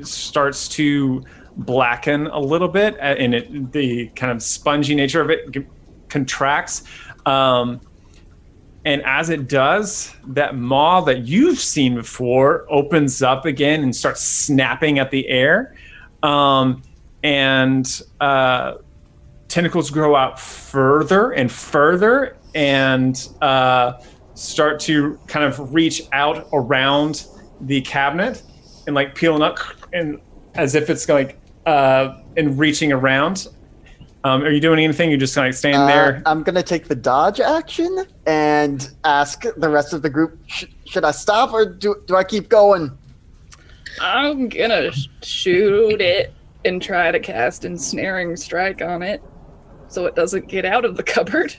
starts to blacken a little bit, and the kind of spongy nature of it contracts. And as it does, that maw that you've seen before opens up again and starts snapping at the air. And tentacles grow out further and further and start to kind of reach out around the cabinet and peeling up, and as if it's and reaching around. Are you doing anything? You just stand there? I'm going to take the dodge action and ask the rest of the group, should I stop or do I keep going? I'm gonna shoot it and try to cast Ensnaring Strike on it so it doesn't get out of the cupboard.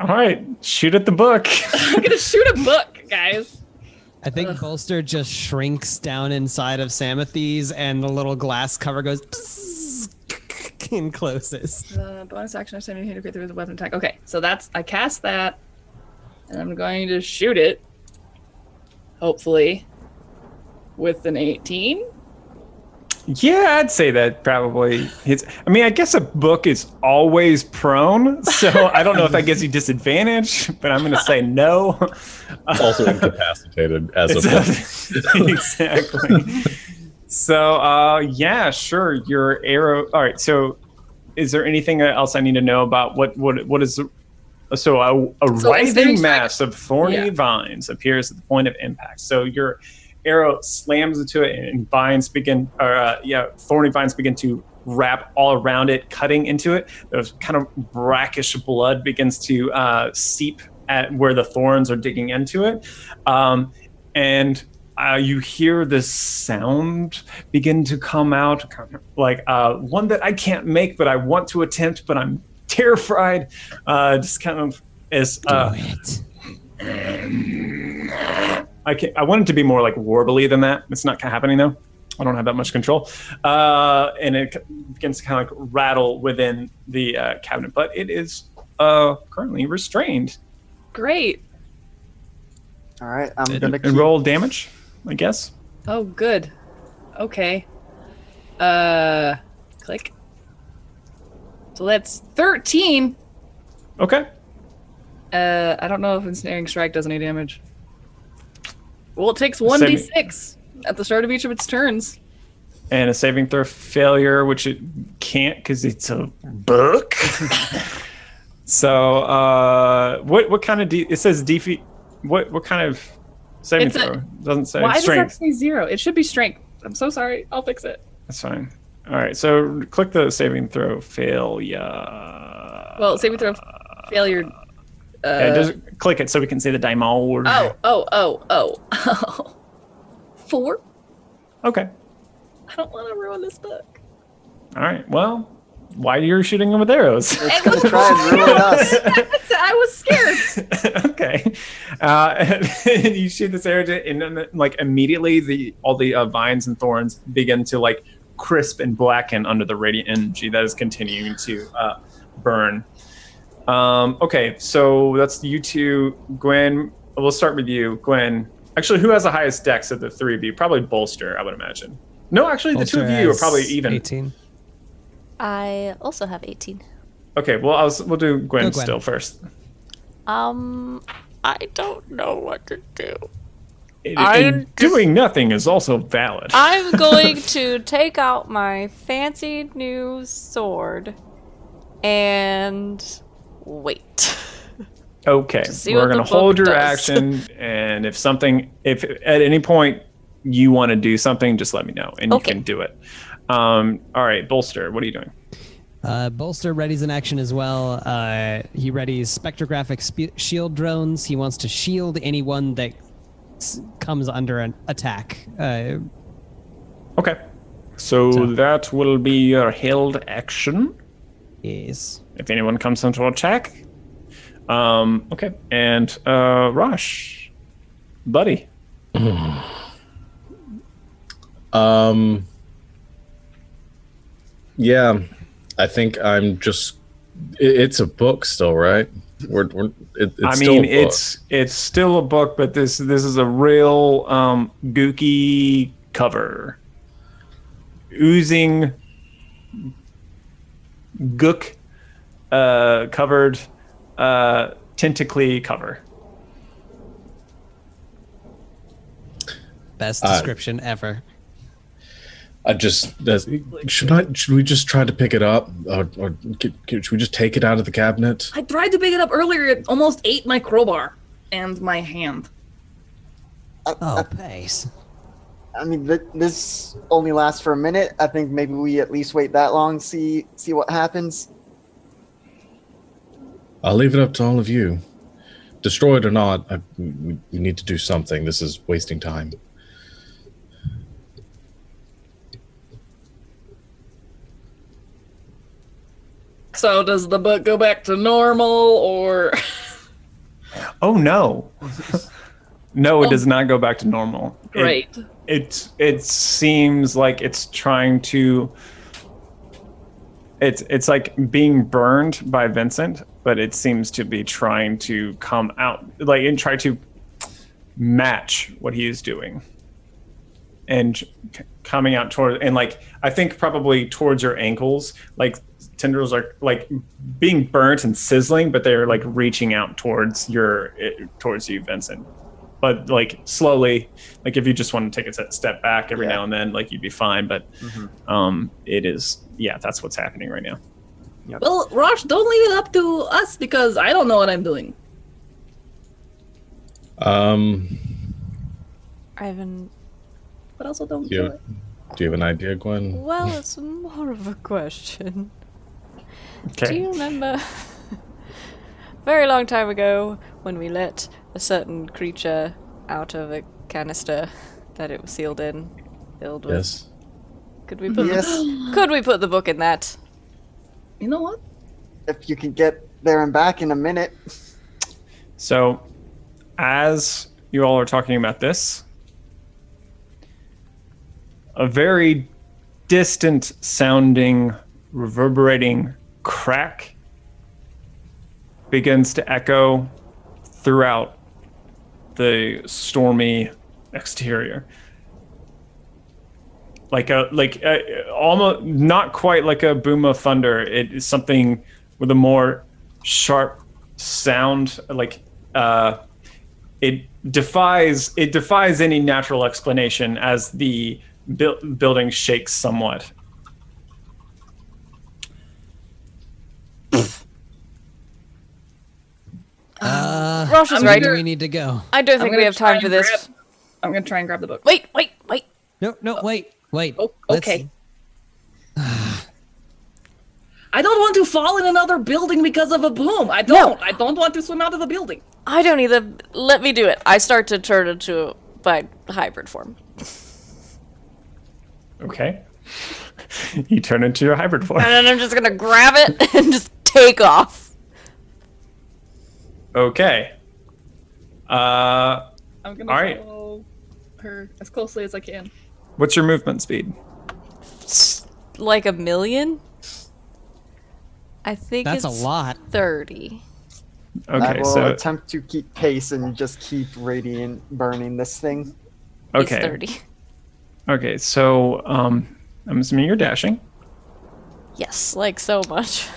All right, shoot at the book. I'm gonna shoot a book, guys. I think Bolster just shrinks down inside of Samathes, and the little glass cover goes and closes. Bonus action, I send you to create the weapon attack. Okay, so I cast that, and I'm going to shoot it, hopefully, with an 18. Yeah, I'd say that probably hits. I mean, I guess a book is always prone, so I don't know if that gives you disadvantage, but I'm going to say no. It's also incapacitated as a book. Exactly. So, yeah, sure. Your arrow. All right. So, is there anything else I need to know about what is? So, a writhing mass of thorny vines appears at the point of impact. So your arrow slams into it, and thorny vines begin to wrap all around it, cutting into it. There's kind of brackish blood begins to seep at where the thorns are digging into it, and you hear this sound begin to come out, one that I can't make, but I want to attempt, but I'm terrified. Just kind of as Do it. I want it to be more warbly than that. It's not happening though. I don't have that much control, and it begins to kind of rattle within the cabinet, but it is currently restrained. Great. All right, I'm going to And roll damage, I guess. Oh, good. Okay. Click. So that's 13. Okay. I don't know if Ensnaring Strike does any damage. Well, it takes 1d6 at the start of each of its turns. And a saving throw failure, which it can't because it's a book. So, what kind of it says defeat? What kind of saving throw? Doesn't say Why strength. does that say 0? It should be strength. I'm so sorry. I'll fix it. That's fine. All right, so click the saving throw failure. Well, saving throw failure. Yeah, just click it so we can see the diamond. Oh. 4? Okay. I don't want to ruin this book. All right. Well, why you're shooting them with arrows? It's going to try and ruin us. I was scared. Okay. You shoot this arrow, and then, like, immediately all the vines and thorns begin to like crisp and blacken under the radiant energy that is continuing to burn. Okay, so that's you two. Gwen, we'll start with you. Gwen, actually, who has the highest dex of the three of you? Probably Bolster, I would imagine. No, actually, the two of you are probably even. 18. I also have 18. Okay, well, we'll do Gwen, Gwen. still first. I don't know what to do. Doing nothing is also valid. I'm going to take out my fancy new sword and wait. Okay, see we're what going the to hold book your does. action, and if at any point you want to do something, just let me know, and Okay. you can do it. All right, Bolster, what are you doing? Bolster readies an action as well. He readies spectrographic shield drones. He wants to shield anyone that comes under an attack. Okay, so that will be your held action. Yes. If anyone comes into attack. Okay, and Rosh, buddy. Yeah, I think I'm just. It's a book still, right? It's I still mean, a book. it's still a book, but this is a real gooky cover, oozing gook covered tentacly cover. Best description ever. Should we just try to pick it up, or should we just take it out of the cabinet? I tried to pick it up earlier. It almost ate my crowbar and my hand. Oh, pace. I mean, this only lasts for a minute. I think maybe we at least wait that long, see what happens. I'll leave it up to all of you. Destroy it or not, we need to do something. This is wasting time. So does the book go back to normal, or? Oh no, no, it does not go back to normal. Great. It seems like it's trying to. It's like being burned by Vincent, but it seems to be trying to come out, like, and try to match what he is doing, and coming out toward, and like I think probably towards your ankles, like tendrils are like being burnt and sizzling, but they're like reaching out towards you, Vincent. But like slowly, like if you just want to take a step back every now and then, like you'd be fine. But it is, that's what's happening right now. Well, Rosh, don't leave it up to us because I don't know what I'm doing. Ivan, But also don't Do do you, it. do you have an idea, Gwen? well, it's more of a question. Okay. Do you remember very long time ago when we let a certain creature out of a canister that it was sealed in, filled with? Yes. Could we put Yes. could we put the book in that? You know what? If you can get there and back in a minute. So, as you all are talking about this, a very distant sounding, reverberating crack begins to echo throughout the stormy exterior. Like almost not quite like a boom of thunder. It is something with a more sharp sound, like it defies any natural explanation as the building shakes somewhat. Rosh is Where right. do we need to go? I don't I'm think gonna we have try time for and this. I'm gonna try and grab the book. Wait. No, wait. Oh, Let's- okay. I don't want to fall in another building because of a boom. I don't. I don't want to swim out of the building. I don't either. Let me do it. I start to turn into my hybrid form. Okay. You turn into your hybrid form. And then I'm just gonna grab it and just take off. Okay. I'm gonna All right. follow her as closely as I can. What's your movement speed? Like 1,000,000? I think That's it's a lot. 30. I Okay, will so attempt to keep pace and just keep radiant burning this thing. It's okay. 30. Okay, so I'm assuming you're dashing. Yes, like so much.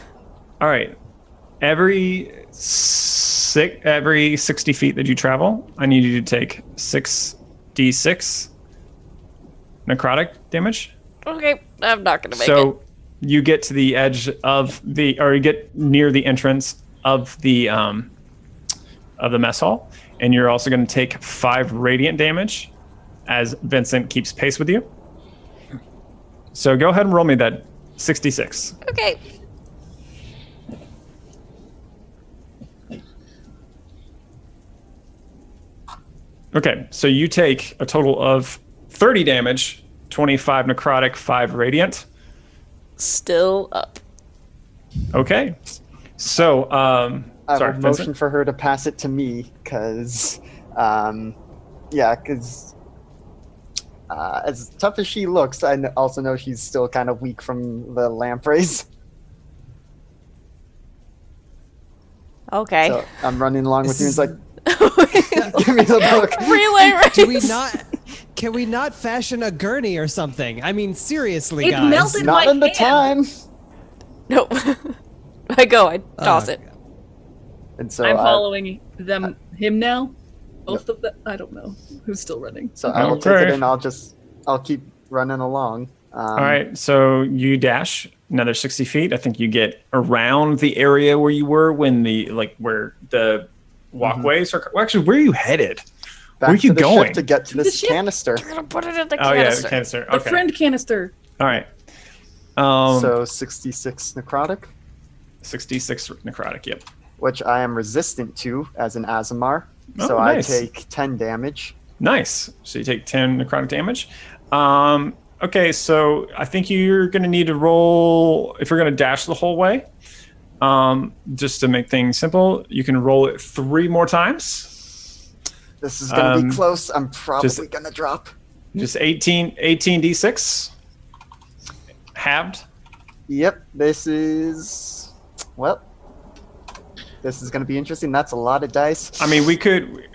All right. Every 60 feet that you travel, I need you to take 6d6 necrotic damage. Okay, I'm not gonna make it. So you get to the edge of or you get near the entrance of the mess hall, and you're also going to take 5 radiant damage as Vincent keeps pace with you. So go ahead and roll me that 66. Okay. Okay, so you take a total of 30 damage, 25 necrotic, 5 radiant. Still up. Okay. So, I sorry, will motion Vincent. for her to pass it to me, because, as tough as she looks, I also know she's still kind of weak from the lampreys. Okay. So I'm running along with you. This He's like, give me the book. Relay race. Do we not? Can we not fashion a gurney or something? I mean, seriously, It guys. melted. Not my in the hand. time. No. I toss it. And so I'm following him now. Both of them. I don't know who's still running. So I will take Okay. it and I'll keep running along. All right, so you dash another 60 feet. I think you get around the area where you were when where the walkways are. Well, actually, where are you headed? Back Where are you to the going? ship to get to The this ship. canister. I'm gonna put it in the Oh yeah, canister. the canister. The Okay. friend canister. All right. So 66 necrotic, 66 necrotic. Yep. which I am resistant to as an Azamar. Oh, So nice. I take 10 damage. Nice. So you take 10 necrotic damage. Okay, so I think you're going to need to roll, if you're going to dash the whole way, just to make things simple, you can roll it 3 more times. This is going to be close. I'm probably going to drop. Just 18d6. Halved. Yep, this is going to be interesting. That's a lot of dice. I mean, we could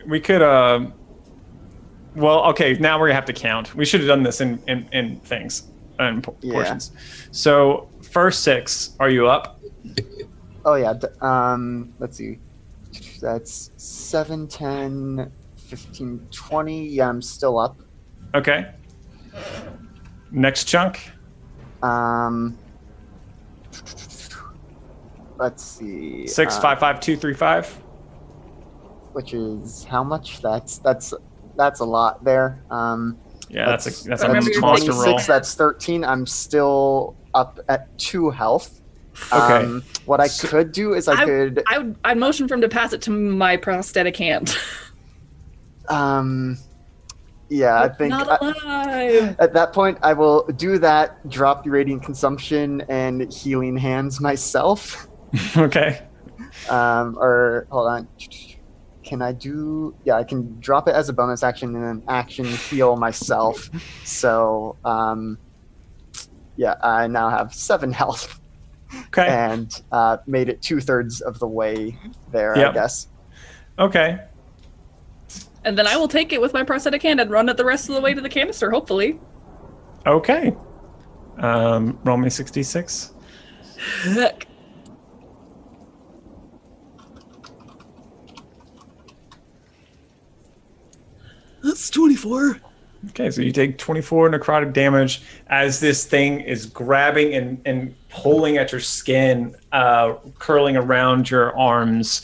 well, okay, now we're going to have to count. We should have done this in things, in portions. So, first 6, are you up? Oh yeah, let's see. That's 7, 10, 15, 20. Yeah, I'm still up. Okay. Next chunk. Let's see. 6, 5, 5, 2, 3, 5. Which is how much? That's a lot there. Yeah, that's a remember your monster roll. 26, that's 13. I'm still up at 2 health. Okay. What I could do is I'd motion for him to pass it to my prosthetic hand. Yeah, I think Not alive. at that point I will do that, drop the radiant consumption and healing hands myself. Okay. Or hold on. Can I do? Yeah, I can drop it as a bonus action and then action heal myself. So, yeah, I now have 7 health Okay. and made it 2/3 of the way there. Yep. I guess. Okay. And then I will take it with my prosthetic hand and run it the rest of the way to the canister, hopefully. Okay. Roll me 66. Heck. That's 24. Okay, so you take 24 necrotic damage as this thing is grabbing and pulling at your skin, curling around your arms.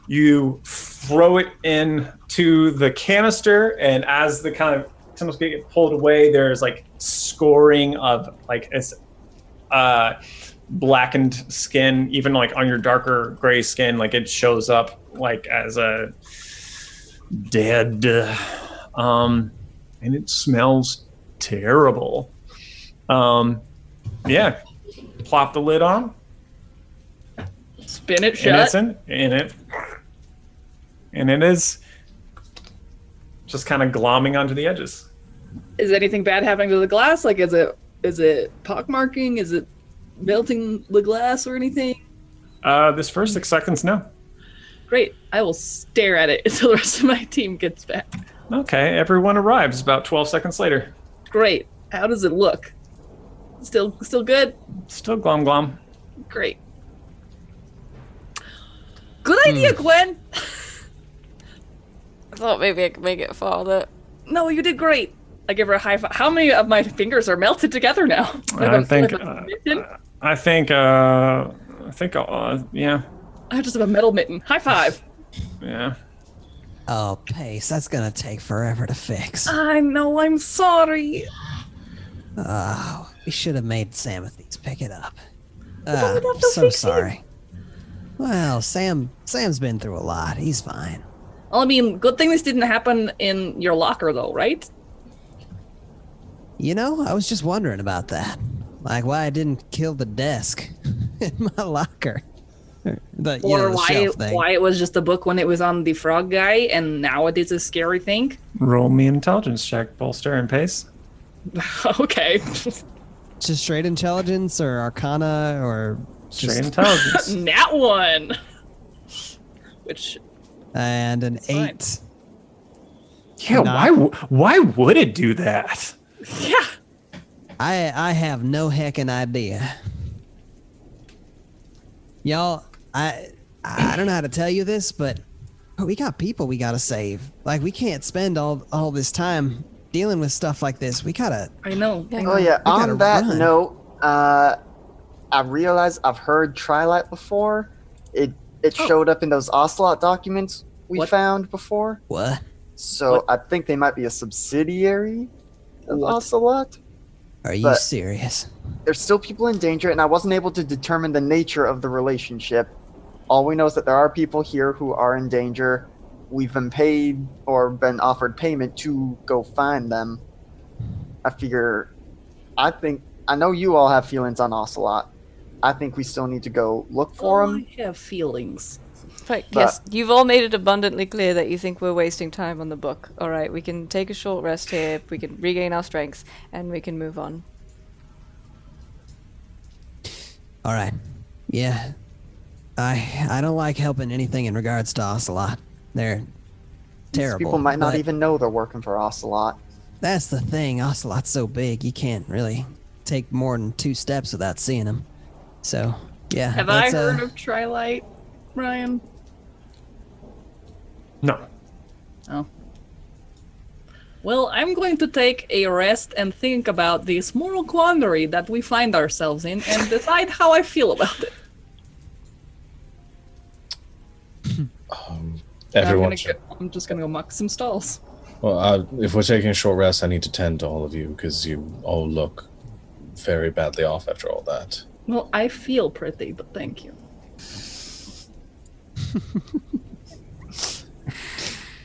You throw it into the canister, and as the kind of tunnels get pulled away, there's like scoring of like it's blackened skin, even like on your darker gray skin, like it shows up like as a dead. And it smells terrible. Yeah, plop the lid on. Spin it And it's shut. and it is just kind of glomming onto the edges. Is anything bad happening to the glass? Like, is it pockmarking? Is it melting the glass or anything? This first 6 seconds, no. Great. I will stare at it until the rest of my team gets back. Okay, everyone arrives about 12 seconds later. Great. How does it look? Still good? Still glom glom. Great. Good idea, Gwen. I thought maybe I could make it farther. No, you did great. I give her a high five. How many of my fingers are melted together now? I think, yeah. I just have a metal mitten. High five. Yeah. Oh, Pace, that's gonna take forever to fix. I know, I'm sorry. Oh, we should have made Samothes pick it up. we'd have to So fix sorry. Well, Sam's been through a lot. He's fine. Well, I mean, good thing this didn't happen in your locker, though, right? You know, I was just wondering about that. Like why I didn't kill the desk in my locker. The shelf thing. Why it was just a book when it was on the frog guy, and now it is a scary thing? Roll me an intelligence check, Bolster and Pace. Okay. Just straight intelligence or arcana or Straight just intelligence. Nat 1. Which, and an fine. 8. Yeah, why would it do that? yeah. I have no heckin' idea. Y'all, I don't know how to tell you this, but we got people we gotta save. Like we can't spend all this time dealing with stuff like this. We gotta. I know. Oh yeah. gotta On that run. note, I realized I've heard Trilite before. It showed up in those Ocelot documents we What? found before. What? So What? I think they might be a subsidiary of What? Ocelot. Are you But- serious? There's still people in danger, and I wasn't able to determine the nature of the relationship. All we know is that there are people here who are in danger. We've been paid or been offered payment to go find them. I know you all have feelings on Ocelot. I think we still need to go look for them. I have feelings. Right, But- yes, you've all made it abundantly clear that you think we're wasting time on the book. Alright, we can take a short rest here, we can regain our strength, and we can move on. All right. Yeah. I don't like helping anything in regards to Ocelot. They're These terrible. people might not but even know they're working for Ocelot. That's the thing. Ocelot's so big, you can't really take more than 2 steps without seeing him. So, yeah. Have I that's, heard of Trilite, Ryan? No. Oh. Well, I'm going to take a rest and think about this moral quandary that we find ourselves in and decide how I feel about it. Everyone. I'm just gonna go muck some stalls. Well, if we're taking a short rest, I need to tend to all of you because you all look very badly off after all that. Well, I feel pretty, but thank you.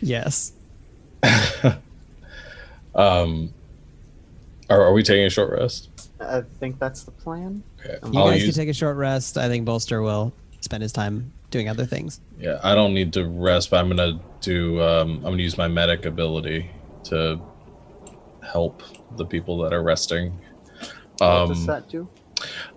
Yes. Are we taking a short rest? I think that's the plan. Okay. You I'll guys use- can take a short rest. I think Bolster will spend his time doing other things. Yeah, I don't need to rest, but I'm gonna do. I'm gonna use my medic ability to help the people that are resting. What does that do?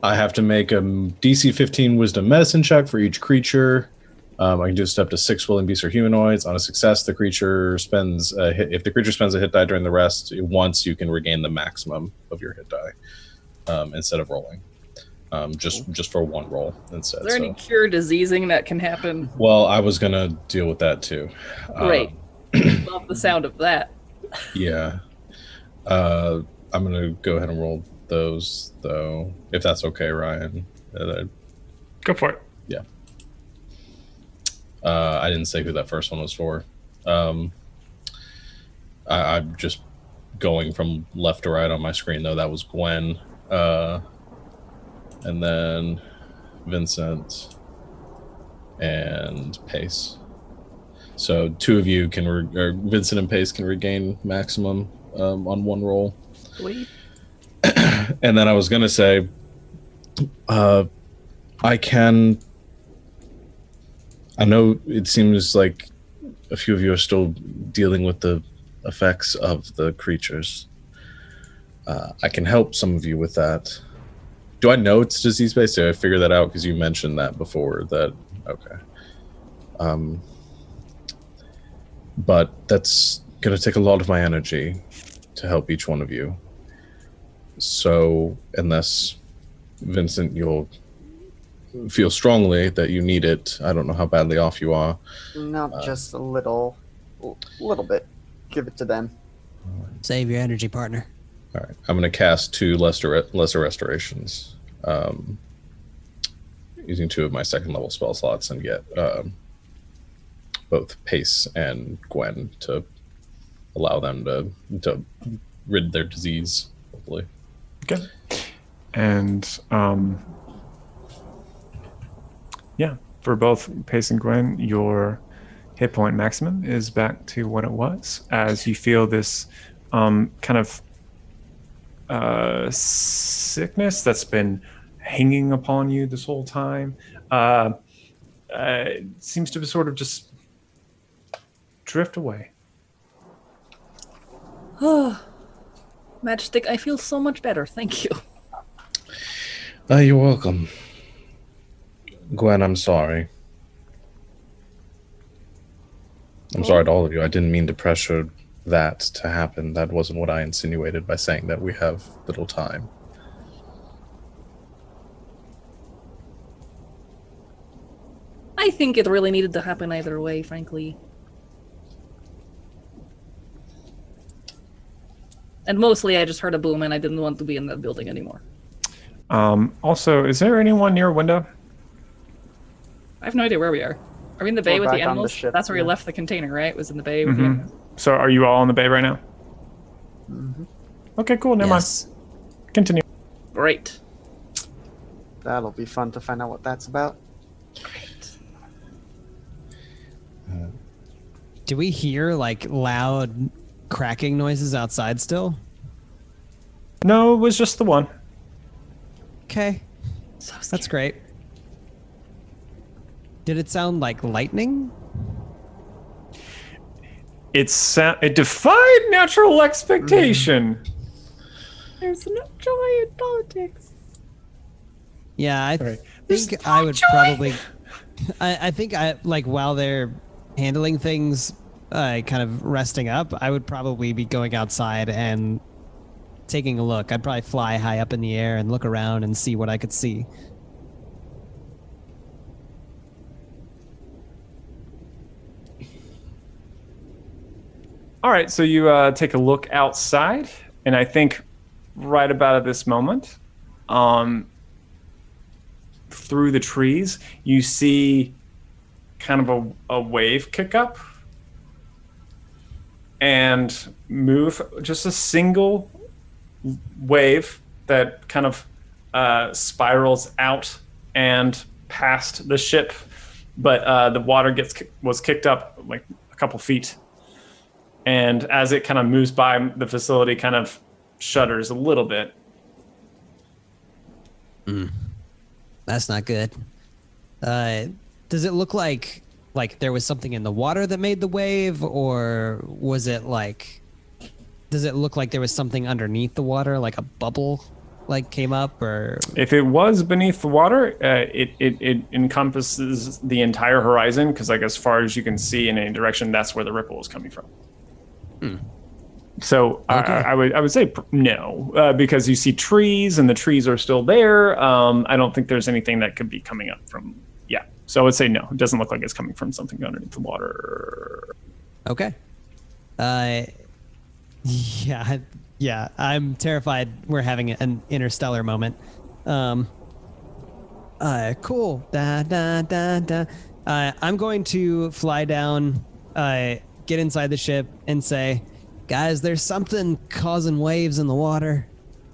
I have to make a DC 15 Wisdom Medicine check for each creature. I can do this to up to 6 willing beasts or humanoids. On a success, the creature spends a hit. If the creature spends a hit die during the rest, once you can regain the maximum of your hit die instead of rolling. Just for one roll instead. Is there any cure diseasing that can happen? Well, I was gonna deal with that too. Great. Love the sound of that. Yeah. I'm gonna go ahead and roll those though, if that's okay, Ryan. Go for it. Yeah. I didn't say who that first one was for. I'm just going from left to right on my screen though. That was Gwen, and then Vincent and Pace. So two of you can, or Vincent and Pace can regain maximum on one roll. Sweet. And then I was gonna say, I know it seems like a few of you are still dealing with the effects of the creatures. I can help some of you with that. Do I know it's disease-based? Did I figure that out? Because you mentioned that before. Okay. But that's going to take a lot of my energy to help each one of you. So, unless, Vincent, you'll feel strongly that you need it, I don't know how badly off you are. Not just a little bit. Give it to them. Save your energy, partner. All right, I'm going to cast 2 lesser restorations, using 2 of my second level spell slots, and get both Pace and Gwen to allow them to rid their disease, hopefully. Okay. And yeah, for both Pace and Gwen, your hit point maximum is back to what it was, as you feel this kind of sickness that's been hanging upon you this whole time. It seems to sort of just drift away. Oh, Matchstick, I feel so much better. Thank you. You're welcome. Gwen, I'm sorry. I'm sorry to all of you. I didn't mean to pressure that to happen. That wasn't what I insinuated by saying that we have little time. I think it really needed to happen either way, frankly. And mostly I just heard a boom and I didn't want to be in that building anymore. Also, is there anyone near a window? I have no idea where we are. Are we in the bay We're with the back on the animals? ship, That's where we yeah. left the container, right? Was in the bay with the animals. So are you all in the bay right now? Mm-hmm. Okay, cool. Never Yes. mind. Continue. Great. That'll be fun to find out what that's about. Do we hear like loud cracking noises outside still? No, it was just the one. Okay, So that's great. Did it sound like lightning? It defied natural expectation. There's no joy in politics. Yeah, I Right. think I would probably. I think I like while they're handling things, kind of resting up. I would probably be going outside and taking a look. I'd probably fly high up in the air and look around and see what I could see. All right, so you take a look outside, and I think right about at this moment, through the trees, you see kind of a wave kick up and move, just a single wave that kind of spirals out and past the ship, but the water was kicked up like a couple feet. And as it kind of moves by, the facility kind of shudders a little bit. That's not good. Does it look like there was something in the water that made the wave, or was it like? Does it look like there was something underneath the water, like a bubble, like came up, or? If it was beneath the water, it encompasses the entire horizon, because like as far as you can see in any direction, that's where the ripple is coming from. So Okay. I would say no, because you see trees and the trees are still there. I don't think there's anything that could be coming up from. Yeah, so I would say no. It doesn't look like it's coming from something underneath the water. Okay. Yeah. I'm terrified we're having an interstellar moment. Cool. Da da da da. I'm going to fly down, get inside the ship, and say, guys, there's something causing waves in the water.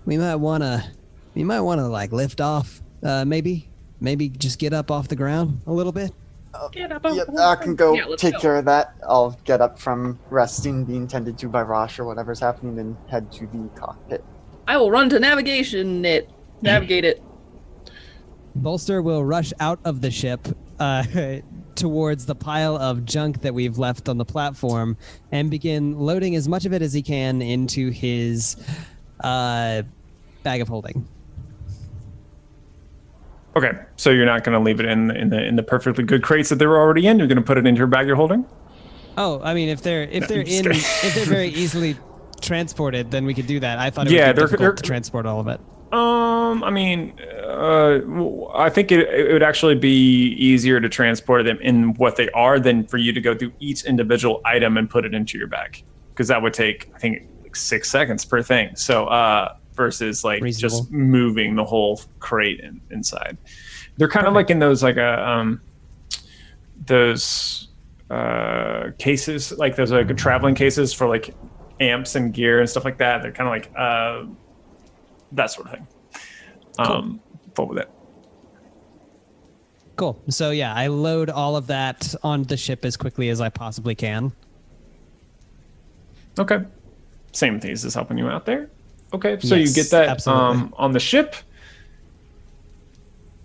We might wanna like lift off. Maybe just get up off the ground a little bit. Get up. Yep, I can go Yeah, let's take go. care of that. I'll get up from resting, being tended to by Rosh or whatever's happening, and head to the cockpit. I will run to navigate it. Bolster will rush out of the ship towards the pile of junk that we've left on the platform and begin loading as much of it as he can into his bag of holding. Okay, so you're not going to leave it in the perfectly good crates that they were already in. You're going to put it into your bag you're holding. Oh, I mean, if they're just kidding. if they're very easily transported, then we could do that. I thought it Yeah, would be they're difficult to transport all of it. I mean, I think it would actually be easier to transport them in what they are than for you to go through each individual item and put it into your bag, because that would take, I think, like 6 seconds per thing. So versus like Reasonable. just moving the whole crate inside. They're kind of like in those like those cases, like those like traveling cases for like amps and gear and stuff like that. They're kind of like that sort of thing. Full with it. Cool. So yeah, I load all of that on the ship as quickly as I possibly can. Okay. Same thing is helping you out there. Okay, so Yes, you get that absolutely. on the ship,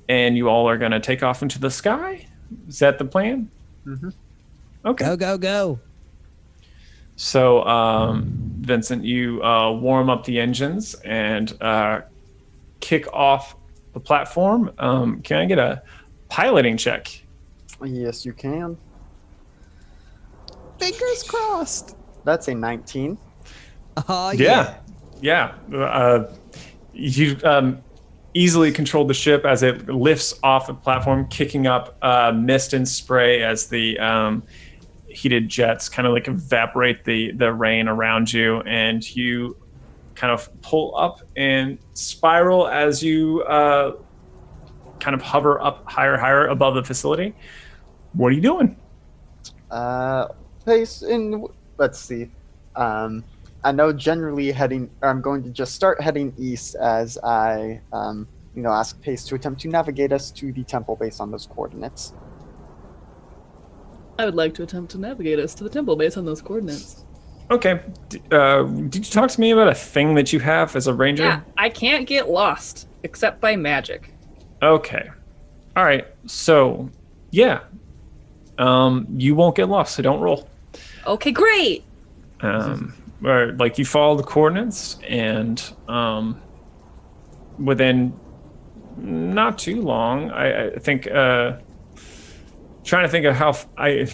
and you all are going to take off into the sky. Is that the plan? Mm-hmm. Okay. Go. So, Vincent, you warm up the engines and kick off the platform. Can I get a piloting check? Yes, you can. Fingers crossed. That's a 19. Oh Yeah. You easily control the ship as it lifts off the platform, kicking up mist and spray as the heated jets kind of like evaporate the rain around you, and you kind of pull up and spiral as you kind of hover up higher above the facility. What are you doing? Pace in. Let's see. I know generally I'm going to just start heading east as I, ask Pace to attempt to navigate us to the temple based on those coordinates. I would like to attempt to navigate us to the temple based on those coordinates. Okay. Did you talk to me about a thing that you have as a ranger? Yeah, I can't get lost except by magic. Okay. All right. So, yeah. You won't get lost, so don't roll. Okay, great. Or like you follow the coordinates, and within not too long, I think trying to think of how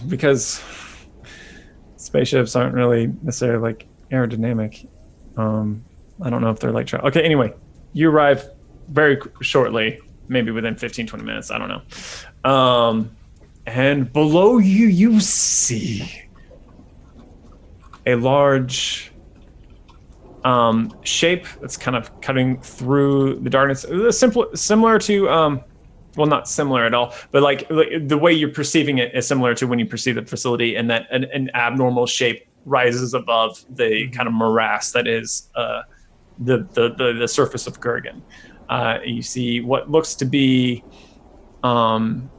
because spaceships aren't really necessarily like aerodynamic. I don't know if they're like okay, anyway, you arrive very shortly, maybe within 15-20 minutes, I don't know. And below you see a large shape that's kind of cutting through the darkness. Similar to, well, not similar at all, but like the way you're perceiving it is similar to when you perceive the facility, and that an abnormal shape rises above the kind of morass that is the surface of Kurgan. You see what looks to be some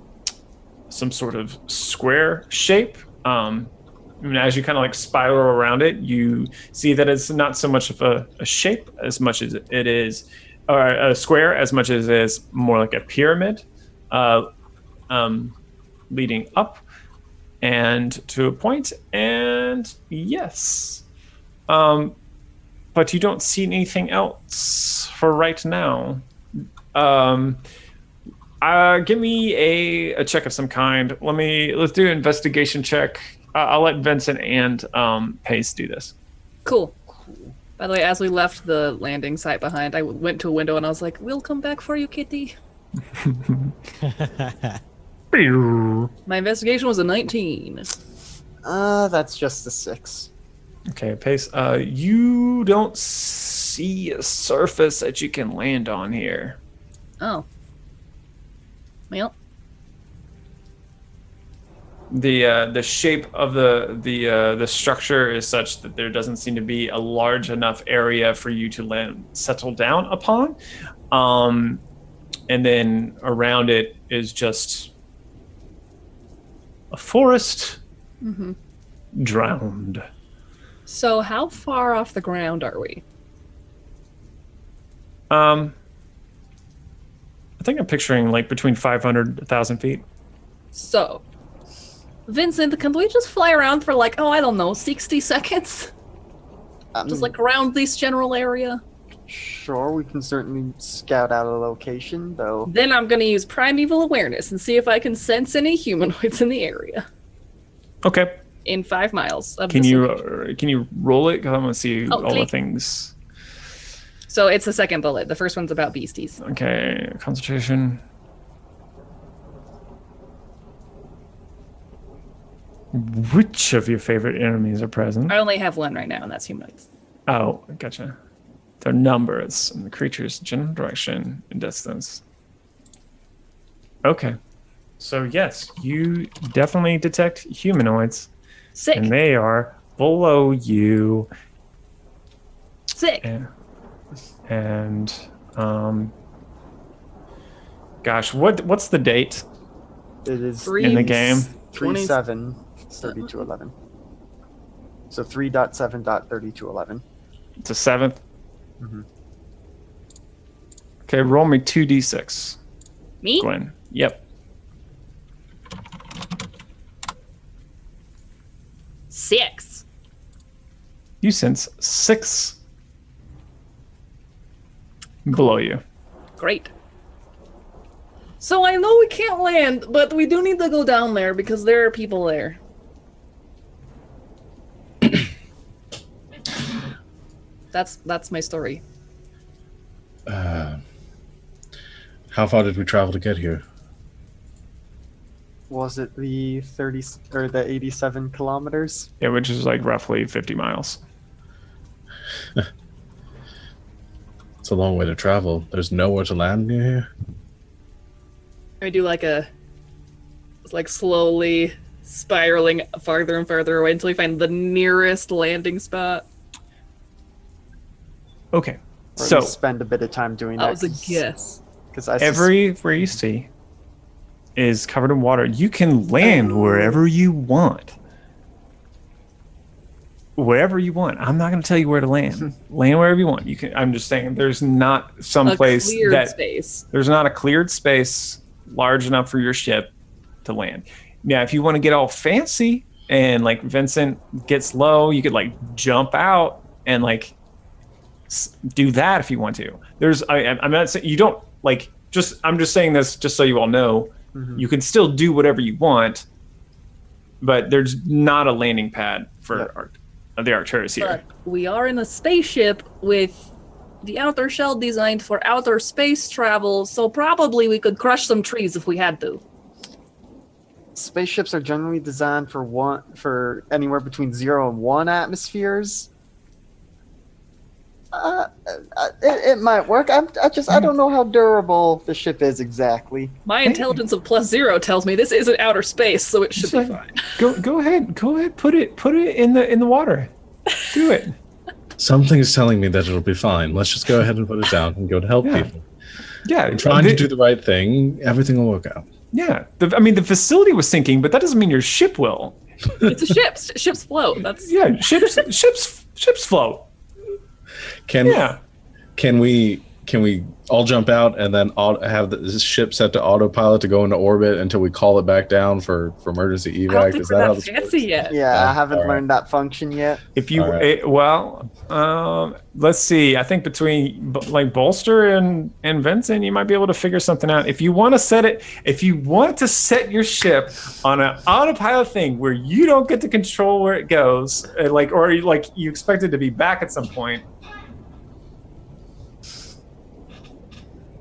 sort of square shape. And as you kind of like spiral around it, you see that it's not so much of a shape as much as it is, or a square as much as it is more like a pyramid, leading up and to a point. And yes, but you don't see anything else for right now. Give me a check of some kind. Let's do an investigation check. I'll let Vincent and Pace do this. Cool. By the way, as we left the landing site behind, I went to a window and I was like, "We'll come back for you, kitty." My investigation was a 19. That's just a 6. Okay, pace. You don't see a surface that you can land on here. Oh. Well, The shape of the structure is such that there doesn't seem to be a large enough area for you to settle down upon, and then around it is just a forest drowned. so how far off the ground are we? I think I'm picturing like between 500 and 1,000 feet. So, Vincent, can we just fly around for like, I don't know, 60 seconds? Just like around this general area? Sure, we can certainly scout out a location, though. Then I'm gonna use primeval awareness and see if I can sense any humanoids in the area. Okay. In 5 miles of Can this you location. can you roll it? Because I want to see all the click. things. So it's the second bullet. The first one's about beasties. Okay, concentration. Which of your favorite enemies are present? I only have one right now, and that's humanoids. Oh, gotcha. Their numbers and the creature's general direction and distance. Okay. So yes, you definitely detect humanoids, Sick. and they are below you. Sick. And gosh, what's the date It is in the game? 3/7/32/11. So 3.7.32/11. It's a 7th. Mhm. Okay, roll me 2d6, Me? Gwen. Yep. 6. You sense 6 below you. Great. So I know we can't land, but we do need to go down there because there are people there. That's my story. How far did we travel to get here? Was it the 30 or the 87 kilometers? Yeah, which is like roughly 50 miles. It's a long way to travel. There's nowhere to land near here. I do like slowly spiraling farther and farther away until we find the nearest landing spot. Okay. Or So we spend a bit of time doing That that. was a guess. Because I everywhere you see is covered in water. You can land wherever you want. Wherever you want. I'm not going to tell you where to land. Land wherever you want. You can. I'm just saying, there's not some A place cleared that space. there's not a cleared space large enough for your ship to land. Now, if you want to get all fancy and like Vincent gets low, you could like jump out and like do that if you want to. I'm not saying you don't like. I'm just saying this just so you all know. You can still do whatever you want, but there's not a landing pad for the Arcturus here. But we are in a spaceship with the outer shell designed for outer space travel, so probably we could crush some trees if we had to. spaceships are generally designed for anywhere between 0 and 1 atmospheres. It might work. I don't know how durable the ship is exactly. My intelligence of +0 tells me this isn't outer space, so it should be fine. Go ahead. Put it in the water. Do it. Something's telling me that it'll be fine. Let's just go ahead and put it down and go to help people. Yeah, I'm trying to do the right thing. Everything will work out. Yeah, the facility was sinking, but that doesn't mean your ship will. It's a ship. Ships float. That's Ships float. Can we all jump out and then have the ship set to autopilot to go into orbit until we call it back down for emergency evac? I don't think Is we're that how that this fancy works? yet. Yeah, I haven't all right. learned that function yet. If you All right. let's see. I think between like Bolster and Vincent, you might be able to figure something out. If you want to set your ship on an autopilot thing where you don't get to control where it goes, or you expect it to be back at some point.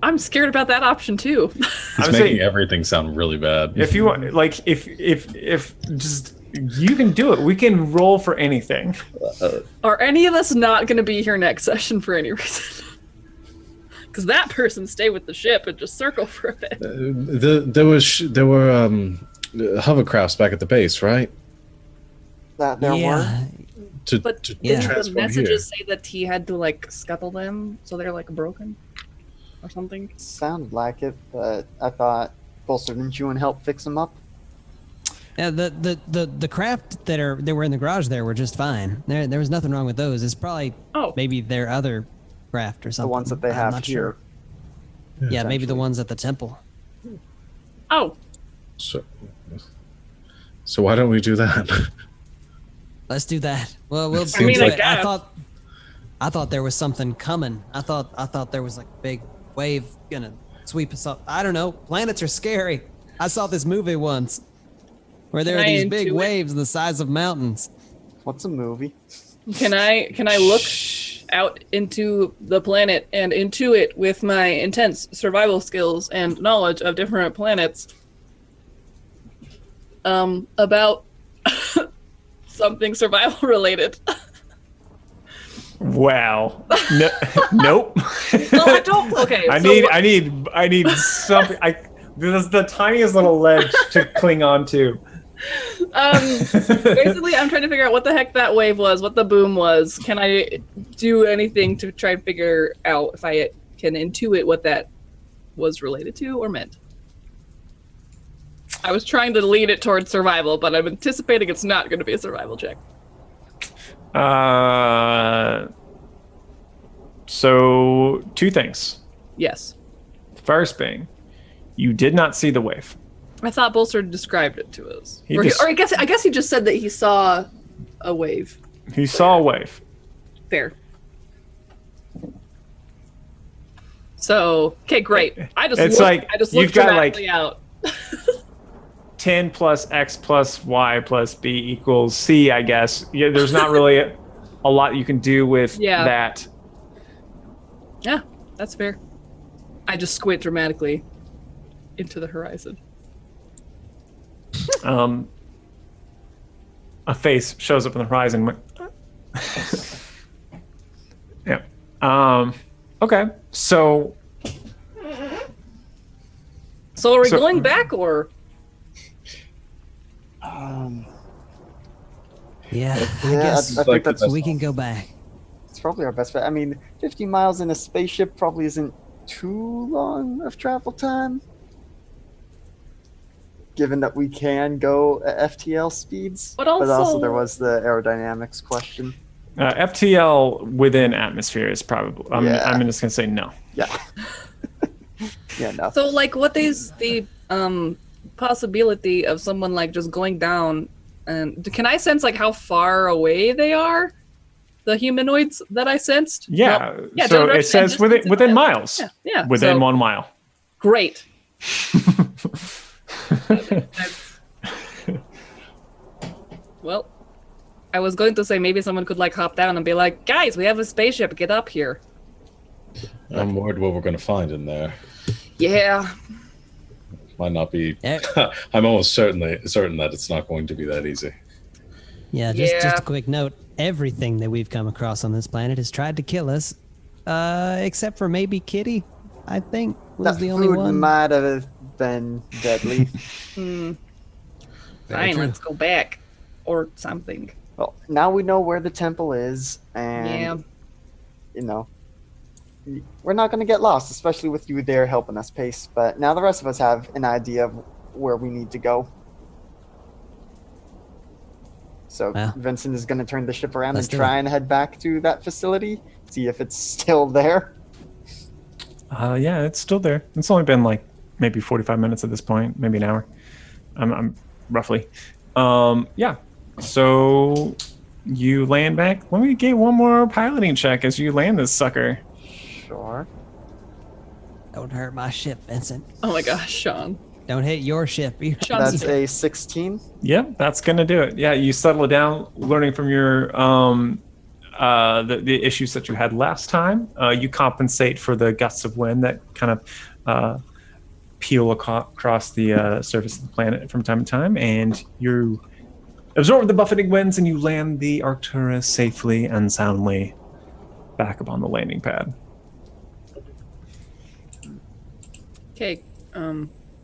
I'm scared about that option too. He's making everything sound really bad. If you want, if just You can do it. We can roll for anything. Are any of us not going to be here next session for any reason? Because that person stay with the ship and just circle for a bit. There were hovercrafts back at the base, right? That there were. But to didn't the transform messages here. say that he had to like scuttle them so they're like broken or something? Sounded like it, but I thought, Bolster, didn't you and help fix them up? Yeah, the craft that were in the garage there were just fine. There was nothing wrong with those. It's probably maybe their other craft or something. The ones that they I'm have not here. Sure. Yeah, maybe the ones at the temple. Oh, So why don't we do that? Let's do that. Well, we'll I mean, do I it. guess. I thought there was something coming. I thought there was like a big wave gonna sweep us up. I don't know. Planets are scary. I saw this movie once where there Can are I these big intuit? waves the size of mountains. What's a movie? can I look out into the planet and intuit with my intense survival skills and knowledge of different planets about something survival related? Wow. No, nope. Well, I don't. Okay. I need something. This is the tiniest little ledge to cling on to. Basically, I'm trying to figure out what the heck that wave was, what the boom was. Can I do anything to try and figure out if I can intuit what that was related to or meant? I was trying to lead it towards survival, but I'm anticipating it's not going to be a survival check. So two things. Yes. First being, you did not see the wave. I thought Bolster described it to us. He Or just- I guess he just said that he saw a wave. He saw a wave. Fair. So, okay, great. I just It's looked, like I just you've looked got, dramatically out. 10 plus X plus Y plus B equals C, I guess. Yeah, there's not really a lot you can do with Yeah. that. Yeah, that's fair. I just squint dramatically into the horizon. A face shows up on the horizon. Yeah. Okay. So So are we So- going back or? Yeah, I Yeah, guess I think that's we can go back. it's probably our best bet. I mean, 50 miles in a spaceship probably isn't too long of travel time, given that we can go at FTL speeds. But also- there was the aerodynamics question. FTL within atmosphere is probably. Yeah. I'm just gonna say no. Yeah. Yeah, no. So, like, what is the possibility of someone like just going down? And can I sense like how far away they are? The humanoids that I sensed. Yeah. No. Yeah. So don't it says understand distance within and- miles. Yeah. Yeah. Within so, 1 mile. Great. That's- Well, I was going to say maybe someone could like hop down and be like, "Guys, we have a spaceship. Get up here." I'm worried what we're going to find in there. Yeah. Might not be. Eh. I'm almost certain that it's not going to be that easy. Yeah, just Yeah. a quick note. Everything that we've come across on this planet has tried to kill us, except for maybe Kitty, I think, was That the only food one. might have been deadly. Fine. true. Let's go back, or something. Well, now we know where the temple is, and Yeah. you know, we're not going to get lost, especially with you there helping us pace. But now the rest of us have an idea of where we need to go. So Well, Vincent is going to turn the ship around let's and do try it. and head back to that facility, see if it's still there. Yeah, it's still there. It's only been like maybe 45 minutes at this point, maybe an hour. I'm roughly. Yeah. So you land back. Let me get one more piloting check as you land this sucker. Sure. Don't hurt my ship, Vincent. Oh my gosh, Sean. Don't hit your ship. Sean's That's a 16. Yep, that's gonna do it. Yeah, you settle it down, learning from your the issues that you had last time. You compensate for the gusts of wind that kind of peel across the surface of the planet from time to time, and you absorb the buffeting winds, and you land the Arcturus safely and soundly back upon the landing pad. Okay,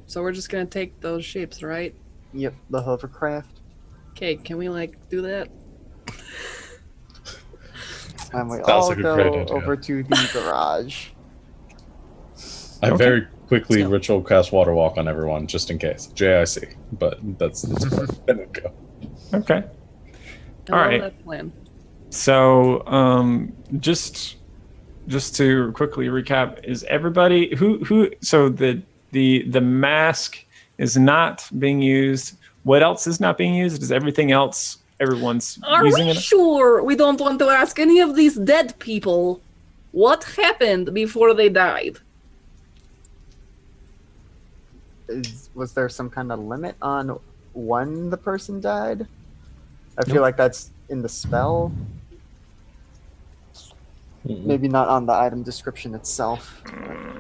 so we're just gonna take those ships, right? Yep, the hovercraft. Okay, can we do that? And we Sounds all like a go great idea. over to the garage. I Okay. very quickly Let's go. ritual cast water walk on everyone just in case. JIC, but that's let it go. Okay. I All love right. that plan. So, just to quickly recap, is everybody who? So the mask is not being used. What else is not being used? Is everything else? Everyone's Are using we it. sure we don't want to ask any of these dead people what happened before they died? Was there some kind of limit on when the person died? I feel like that's in the spell. Maybe not on the item description itself.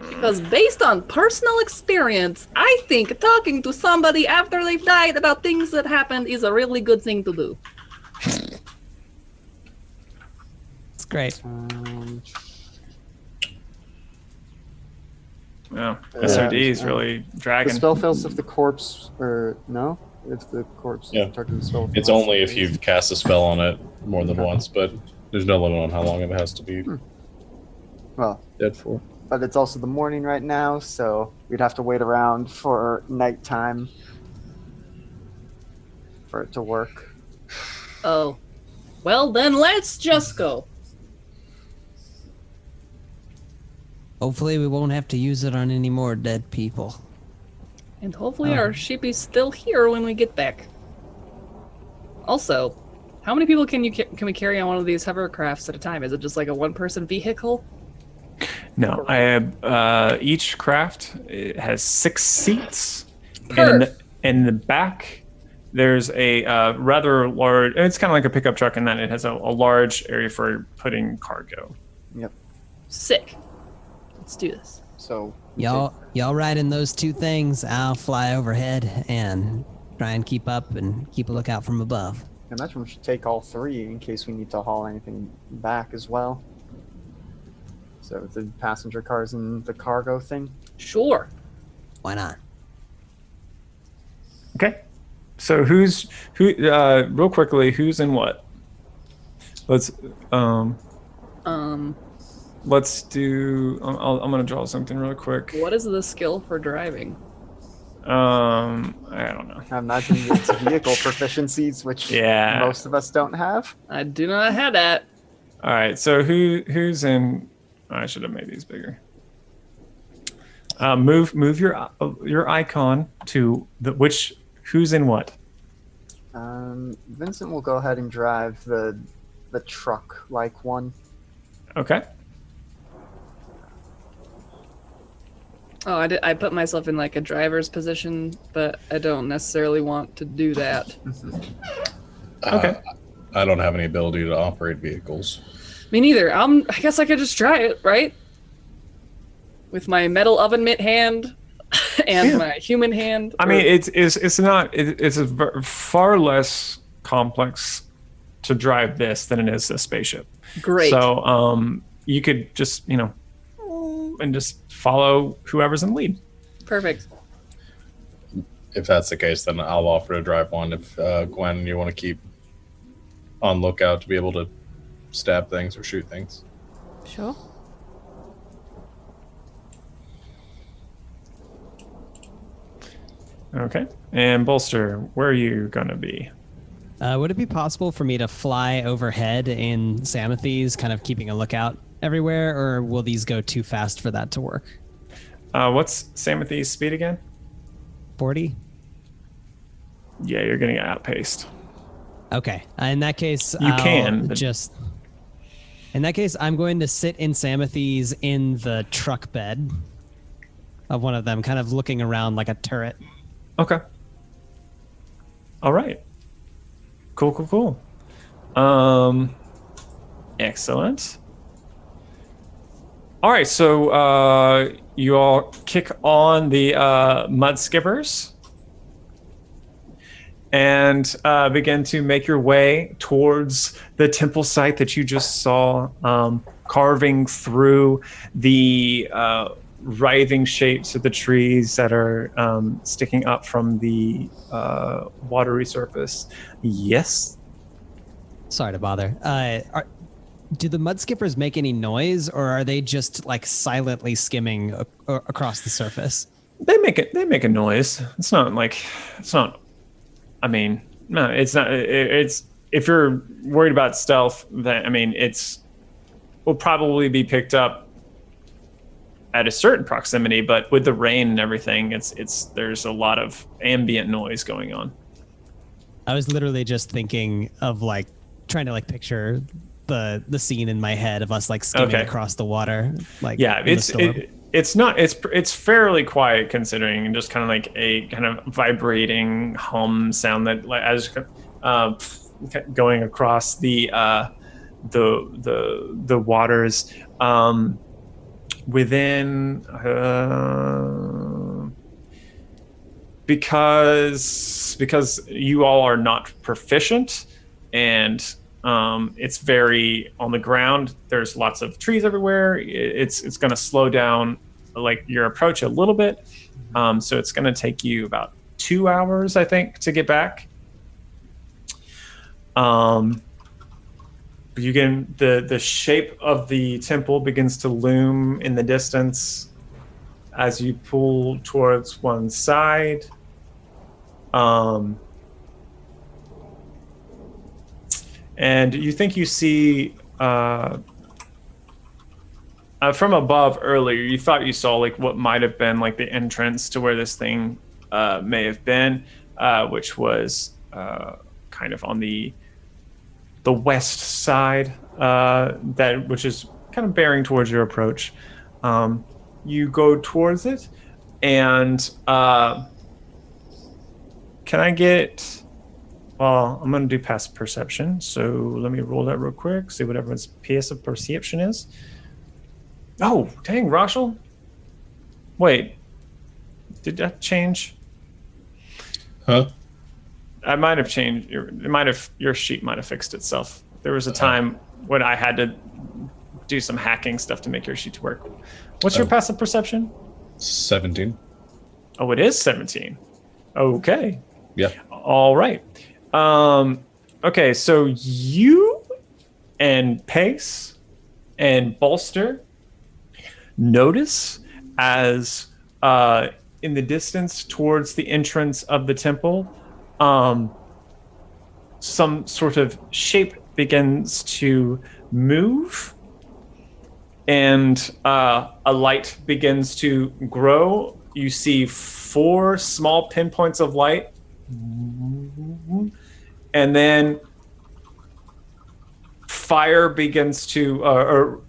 Because based on personal experience, I think talking to somebody after they've died about things that happened is a really good thing to do. It's great. Oh, SOD is really The dragging. spell fails if the corpse, or no? If the corpse Yeah. is targeted the spell. It's only if you've cast a spell on it more than once, but there's no limit on how long it has to be Well, dead for. but it's also the morning right now, so we'd have to wait around for nighttime for it to work. Oh. Well, then let's just go. Hopefully, we won't have to use it on any more dead people. And hopefully our ship is still here when we get back. Also, how many people can we carry on one of these hovercrafts at a time? Is it just like a one-person vehicle? No, I have each craft it has 6 seats, and Perf. in the back there's a rather large. It's kind of like a pickup truck in that it has a large area for putting cargo. Yep. Sick. Let's do this. So Y'all ride in those 2 things. I'll fly overhead and try and keep up and keep a lookout from above. I imagine we should take all 3 in case we need to haul anything back as well. So the passenger cars and the cargo thing. Sure. Why not? Okay, so who? Real quickly, who's in what? Let's let's do. I'm gonna draw something real quick. What is the skill for driving? I don't know. I imagine it's vehicle proficiencies, which Yeah. most of us don't have. I do not have that. All right, so who's in? I should have made these bigger. Move your icon to the which. Who's in what? Vincent will go ahead and drive the truck-like one. Okay. Oh, I put myself in like a driver's position, but I don't necessarily want to do that. Okay. I don't have any ability to operate vehicles. Me neither. I guess I could just try it, right? With my metal oven mitt hand and Yeah. my human hand. I mean, it's far less complex to drive this than it is a spaceship. Great. So you could just and just follow whoever's in the lead. Perfect. If that's the case, then I'll offer to drive one. If Gwen, you want to keep on lookout to be able to stab things or shoot things. Sure. Okay. And Bolster, where are you gonna be? Would it be possible for me to fly overhead in Samathes, kind of keeping a lookout everywhere, or will these go too fast for that to work? What's Samathi's speed again? 40? Yeah, you're getting outpaced. Okay. In that case, You can, but- just. In that case, I'm going to sit in Samathes in the truck bed of one of them, kind of looking around like a turret. Okay. All right. Cool. Excellent. All right, so you all kick on the mud skippers, and begin to make your way towards the temple site that you just saw, carving through the writhing shapes of the trees that are sticking up from the watery surface. Yes? Sorry to bother. Do the mud skippers make any noise, or are they just like silently skimming across the surface? They make a noise. It's not. I mean, no, it's not. It's if you're worried about stealth, then I mean, will probably be picked up at a certain proximity. But with the rain and everything, there's a lot of ambient noise going on. I was literally just thinking of like trying to like picture the scene in my head of us like skimming across the water. Like it's fairly quiet considering just kind of like a kind of vibrating hum sound that like as going across the waters within because you all are not proficient and it's very on the ground. There's lots of trees everywhere. It's going to slow down like your approach a little bit. So it's going to take you about 2 hours, I think, to get back. You can the shape of the temple begins to loom in the distance as you pull towards one side. And you think you see from above earlier, you thought you saw like what might have been like the entrance to where this thing may have been, which was kind of on the west side, which is kind of bearing towards your approach. You go towards it, and can I get... Well, I'm going to do passive perception, so let me roll that real quick, see what everyone's passive perception is. Oh, dang, Roshel. Wait, did that change? Huh? I might have changed. Your sheet might have fixed itself. There was a time when I had to do some hacking stuff to make your sheet work. What's your passive perception? 17. Oh, it is 17. Okay. Yeah. All right. Okay, so you and Pace and Bolster notice as in the distance towards the entrance of the temple, some sort of shape begins to move and a light begins to grow. You see 4 small pinpoints of light. And then fire begins to, or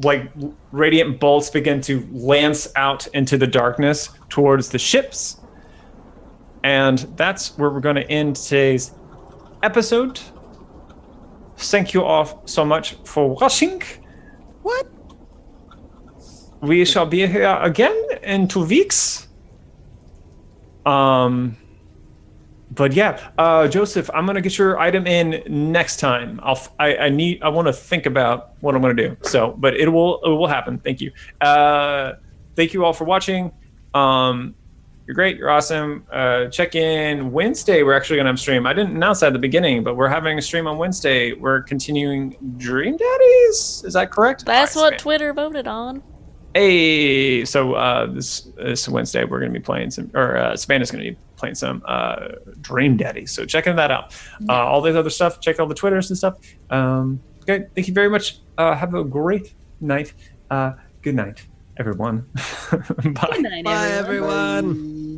like radiant bolts begin to lance out into the darkness towards the ships. And that's where we're going to end today's episode. Thank you all so much for watching. What? We shall be here again in 2 weeks. But yeah, Joseph, I'm gonna get your item in next time. I want to think about what I'm gonna do. So, but it will happen. Thank you. Thank you all for watching. You're great. You're awesome. Check in Wednesday. We're actually gonna have a stream. I didn't announce that at the beginning, but we're having a stream on Wednesday. We're continuing Dream Daddies. Is that correct? That's what Twitter voted on. Hey, so this Wednesday we're going to be playing some, or Savannah's going to be playing some Dream Daddy. So checking that out. All this other stuff, check all the Twitters and stuff. Okay, thank you very much. Have a great night. Good night, everyone. Bye. Good night, Bye, everyone. Bye.